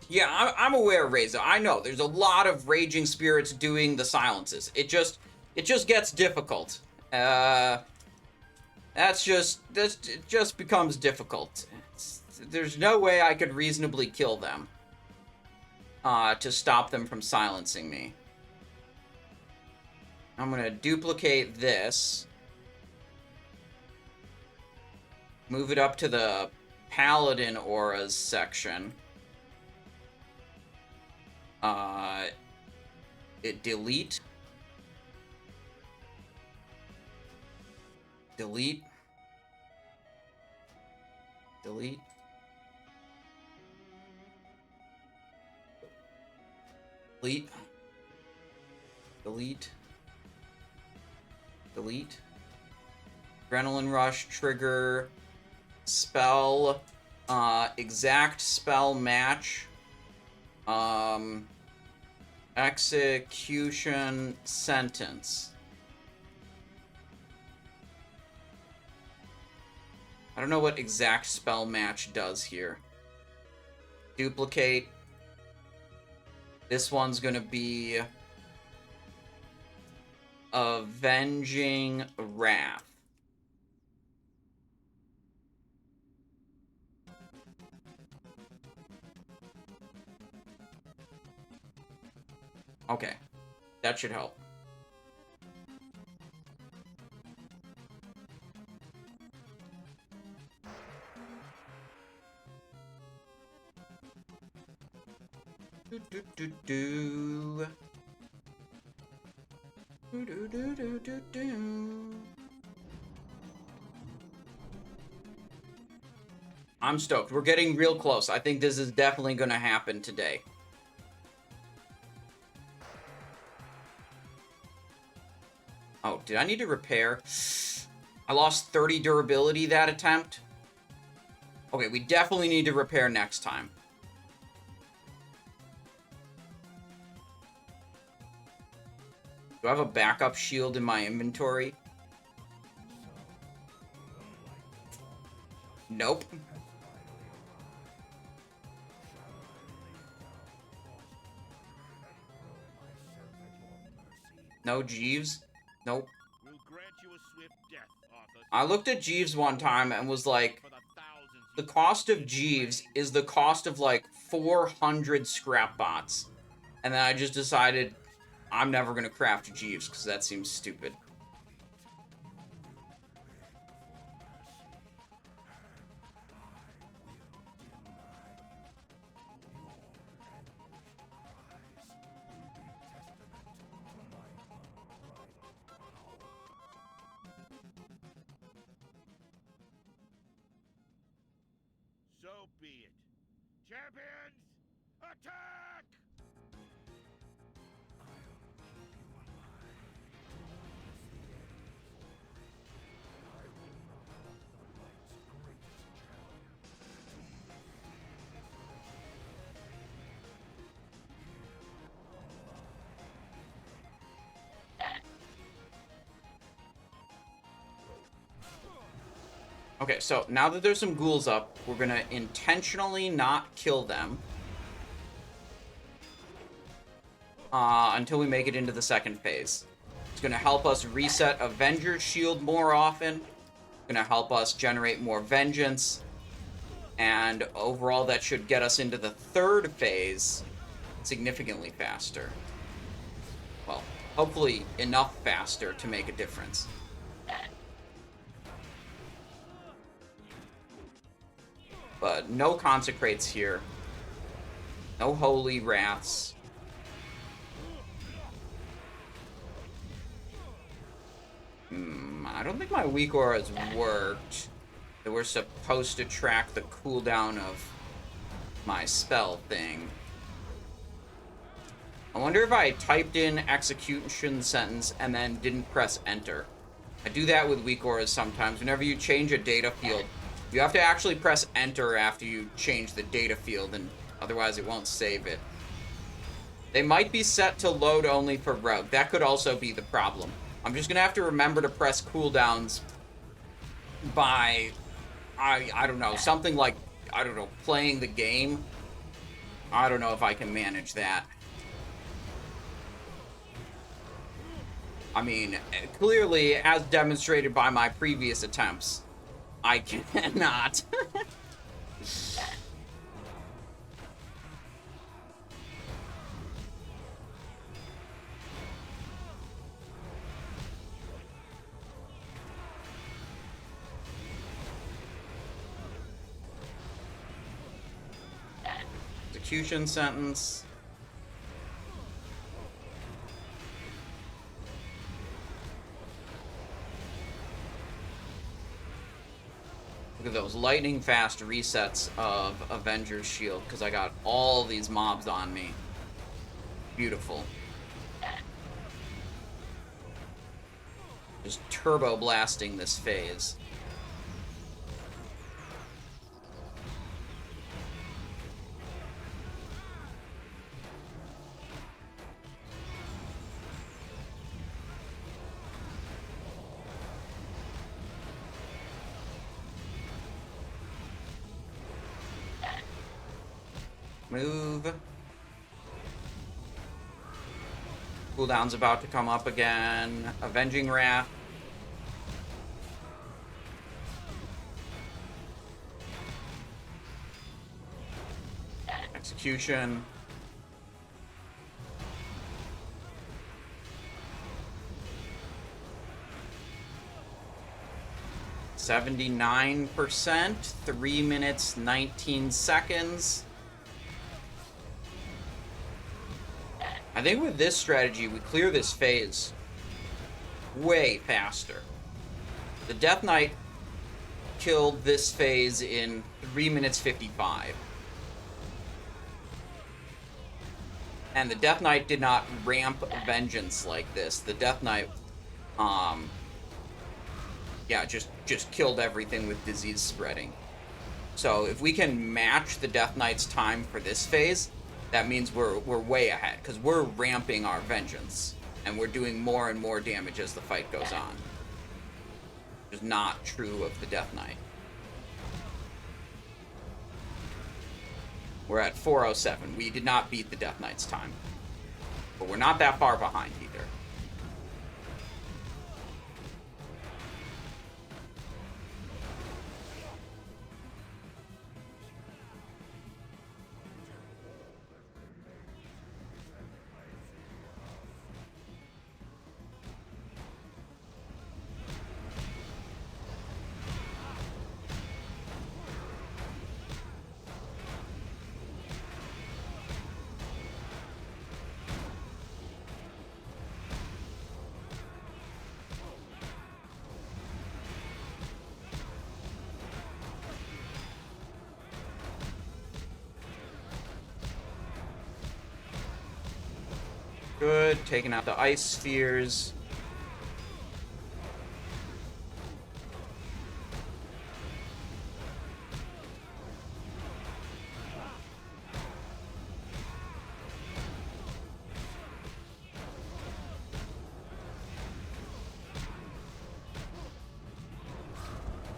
[SPEAKER 1] Yeah, I'm aware, Reza. I know there's a lot of raging spirits doing the silences. It just gets difficult. It just becomes difficult. There's no way I could reasonably kill them to stop them from silencing me. I'm gonna duplicate this. Move it up to the Paladin auras section. Delete. Delete. Delete. Delete. Delete. Delete. Adrenaline Rush, trigger, spell, exact spell match, execution sentence. I don't know what exact spell match does here. Duplicate. This one's gonna be Avenging Wrath. Okay, that should help. Do do do do. Do do do do do do. I'm stoked. We're getting real close. I think this is definitely going to happen today. Oh, did I need to repair? I lost 30 durability that attempt. Okay, we definitely need to repair next time. Do I have a backup shield in my inventory? Nope. No Jeeves? Nope.
[SPEAKER 2] We'll grant you a swift death, Arthur.
[SPEAKER 1] I looked at Jeeves one time and was like, the cost of Jeeves is the cost of like 400 scrap bots. And then I just decided I'm never going to craft Jeeves because that seems stupid.
[SPEAKER 2] So be it. Champions, attack!
[SPEAKER 1] Okay, so now that there's some ghouls up, we're gonna intentionally not kill them until we make it into the second phase. It's gonna help us reset Avenger's Shield more often. It's gonna help us generate more vengeance. And overall, that should get us into the third phase significantly faster. Well, hopefully enough faster to make a difference. But no consecrates here. No holy wraths. I don't think my weak auras worked. They were supposed to track the cooldown of my spell thing. I wonder if I typed in execution sentence and then didn't press enter. I do that with weak auras sometimes. Whenever you change a data field, you have to actually press enter after you change the data field, and otherwise it won't save it. They might be set to load only for rogue. That could also be the problem. I'm just gonna have to remember to press cooldowns by, I don't know, something like, I don't know, playing the game. I don't know if I can manage that. I mean, clearly, as demonstrated by my previous attempts, I cannot. Execution sentence. Look at those lightning fast resets of Avenger's Shield, because I got all these mobs on me. Beautiful. Just turbo blasting this phase. Move. Cooldown's about to come up again. Avenging Wrath. Execution. %, 3 minutes, 19 seconds. I think with this strategy, we clear this phase way faster. The Death Knight killed this phase in 3 minutes 55. And the Death Knight did not ramp vengeance like this. The Death Knight, yeah, just killed everything with disease spreading. So if we can match the Death Knight's time for this phase, that means we're way ahead, because we're ramping our vengeance. and we're doing more and more damage as the fight goes on. Which is not true of the Death Knight. We're at 407. We did not beat the Death Knight's time. But we're not that far behind either. Good, taking out the ice spheres.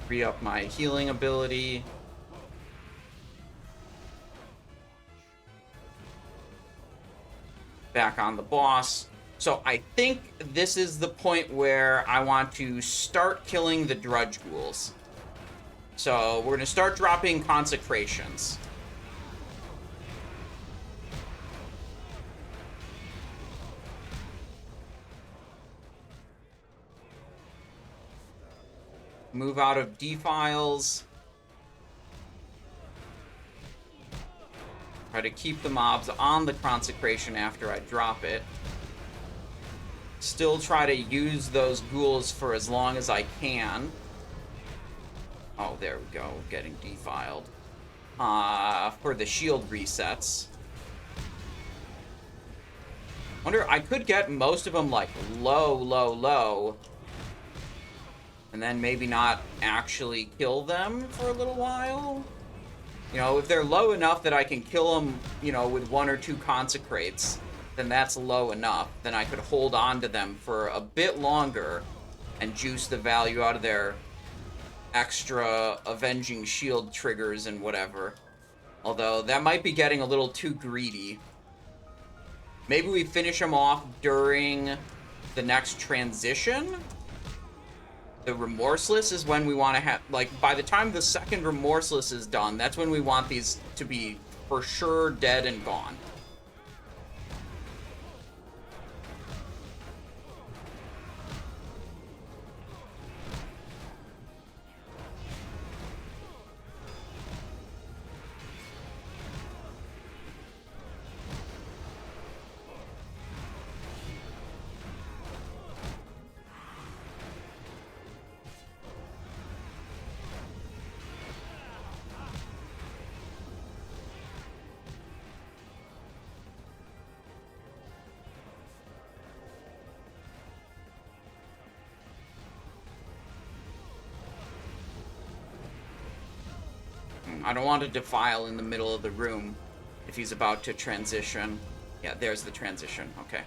[SPEAKER 1] Free up my healing ability. Back on the boss. So I think this is the point where I want to start killing the Drudge Ghouls. So we're going to start dropping consecrations. Move out of defiles. Try to keep the mobs on the consecration after I drop it. Still try to use those ghouls for as long as I can. Oh, there we go. Getting defiled. For the shield resets. Wonder, I could get most of them like low. And then maybe not actually kill them for a little while. You know, if they're low enough that I can kill them, you know, with 1 or 2 consecrates, then that's low enough. Then I could hold on to them for a bit longer and juice the value out of their extra avenging shield triggers and whatever. Although, that might be getting a little too greedy. Maybe we finish them off during the next transition? The Remorseless is when we want to have, like, by the time the second Remorseless is done, that's when we want these to be for sure dead and gone. I don't want to defile in the middle of the room if he's about to transition. Yeah, there's the transition. Okay.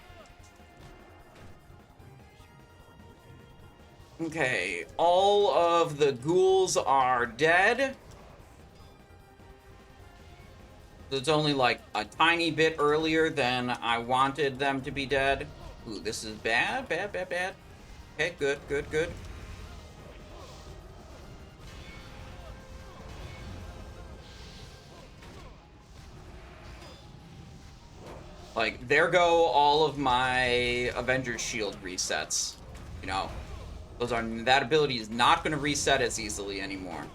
[SPEAKER 1] Okay, all of the ghouls are dead. It's only like a tiny bit earlier than I wanted them to be dead. Ooh, this is bad. Okay, good. Like, there go all of my Avengers Shield resets. You know, that ability is not going to reset as easily anymore.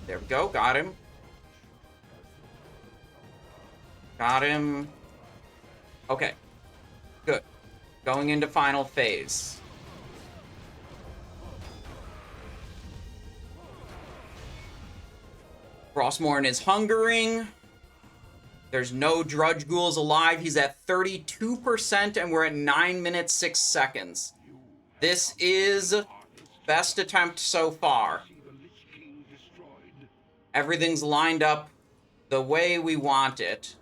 [SPEAKER 1] There we go, got him. Okay, good. Going into final phase. Frostmourne is hungering. There's no Drudge Ghouls alive. He's at 32%, and we're at 9 minutes, 6 seconds. This is best attempt so far. Everything's lined up the way we want it.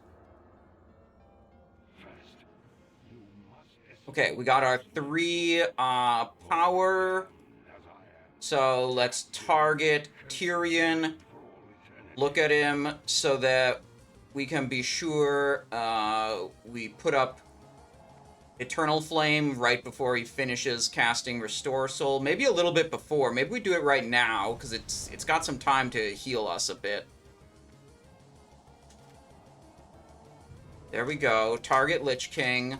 [SPEAKER 1] Okay, we got our 3 power. So let's target Tyrion. Look at him so that we can be sure we put up Eternal Flame right before he finishes casting Restore Soul. Maybe a little bit before. Maybe we do it right now, because it's got some time to heal us a bit. There we go. Target Lich King.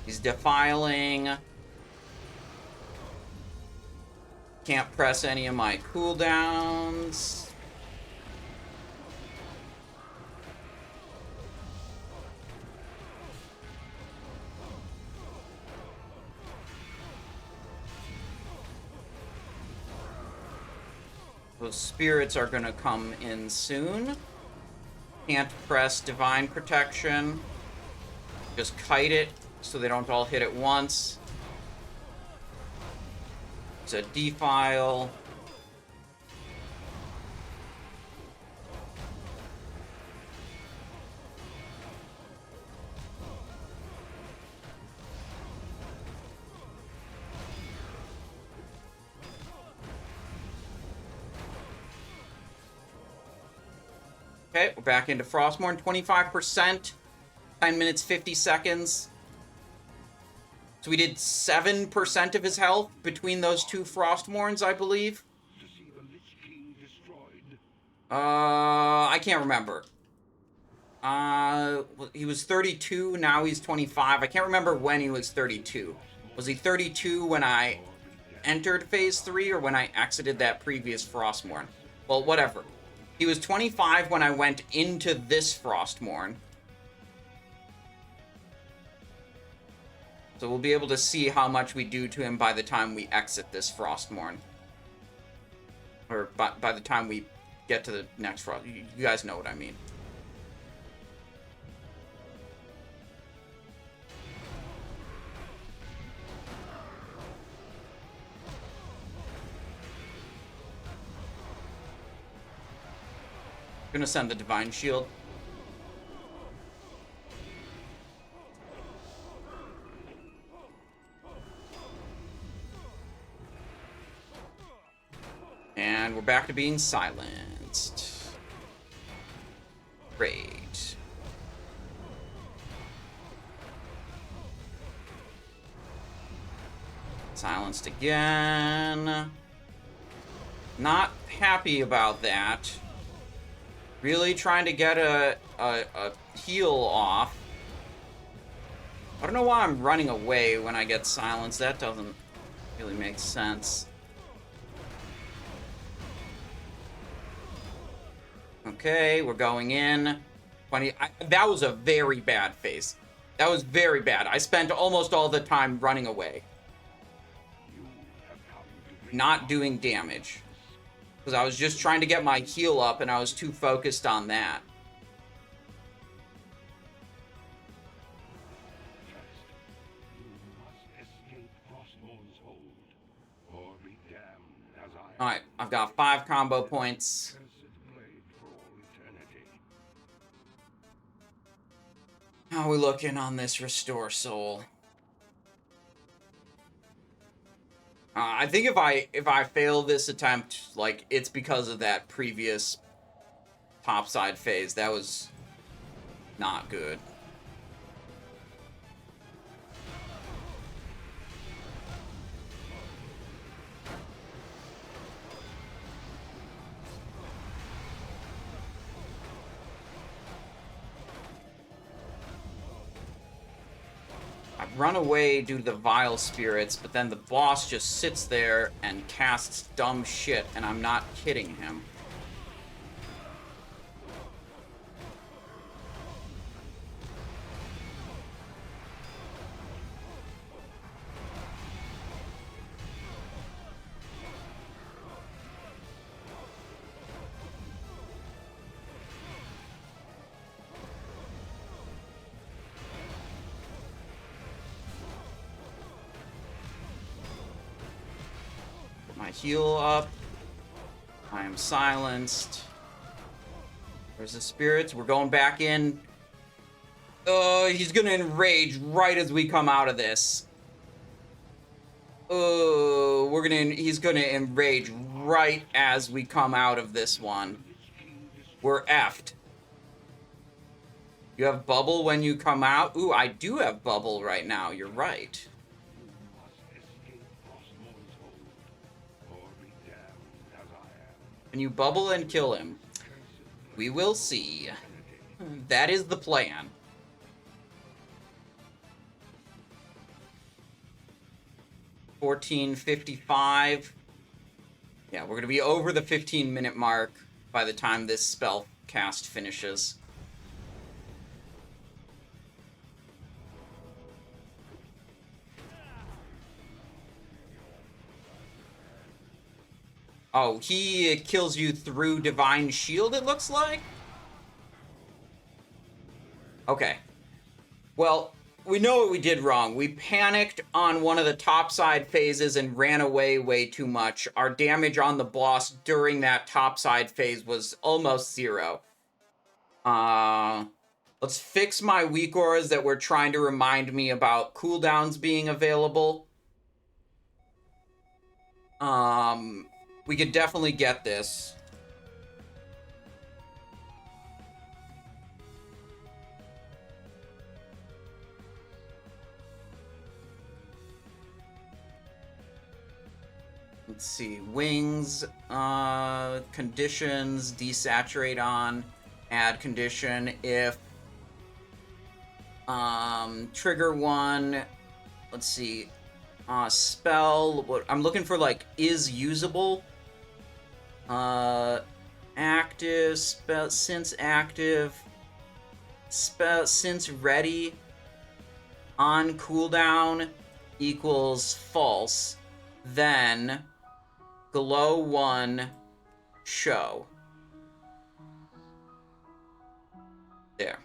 [SPEAKER 1] He's defiling. Can't press any of my cooldowns. Those spirits are gonna come in soon. Can't press Divine Protection. Just kite it so they don't all hit at once. It's a defile. Okay, we're back into Frostmourne. 25%. 10 minutes, 50 seconds. So we did 7% of his health between those 2 Frostmournes, I believe. I can't remember. He was 32, now he's 25. I can't remember when he was 32. Was he 32 when I entered Phase 3 or when I exited that previous Frostmourne? Well, whatever. He was 25 when I went into this Frostmourne. So we'll be able to see how much we do to him by the time we exit this Frostmourne. Or by the time we get to the next Frost. You guys know what I mean. I'm gonna send the Divine Shield. And we're back to being silenced. Great. Silenced again. Not happy about that. Really trying to get a heal off. I don't know why I'm running away when I get silenced. That doesn't really make sense. Okay, we're going in. That was a very bad phase. That was very bad. I spent almost all the time running away. Not doing damage. Because I was just trying to get my heal up and I was too focused on that. Alright, I've got 5 combo points. How are we looking on this Restore Soul? I think if I fail this attempt, like, it's because of that previous topside phase. That was not good. Run away due to the Vile Spirits, but then the boss just sits there and casts dumb shit, and I'm not kidding him. my heal up. I am silenced. Where's the spirits? We're going back in. Oh, he's gonna enrage right as we come out of this. Oh, he's gonna enrage right as we come out of this one. We're effed. You have bubble when you come out? Ooh, I do have bubble right now. You're right. Can you bubble and kill him? We will see. That is the plan. $14.55. Yeah, we're gonna be over the 15-minute mark by the time this spell cast finishes. Oh, he kills you through Divine Shield, it looks like? Okay. Well, we know what we did wrong. We panicked on one of the topside phases and ran away way too much. Our damage on the boss during that topside phase was almost 0. Let's fix my weak auras that were trying to remind me about cooldowns being available. We could definitely get this. Let's see, wings, conditions, desaturate on, add condition if, trigger one, let's see, spell, what I'm looking for, like, is usable, active, spell, since active, spell, since ready, on cooldown equals false, then glow 1, show. There.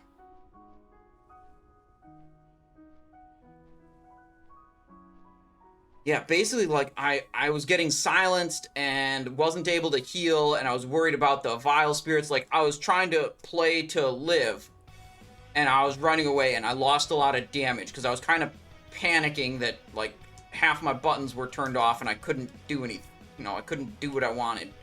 [SPEAKER 1] Yeah, basically, like, I was getting silenced and wasn't able to heal, and I was worried about the vile spirits. Like, I was trying to play to live, and I was running away, and I lost a lot of damage, because I was kind of panicking that, like, half my buttons were turned off, and I couldn't do anything. You know, I couldn't do what I wanted.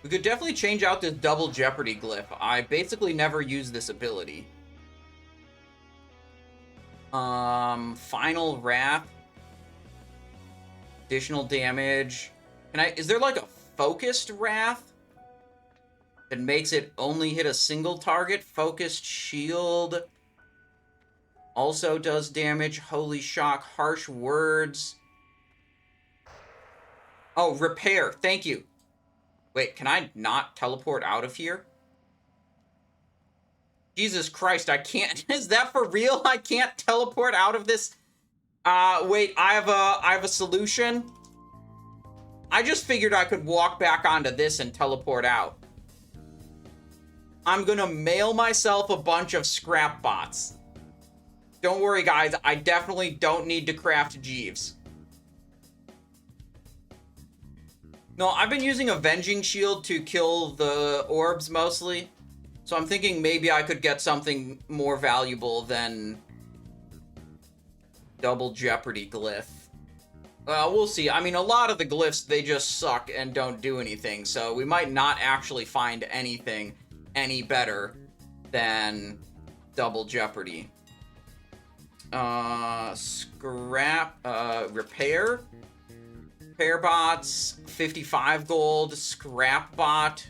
[SPEAKER 1] We could definitely change out this double jeopardy glyph. I basically never use this ability. Final wrath. Additional damage. Is there like a focused wrath that makes it only hit a single target? Focused shield also does damage. Holy shock, harsh words. Oh, repair. Thank you. Wait, can I not teleport out of here? Jesus Christ, I can't. Is that for real? I can't teleport out of this? Wait, I have a solution. I just figured I could walk back onto this and teleport out. I'm gonna mail myself a bunch of scrap bots. Don't worry, guys. I definitely don't need to craft Jeeves. No, I've been using Avenging Shield to kill the orbs mostly. So I'm thinking maybe I could get something more valuable than double jeopardy glyph. We'll see. I mean, a lot of the glyphs, they just suck and don't do anything. So we might not actually find anything any better than double jeopardy. Scrap, repair. Repair bots, 55 gold. Scrap bot,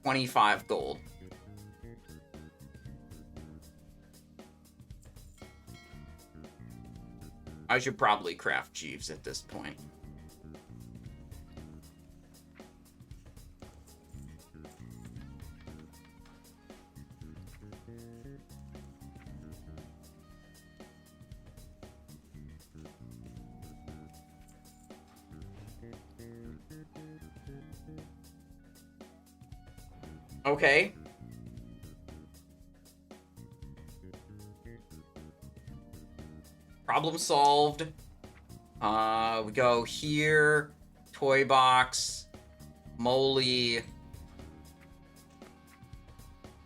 [SPEAKER 1] 25 gold. I should probably craft Jeeves at this point. Okay. Problem solved. We go here, toy box, Moly,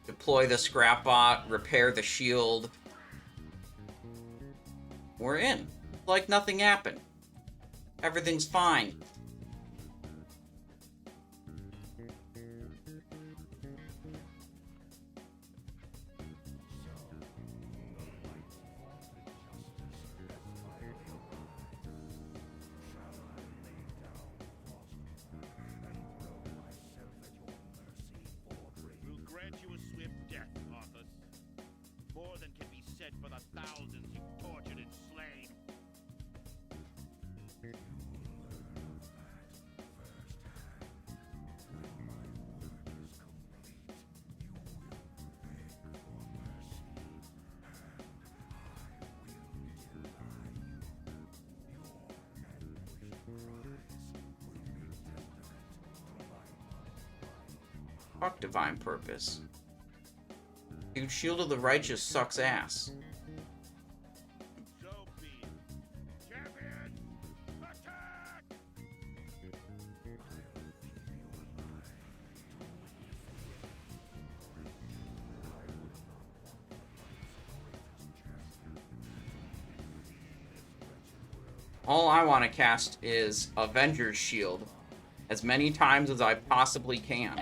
[SPEAKER 1] deploy the scrap bot, repair the shield. We're in. Like nothing happened. Everything's fine.
[SPEAKER 10] We'll grant you a swift death, Arthas. More than can be said for the thousands you've tortured and slain.
[SPEAKER 1] Fuck divine purpose. Dude, Shield of the Righteous sucks ass.
[SPEAKER 10] So be it. Champions, attack!
[SPEAKER 1] All I want to cast is Avenger's Shield as many times as I possibly can.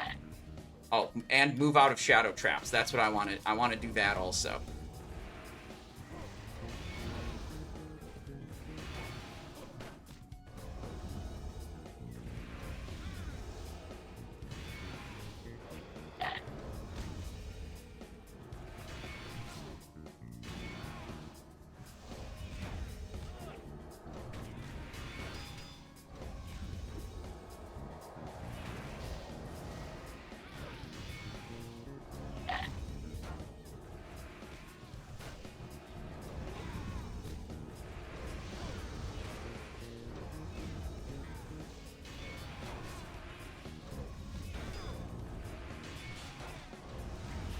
[SPEAKER 1] Oh, and move out of shadow traps. That's what I wanted. I want to do that also.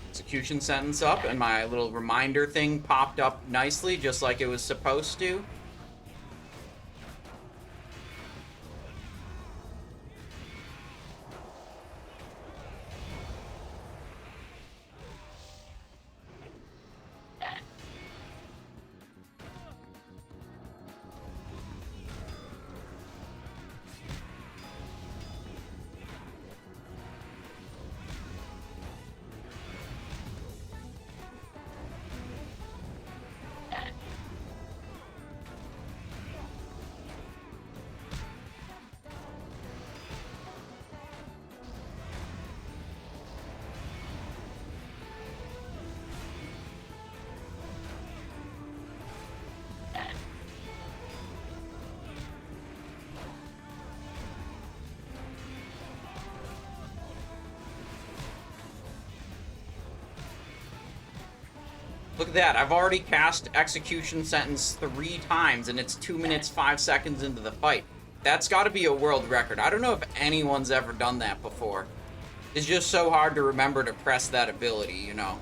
[SPEAKER 1] Execution sentence up, and my little reminder thing popped up nicely, just like it was supposed to. Look at that, I've already cast Execution Sentence 3 times, and it's 2 minutes, 5 seconds into the fight. That's gotta be a world record. I don't know if anyone's ever done that before. It's just so hard to remember to press that ability, you know?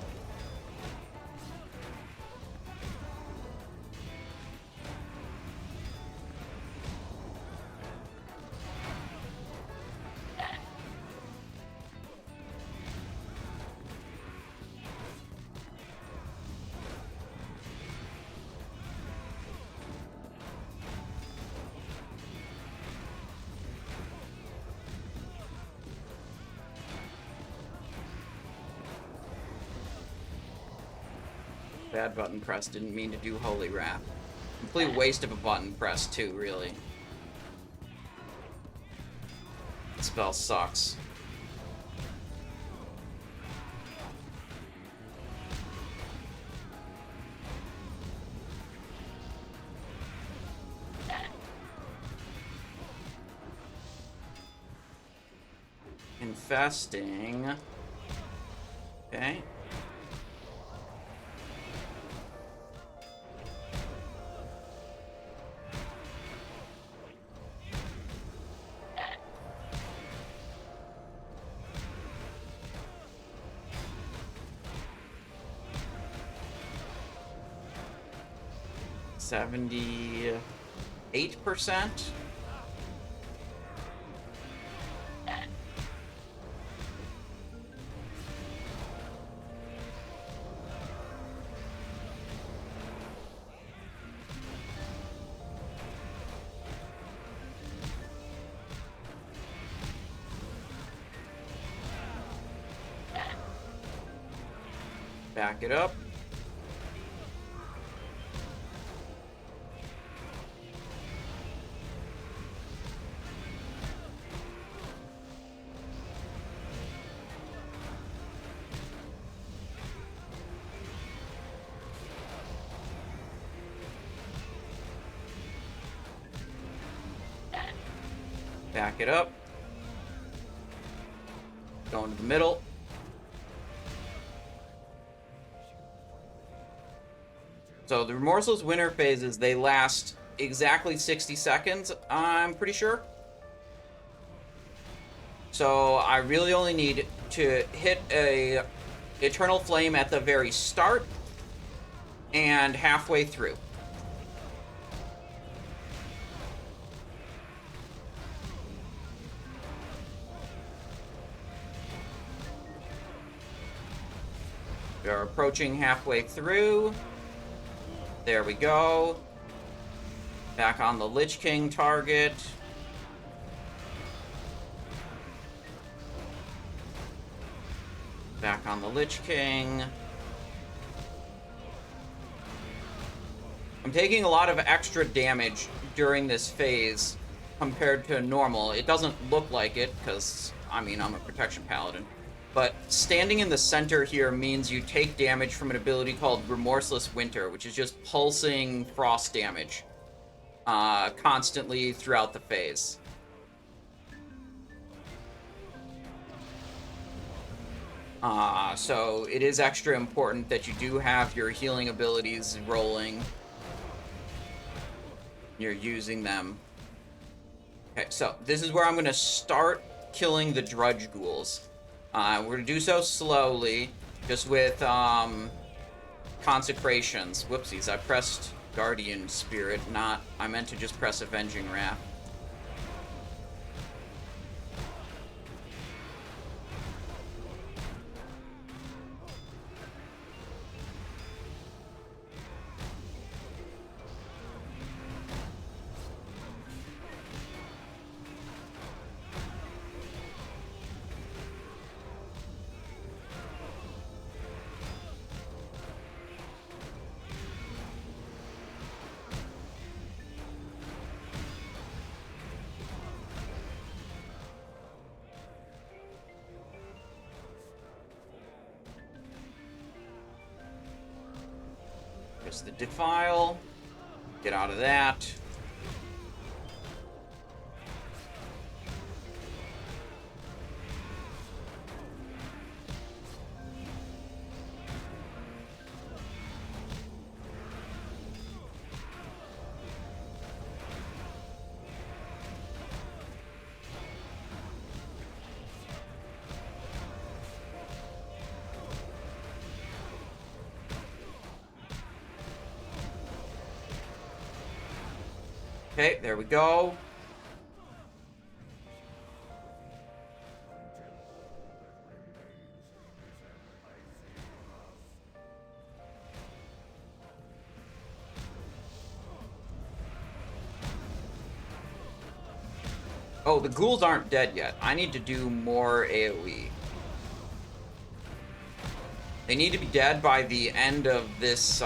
[SPEAKER 1] Bad button press, didn't mean to do Holy Wrath. Complete waste of a button press, too, really. The spell sucks. Infesting. Okay. 78%. Back it up. Back it up. Going to the middle. So the Remorseless Winter phases, they last exactly 60 seconds, I'm pretty sure. So I really only need to hit a Eternal Flame at the very start and halfway through. We are approaching halfway through. There we go. Back on the Lich King target. Back on the Lich King. I'm taking a lot of extra damage during this phase compared to normal. It doesn't look like it because, I mean, I'm a protection paladin. But standing in the center here means you take damage from an ability called Remorseless Winter, which is just pulsing frost damage constantly throughout the phase. So it is extra important that you do have your healing abilities rolling. You're using them. Okay, so this is where I'm going to start killing the Drudge Ghouls. We're going to do so slowly, just with consecrations. Whoopsies, I pressed Guardian Spirit, I meant to just press Avenging Wrath. Just the Defile. Get out of that. Okay, there we go. Oh, the ghouls aren't dead yet. I need to do more AoE. They need to be dead by the end of this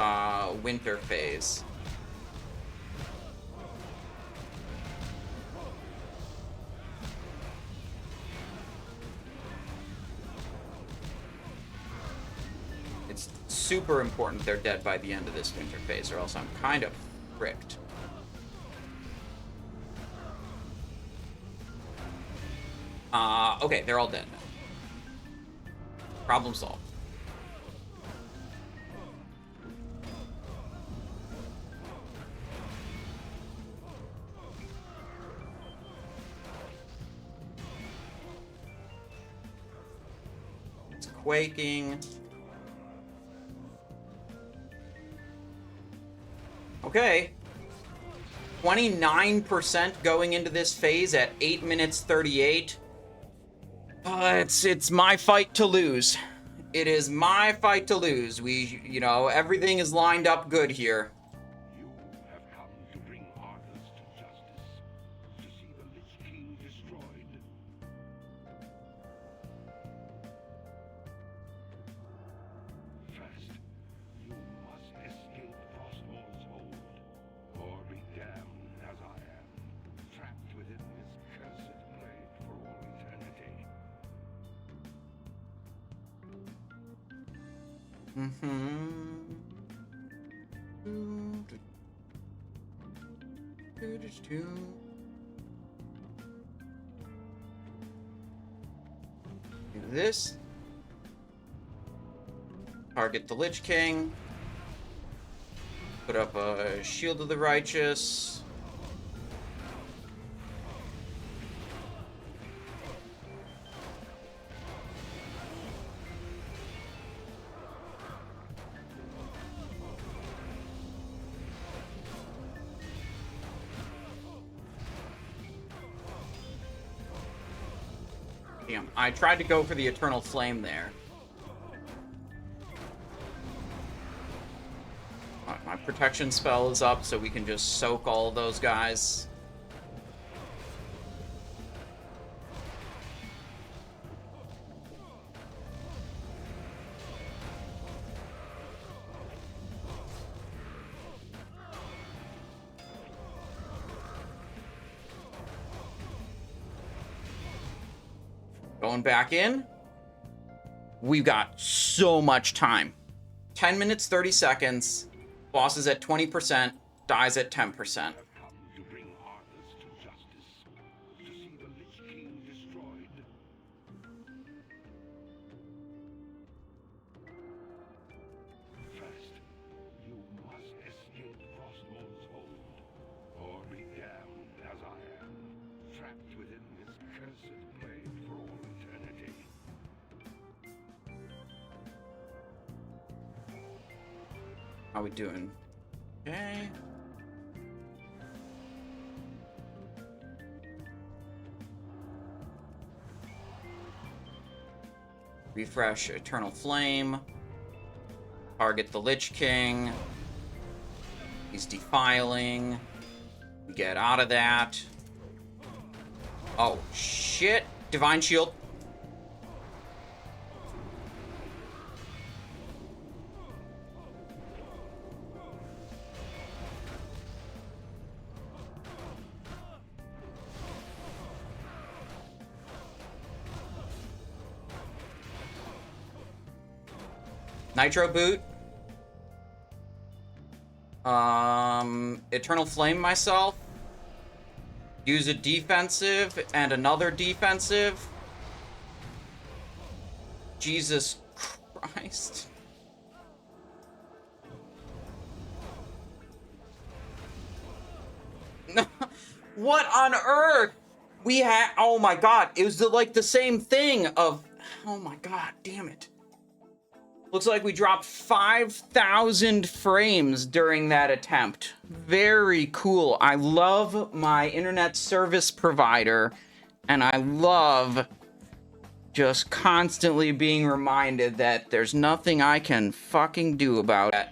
[SPEAKER 1] winter phase. It's super important they're dead by the end of this winter phase, or else I'm kind of fricked. Okay, they're all dead now. Problem solved. It's quaking. Okay. 29% going into this phase at 8 minutes 38. It's my fight to lose. It is my fight to lose. Everything is lined up good here.
[SPEAKER 3] You have come to bring Arthas to justice, to see the Lich King destroyed. First, you must escape Frostmourne's hold, or be damned as I am, trapped within this cursed blade for all eternity.
[SPEAKER 1] Do this. Target the Lich King. Put up a Shield of the Righteous. Damn, I tried to go for the Eternal Flame there. Alright, my protection spell is up, so we can just soak all of those guys. Going back in. We've got so much time. 10 minutes, 30 seconds. Boss is at 20%, dies at 10%.
[SPEAKER 3] Come to bring Arthas to justice, to see the Lich King destroyed. First, you must escape Frostmourne's hold, or be damned as I am, trapped within this cursed blade for all eternity.
[SPEAKER 1] How we doing? Okay. Refresh Eternal Flame. Target the Lich King. He's defiling. We get out of that. Oh, shit. Divine Shield. Nitro Boot. Eternal Flame myself. Use a defensive and another defensive. Jesus Christ. What on earth? We had, oh my god, it was the same thing of, oh my god, damn it. Looks like we dropped 5,000 frames during that attempt. Very cool. I love my internet service provider, and I love just constantly being reminded that there's nothing I can fucking do about it.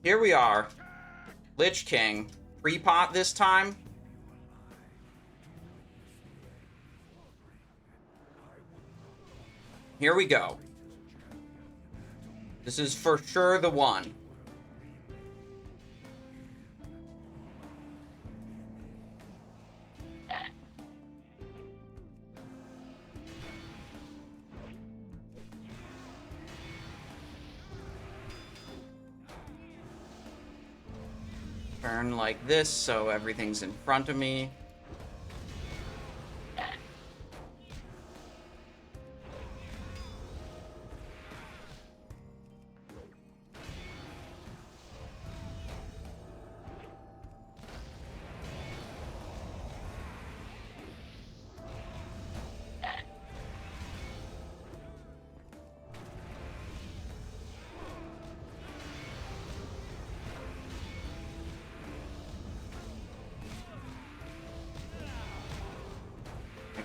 [SPEAKER 1] Here we are. Lich King. Pre-pot this time. Here we go. This is for sure the one. Turn like this so everything's in front of me.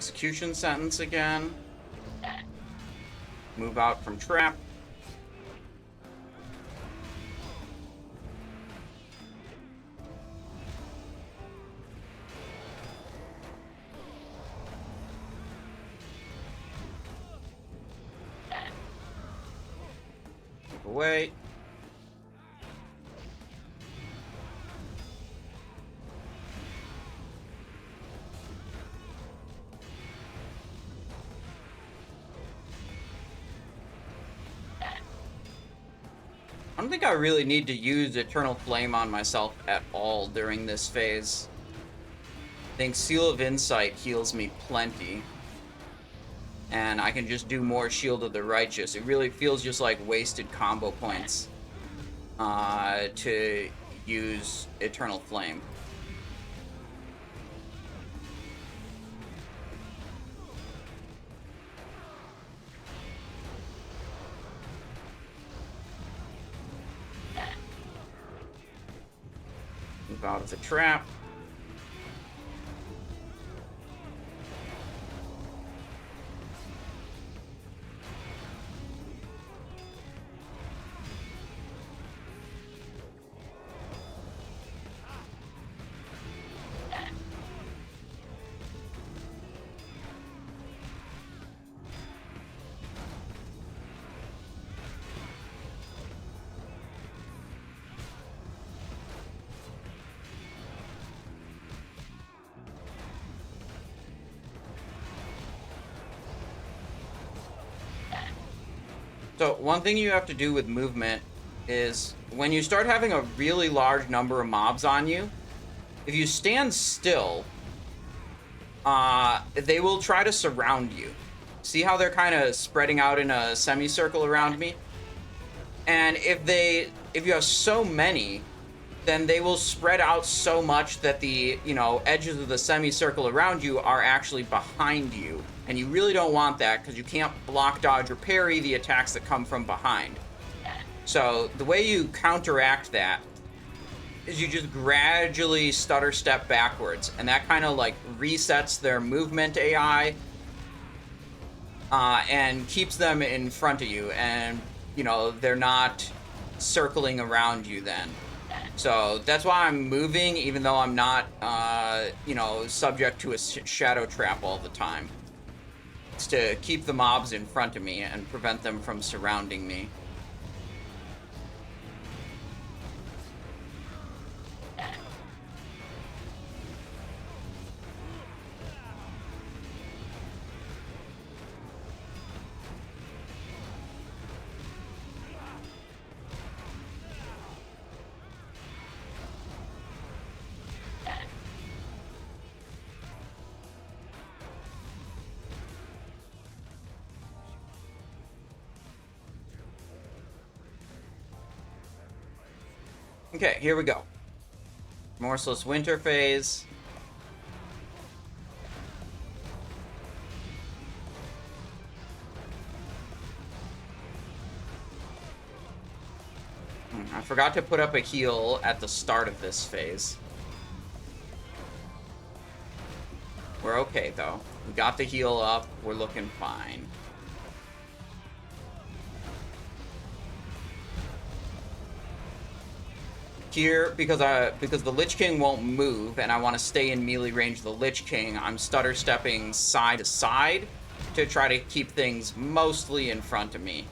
[SPEAKER 1] execution sentence again. Move out from trap. Move away. I don't think I really need to use Eternal Flame on myself at all during this phase. I think Seal of Insight heals me plenty. And I can just do more Shield of the Righteous. It really feels just like wasted combo points to use Eternal Flame. Move out of the trap. So one thing you have to do with movement is when you start having a really large number of mobs on you, if you stand still, they will try to surround you. See how they're kind of spreading out in a semicircle around me? And if you have so many, then they will spread out so much that the, edges of the semicircle around you are actually behind you. And you really don't want that because you can't block, dodge, or parry the attacks that come from behind. So the way you counteract that is you just gradually stutter step backwards. And that kind of like resets their movement AI and keeps them in front of you. And, they're not circling around you then. So that's why I'm moving, even though I'm not, subject to a shadow trap all the time. It's to keep the mobs in front of me and prevent them from surrounding me. Okay, here we go. Remorseless Winter phase. I forgot to put up a heal at the start of this phase. We're okay, though. We got the heal up. We're looking fine. Here, because the Lich King won't move, and I want to stay in melee range of the Lich King, I'm stutter stepping side to side to try to keep things mostly in front of me.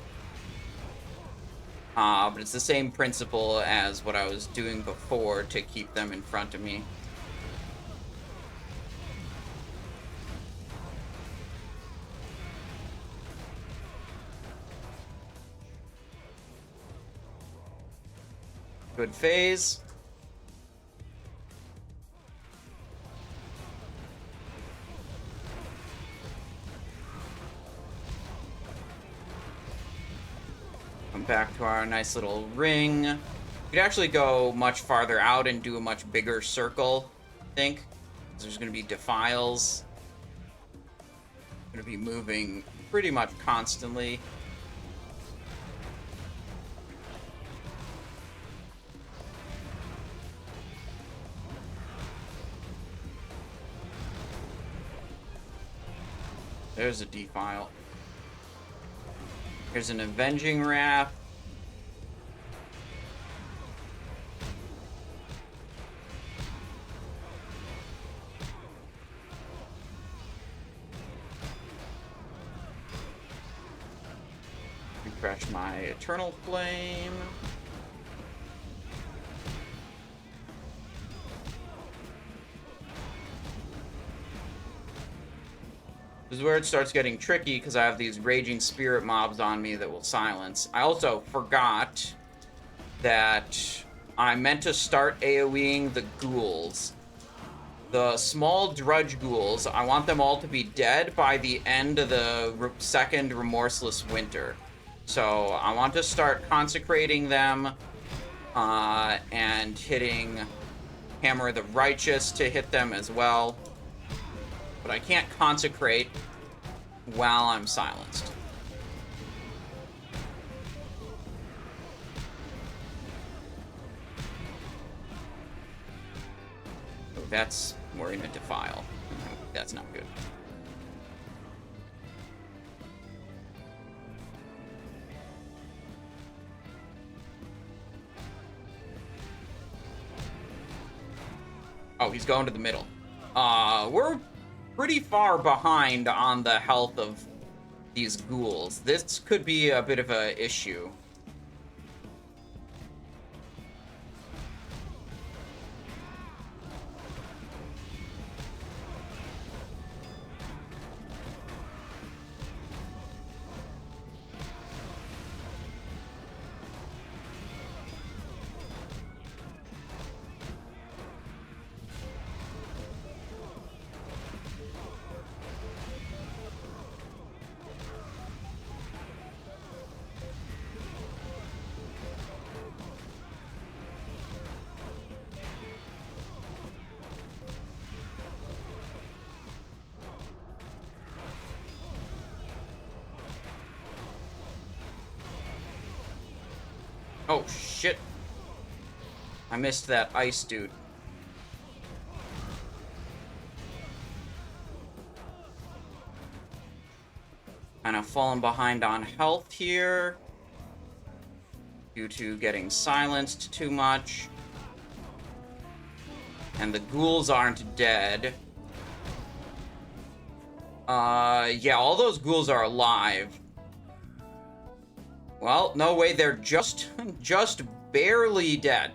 [SPEAKER 1] But it's the same principle as what I was doing before to keep them in front of me. Good phase. Come back to our nice little ring. We could actually go much farther out and do a much bigger circle, I think. There's going to be defiles. Going to be moving pretty much constantly. There's a defile. Here's an Avenging Wrath. Refresh my Eternal Flame. This is where it starts getting tricky because I have these Raging Spirit mobs on me that will silence. I also forgot that I meant to start AoEing the ghouls. The small drudge ghouls, I want them all to be dead by the end of the second Remorseless Winter. So I want to start consecrating them and hitting Hammer of the Righteous to hit them as well. But I can't consecrate while I'm silenced. Oh, that's... we're in a defile. That's not good. Oh, he's going to the middle. We're pretty far behind on the health of these ghouls. This could be a bit of an issue. Oh, shit. I missed that ice dude. Kind of falling behind on health here due to getting silenced too much. And the ghouls aren't dead. Yeah, all those ghouls are alive. Well, no way, they're just barely dead.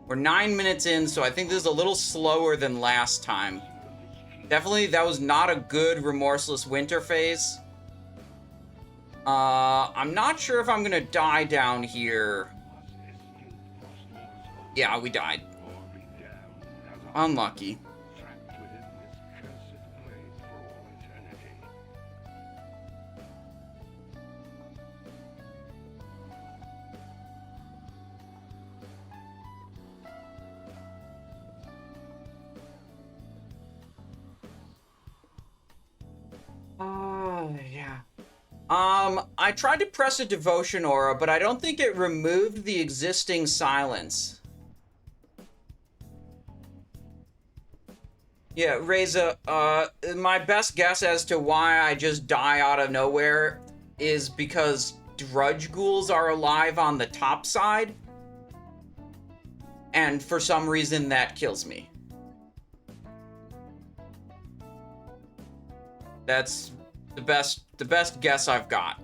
[SPEAKER 1] We're 9 minutes in, so I think this is a little slower than last time. Definitely, that was not a good Remorseless Winter phase. I'm not sure if I'm gonna die down here. Yeah, we died. Unlucky. Yeah. I tried to press a Devotion Aura, but I don't think it removed the existing silence. Yeah, Reza, my best guess as to why I just die out of nowhere is because Drudge Ghouls are alive on the top side, and for some reason that kills me. That's the best guess I've got.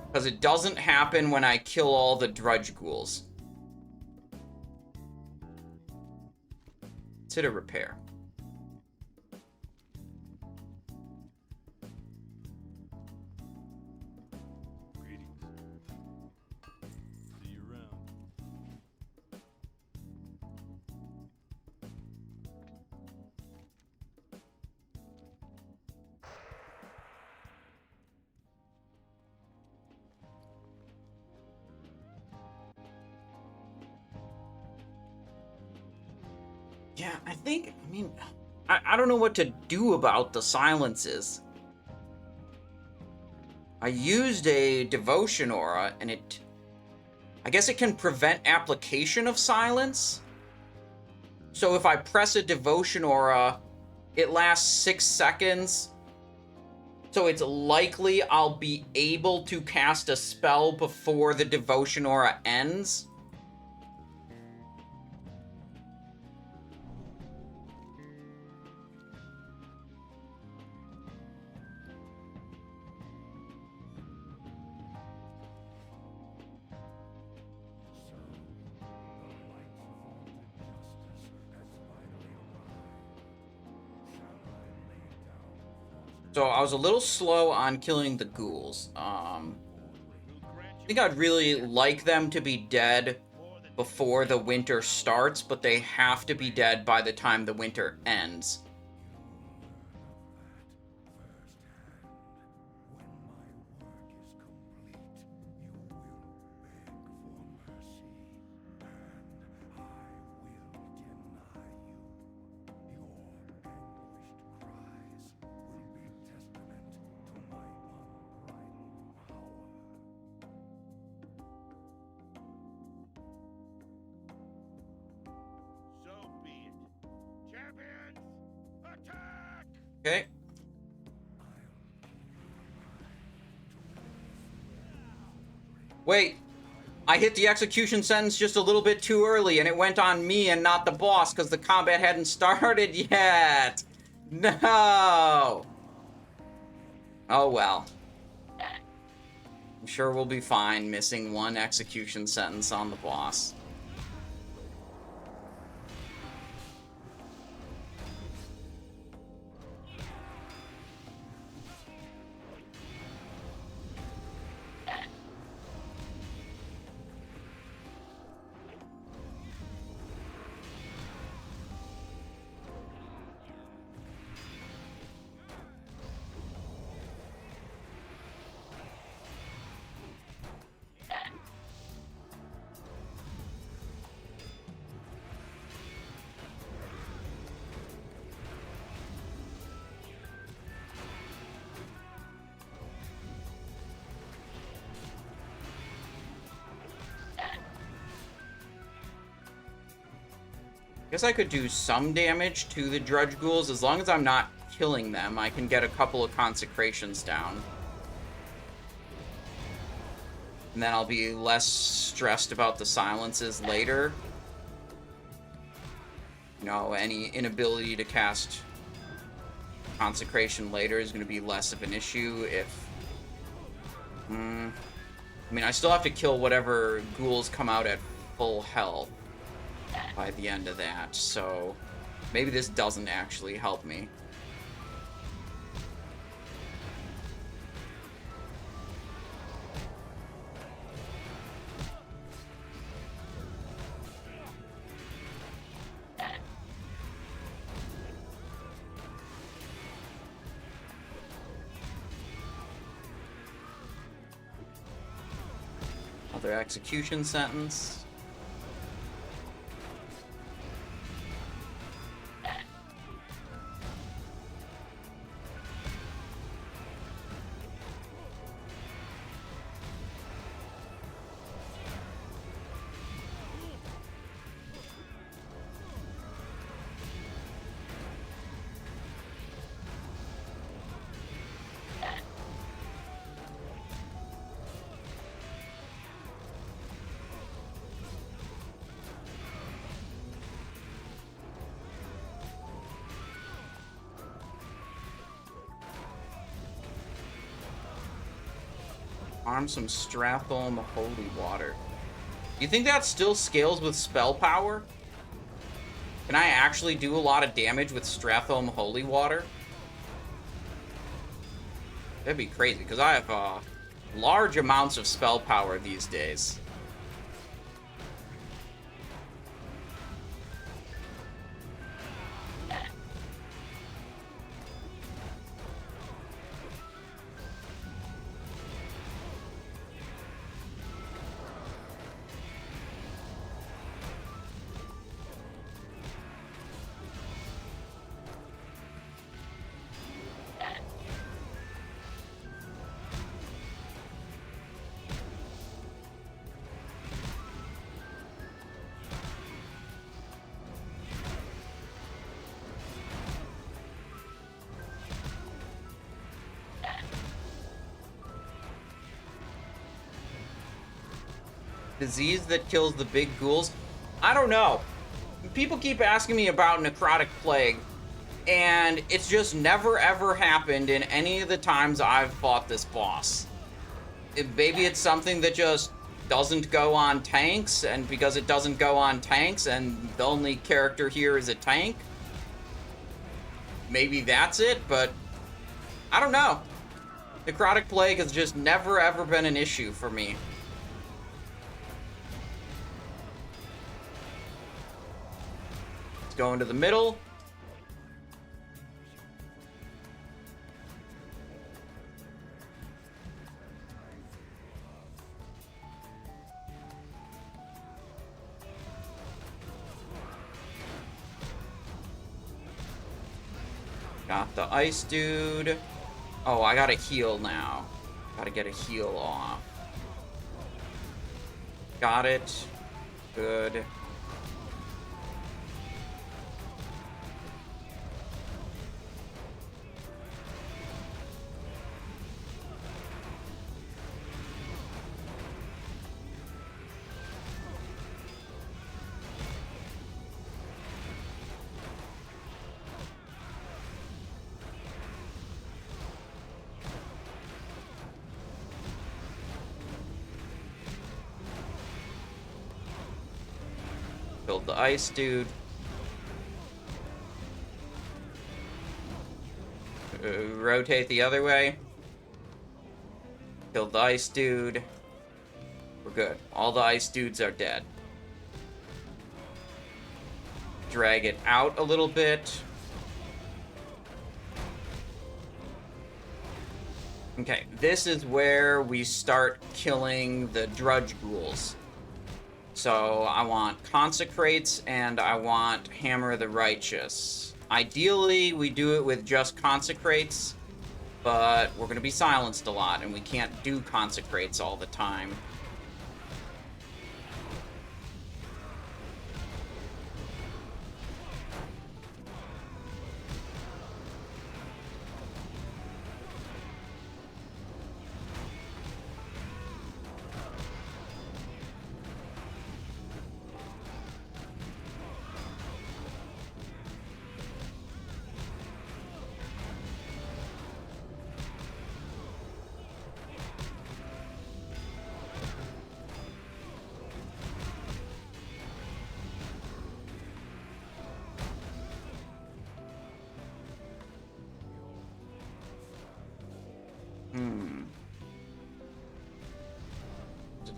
[SPEAKER 1] Because it doesn't happen when I kill all the Drudge Ghouls. Let's hit a repair.
[SPEAKER 11] See you around.
[SPEAKER 1] Yeah, I don't know what to do about the silences. I used a Devotion Aura, and I guess it can prevent application of silence. So if I press a Devotion Aura, it lasts 6 seconds, So it's likely I'll be able to cast a spell before the Devotion Aura ends. So I was a little slow on killing the ghouls. I think I'd really like them to be dead before the winter starts, but they have to be dead by the time the winter ends. Okay. Wait, I hit the execution sentence just a little bit too early, and it went on me and not the boss because the combat hadn't started yet. No. Oh well. I'm sure we'll be fine missing one execution sentence on the boss. Guess I could do some damage to the Drudge Ghouls. As long as I'm not killing them, I can get a couple of consecrations down. And then I'll be less stressed about the silences later. You know, any inability to cast consecration later is going to be less of an issue if... I mean, I still have to kill whatever ghouls come out at full health by the end of that, so maybe this doesn't actually help me. Other execution sentence. Arm some Stratholme Holy Water. You think that still scales with spell power? Can I actually do a lot of damage with Stratholme Holy Water? That'd be crazy, because I have large amounts of spell power these days. Disease that kills the big ghouls? I don't know. People keep asking me about Necrotic Plague, and it's just never ever happened in any of the times I've fought this boss. Maybe it's something that just doesn't go on tanks, and because it doesn't go on tanks and the only character here is a tank, maybe that's it, but I don't know. Necrotic Plague has just never ever been an issue for me. Let's go into the middle. Got the ice dude. Oh, I gotta heal now. Gotta get a heal off. Got it. Good. Build the ice dude. Rotate the other way. Kill the ice dude. We're good. All the ice dudes are dead. Drag it out a little bit. Okay, this is where we start killing the drudge ghouls. So I want Consecrates and I want Hammer of the Righteous. Ideally, we do it with just Consecrates, but we're going to be silenced a lot, and we can't do Consecrates all the time.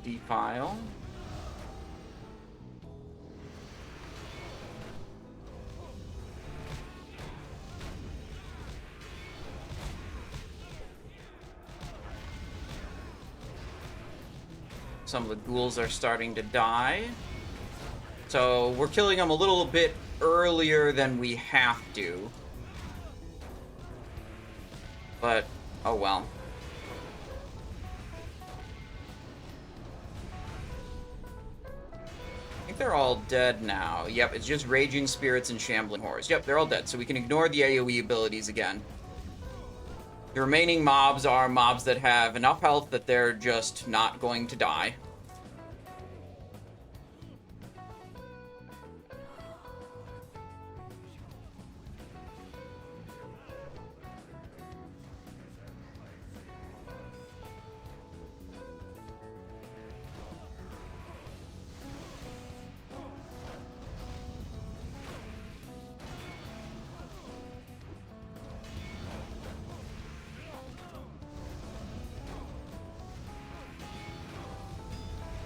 [SPEAKER 1] Defile. Some of the ghouls are starting to die. So we're killing them a little bit earlier than we have to. But, oh well. I think they're all dead now. Yep, it's just Raging Spirits and Shambling Horrors. Yep, they're all dead, so we can ignore the AoE abilities again. The remaining mobs are mobs that have enough health that they're just not going to die.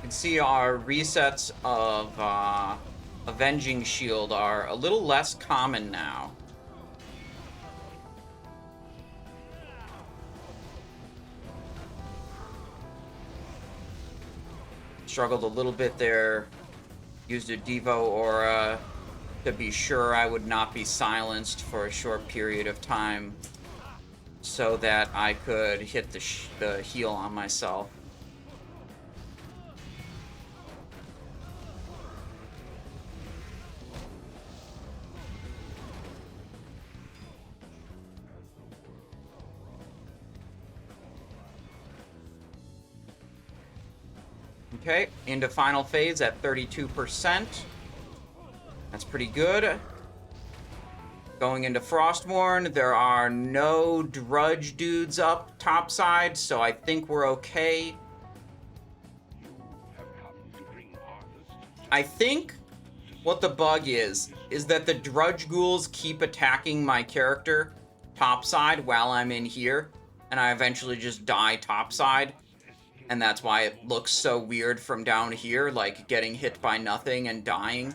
[SPEAKER 1] See, our resets of Avenging Shield are a little less common now. Struggled a little bit there. Used a Devo Aura to be sure I would not be silenced for a short period of time so that I could hit the heal on myself. Okay, into final phase at 32%. That's pretty good. Going into Frostmourne, there are no Drudge dudes up topside, so I think we're okay. I think what the bug is that the Drudge ghouls keep attacking my character topside while I'm in here, and I eventually just die topside. And that's why it looks so weird from down here, like getting hit by nothing and dying.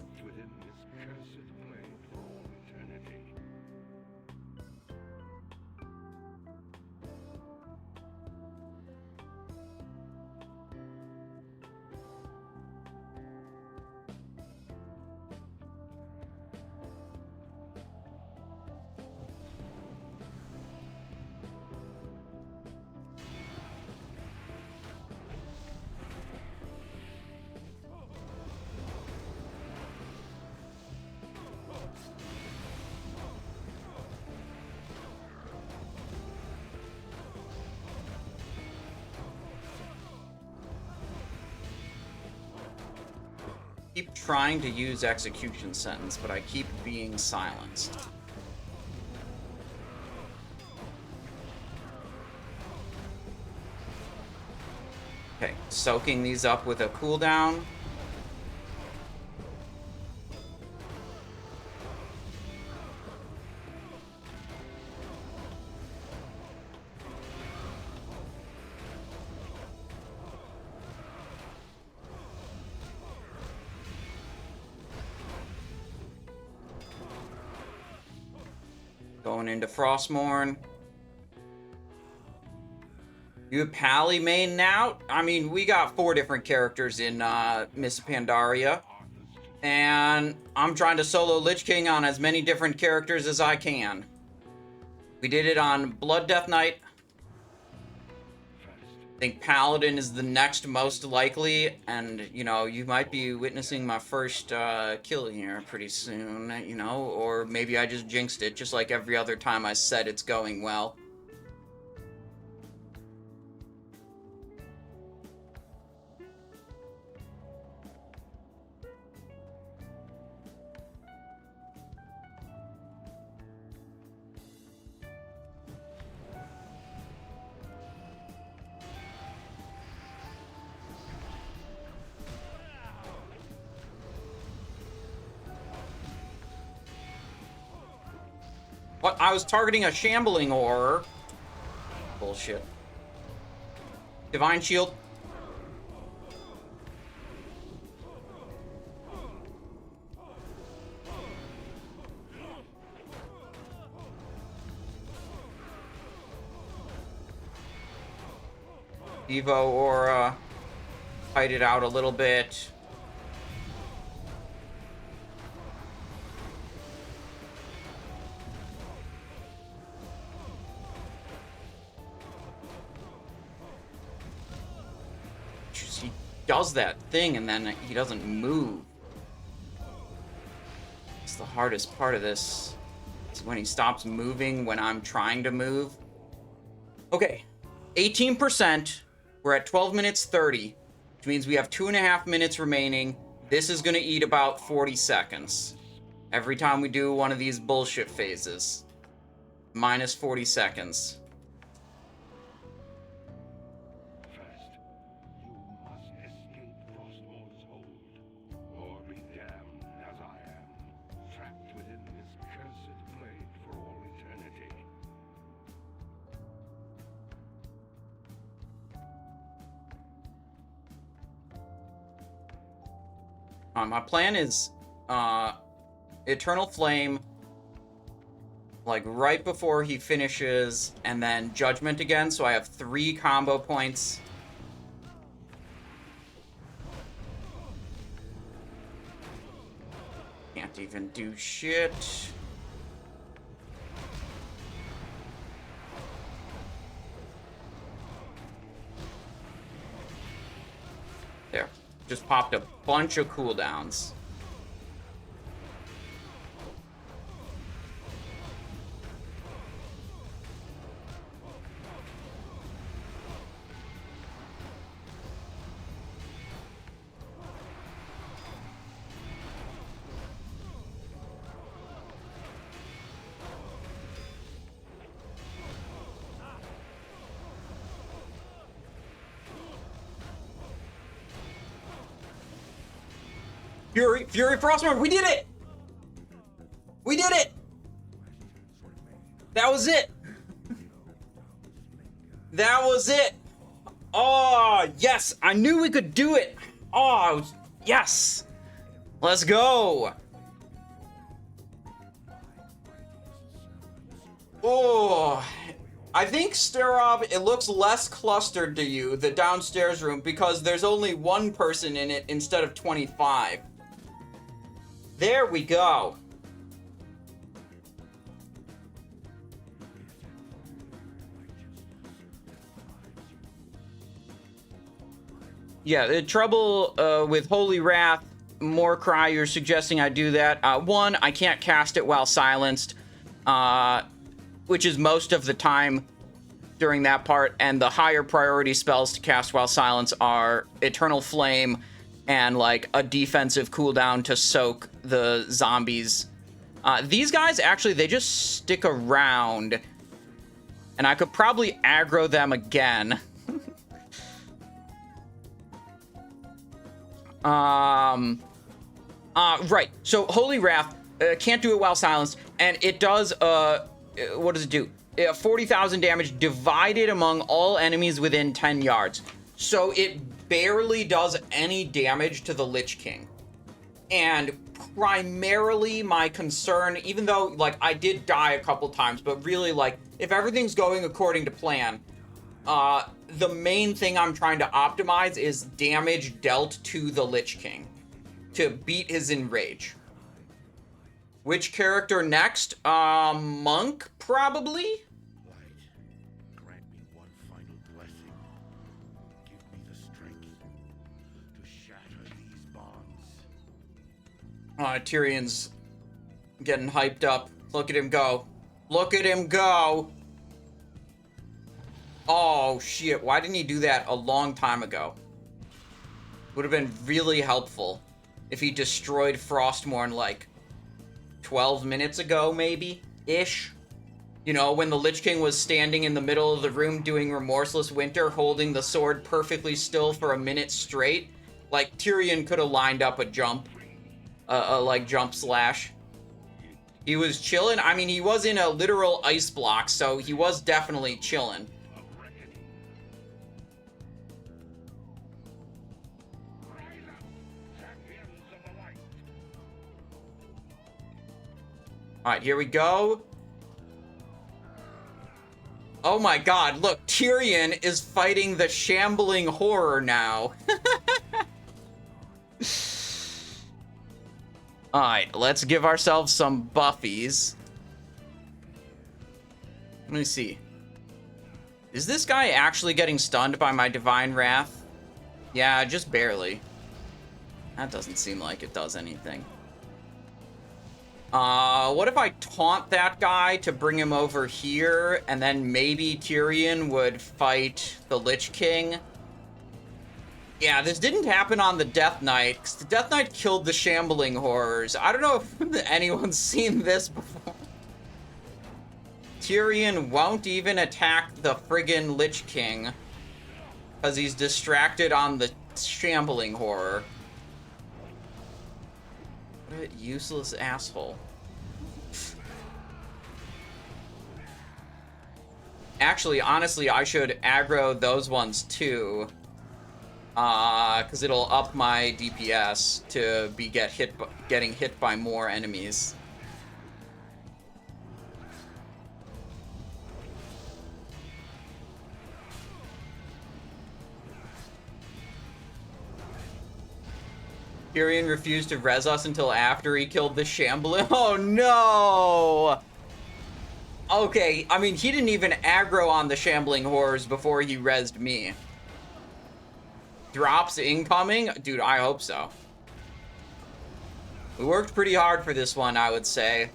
[SPEAKER 1] Keep trying to use execution sentence, but I keep being silenced. Okay, soaking these up with a cooldown. Going into Frostmourne. You have Pally main now? I mean, we got 4 different characters in Miss Pandaria. And I'm trying to solo Lich King on as many different characters as I can. We did it on Blood Death Knight. I think Paladin is the next most likely, and, you know, you might be witnessing my first kill here pretty soon, you know, or maybe I just jinxed it, just like every other time I said it's going well. What? I was targeting a shambling horror. Bullshit. Divine Shield. Evo Aura. Hide it out a little bit. He does that thing and then he doesn't move. It's the hardest part of this. It's when he stops moving when I'm trying to move. Okay, 18%. We're at 12 minutes 30, which means we have 2.5 minutes remaining. This is gonna eat about 40 seconds. Every time we do one of these bullshit phases. Minus 40 seconds. My plan is Eternal Flame, like right before he finishes, and then Judgment again, so I have 3 combo points. Can't even do shit. There. Just popped a bunch of cooldowns. Fury Frostmourne, we did it! We did it! That was it! That was it! Oh, yes! I knew we could do it! Oh, yes! Let's go! Oh, I think Sterob, it looks less clustered to you, the downstairs room, because there's only one person in it instead of 25. There we go. Yeah, the trouble with Holy Wrath, Morecry, you're suggesting I do that. One, I can't cast it while silenced, which is most of the time during that part, and the higher priority spells to cast while silenced are Eternal Flame and, like, a defensive cooldown to soak the zombies. These guys, actually, they just stick around, and I could probably aggro them again. Right. So Holy Wrath can't do it while silenced, and it does, what does it do? 40,000 damage divided among all enemies within 10 yards. So it barely does any damage to the Lich King. And primarily my concern, even though, like, I did die a couple times, but really, like, if everything's going according to plan, the main thing I'm trying to optimize is damage dealt to the Lich King to beat his enrage. Which character next? Monk, probably?
[SPEAKER 2] Light, grant me one final blessing. Give me the strength to shatter these bonds.
[SPEAKER 1] Tyrion's getting hyped up. Look at him go. Look at him go! Oh, shit. Why didn't he do that a long time ago? Would have been really helpful if he destroyed Frostmourne, like, 12 minutes ago, maybe? Ish. You know, when the Lich King was standing in the middle of the room doing Remorseless Winter, holding the sword perfectly still for a minute straight. Like, Tyrion could have lined up a jump. Like, jump slash. He was chilling. I mean, he was in a literal ice block, so he was definitely chilling. Alright, here we go. Oh my god, look, Tyrion is fighting the shambling horror now. Alright, let's give ourselves some buffies. Let me see. Is this guy actually getting stunned by my Divine Wrath? Yeah, just barely. That doesn't seem like it does anything. What if I taunt that guy to bring him over here, and then maybe Tyrion would fight the Lich King? Yeah, this didn't happen on the Death Knight, because the Death Knight killed the Shambling Horrors. I don't know if anyone's seen this before. Tyrion won't even attack the friggin' Lich King, because he's distracted on the Shambling Horror. What a useless asshole. Actually, honestly, I should aggro those ones too. Because it'll up my DPS to be getting hit by more enemies. Tyrion refused to res us until after he killed the Shambling. Oh no! Okay, I mean, he didn't even aggro on the Shambling Horrors before he rezzed me. Drops incoming? Dude, I hope so. We worked pretty hard for this one, I would say.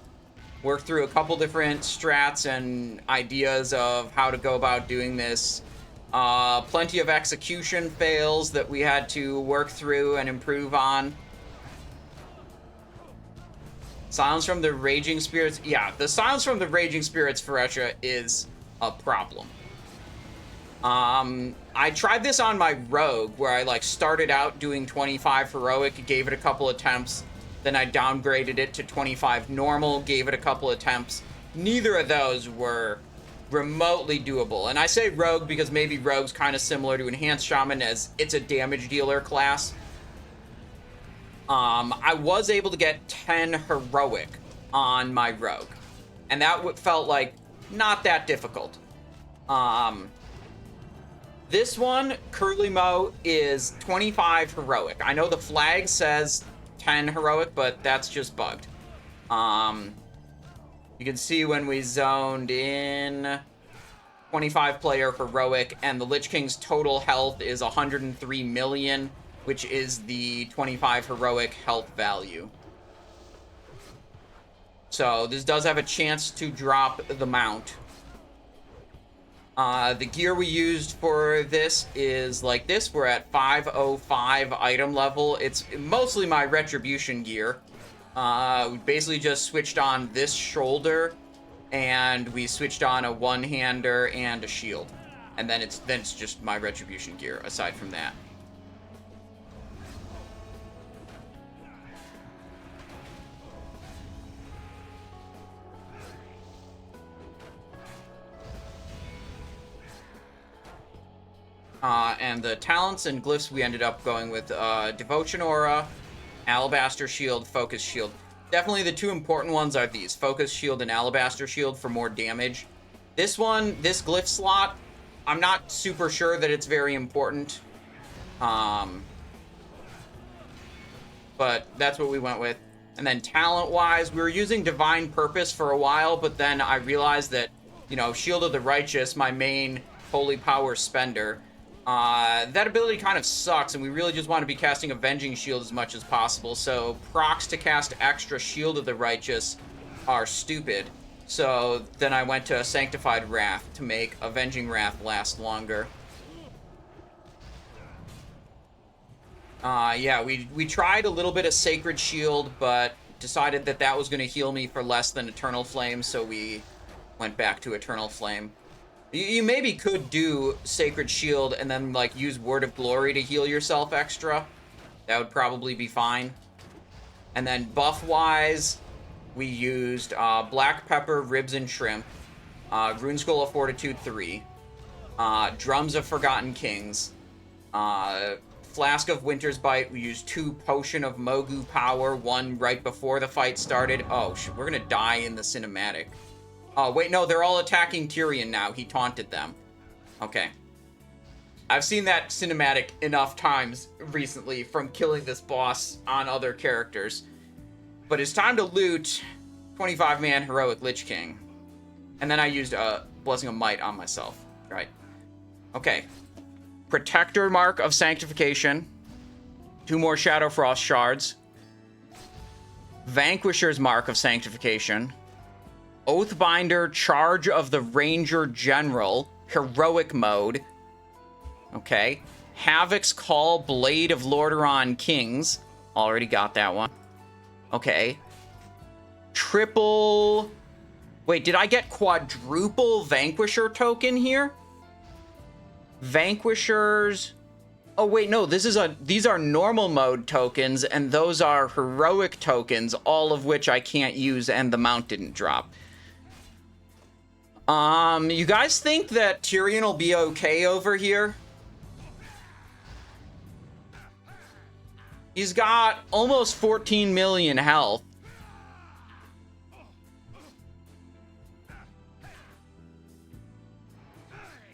[SPEAKER 1] Worked through a couple different strats and ideas of how to go about doing this. Plenty of execution fails that we had to work through and improve on. Silence from the Raging Spirits. Yeah, the Silence from the Raging Spirits, Feresha, is a problem. I tried this on my rogue, where I like started out doing 25 heroic, gave it a couple attempts, then I downgraded it to 25 normal, gave it a couple attempts. Neither of those were remotely doable. And I say rogue because maybe rogue's kind of similar to enhanced shaman, as it's a damage dealer class. I was able to get 10 heroic on my rogue, and that felt like not that difficult. This one, Curly Mo, is 25 heroic. I know the flag says 10 heroic, but that's just bugged. You can see when we zoned in 25 player heroic, and the Lich King's total health is 103 million, which is the 25 heroic health value. So this does have a chance to drop the mount. The gear we used for this is like this. We're at 505 item level. It's mostly my Retribution gear. We basically just switched on this shoulder, and we switched on a one-hander and a shield. And then it's just my Retribution gear, aside from that. And the talents and glyphs, we ended up going with Devotion Aura, Alabaster Shield, Focus Shield. Definitely the two important ones are these, Focus Shield and Alabaster Shield for more damage. This one, this glyph slot, I'm not super sure that it's very important. But that's what we went with. And then talent-wise, we were using Divine Purpose for a while, but then I realized that, you know, Shield of the Righteous, my main Holy Power spender, that ability kind of sucks, and we really just want to be casting Avenging Shield as much as possible, so procs to cast extra Shield of the Righteous are stupid. So then I went to Sanctified Wrath to make Avenging Wrath last longer. Yeah, we tried a little bit of Sacred Shield, but decided that that was going to heal me for less than Eternal Flame, so we went back to Eternal Flame. You maybe could do Sacred Shield and then, like, use Word of Glory to heal yourself extra. That would probably be fine. And then buff-wise, we used Black Pepper, Ribs and Shrimp, Rune Skull of Fortitude 3, Drums of Forgotten Kings, Flask of Winter's Bite. We used 2 Potion of Mogu Power, 1 right before the fight started. Oh, shit, we're gonna die in the cinematic. Oh, wait, no, they're all attacking Tyrion now. He taunted them. Okay. I've seen that cinematic enough times recently from killing this boss on other characters. But it's time to loot 25-man Heroic Lich King. And then I used a Blessing of Might on myself. Right. Okay. Protector Mark of Sanctification. 2 more Shadow Frost Shards. Vanquisher's Mark of Sanctification. Oathbinder, Charge of the Ranger General, Heroic Mode. Okay. Havoc's Call, Blade of Lordaeron Kings. Already got that one. Okay. Triple... Wait, did I get quadruple Vanquisher token here? Vanquishers... Oh, wait, no, these are normal mode tokens, and those are heroic tokens, all of which I can't use, and the mount didn't drop. You guys think that Tyrion will be okay over here? He's got almost 14 million health.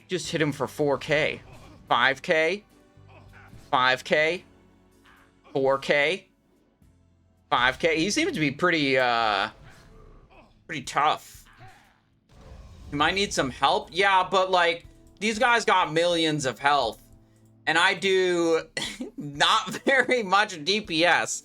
[SPEAKER 1] Just hit him for 4K. 5K. 5K. 4K. 5K. He seems to be pretty tough. You might need some help. Yeah, but, like, these guys got millions of health. And I do not very much DPS.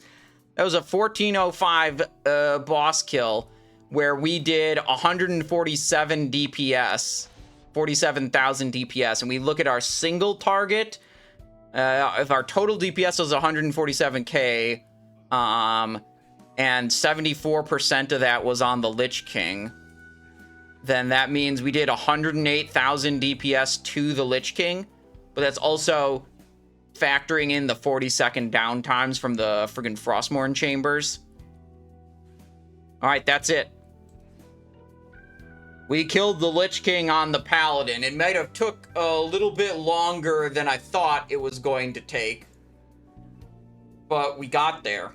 [SPEAKER 1] That was a 1405 boss kill where we did 147 DPS. 47,000 DPS. And we look at our single target. If our total DPS was 147k, and 74% of that was on the Lich King. then that means we did 108,000 DPS to the Lich King, but that's also factoring in the 40-second downtimes from the friggin' Frostmourne chambers. All right, that's it. We killed the Lich King on the Paladin. It might have took a little bit longer than I thought it was going to take, but we got there.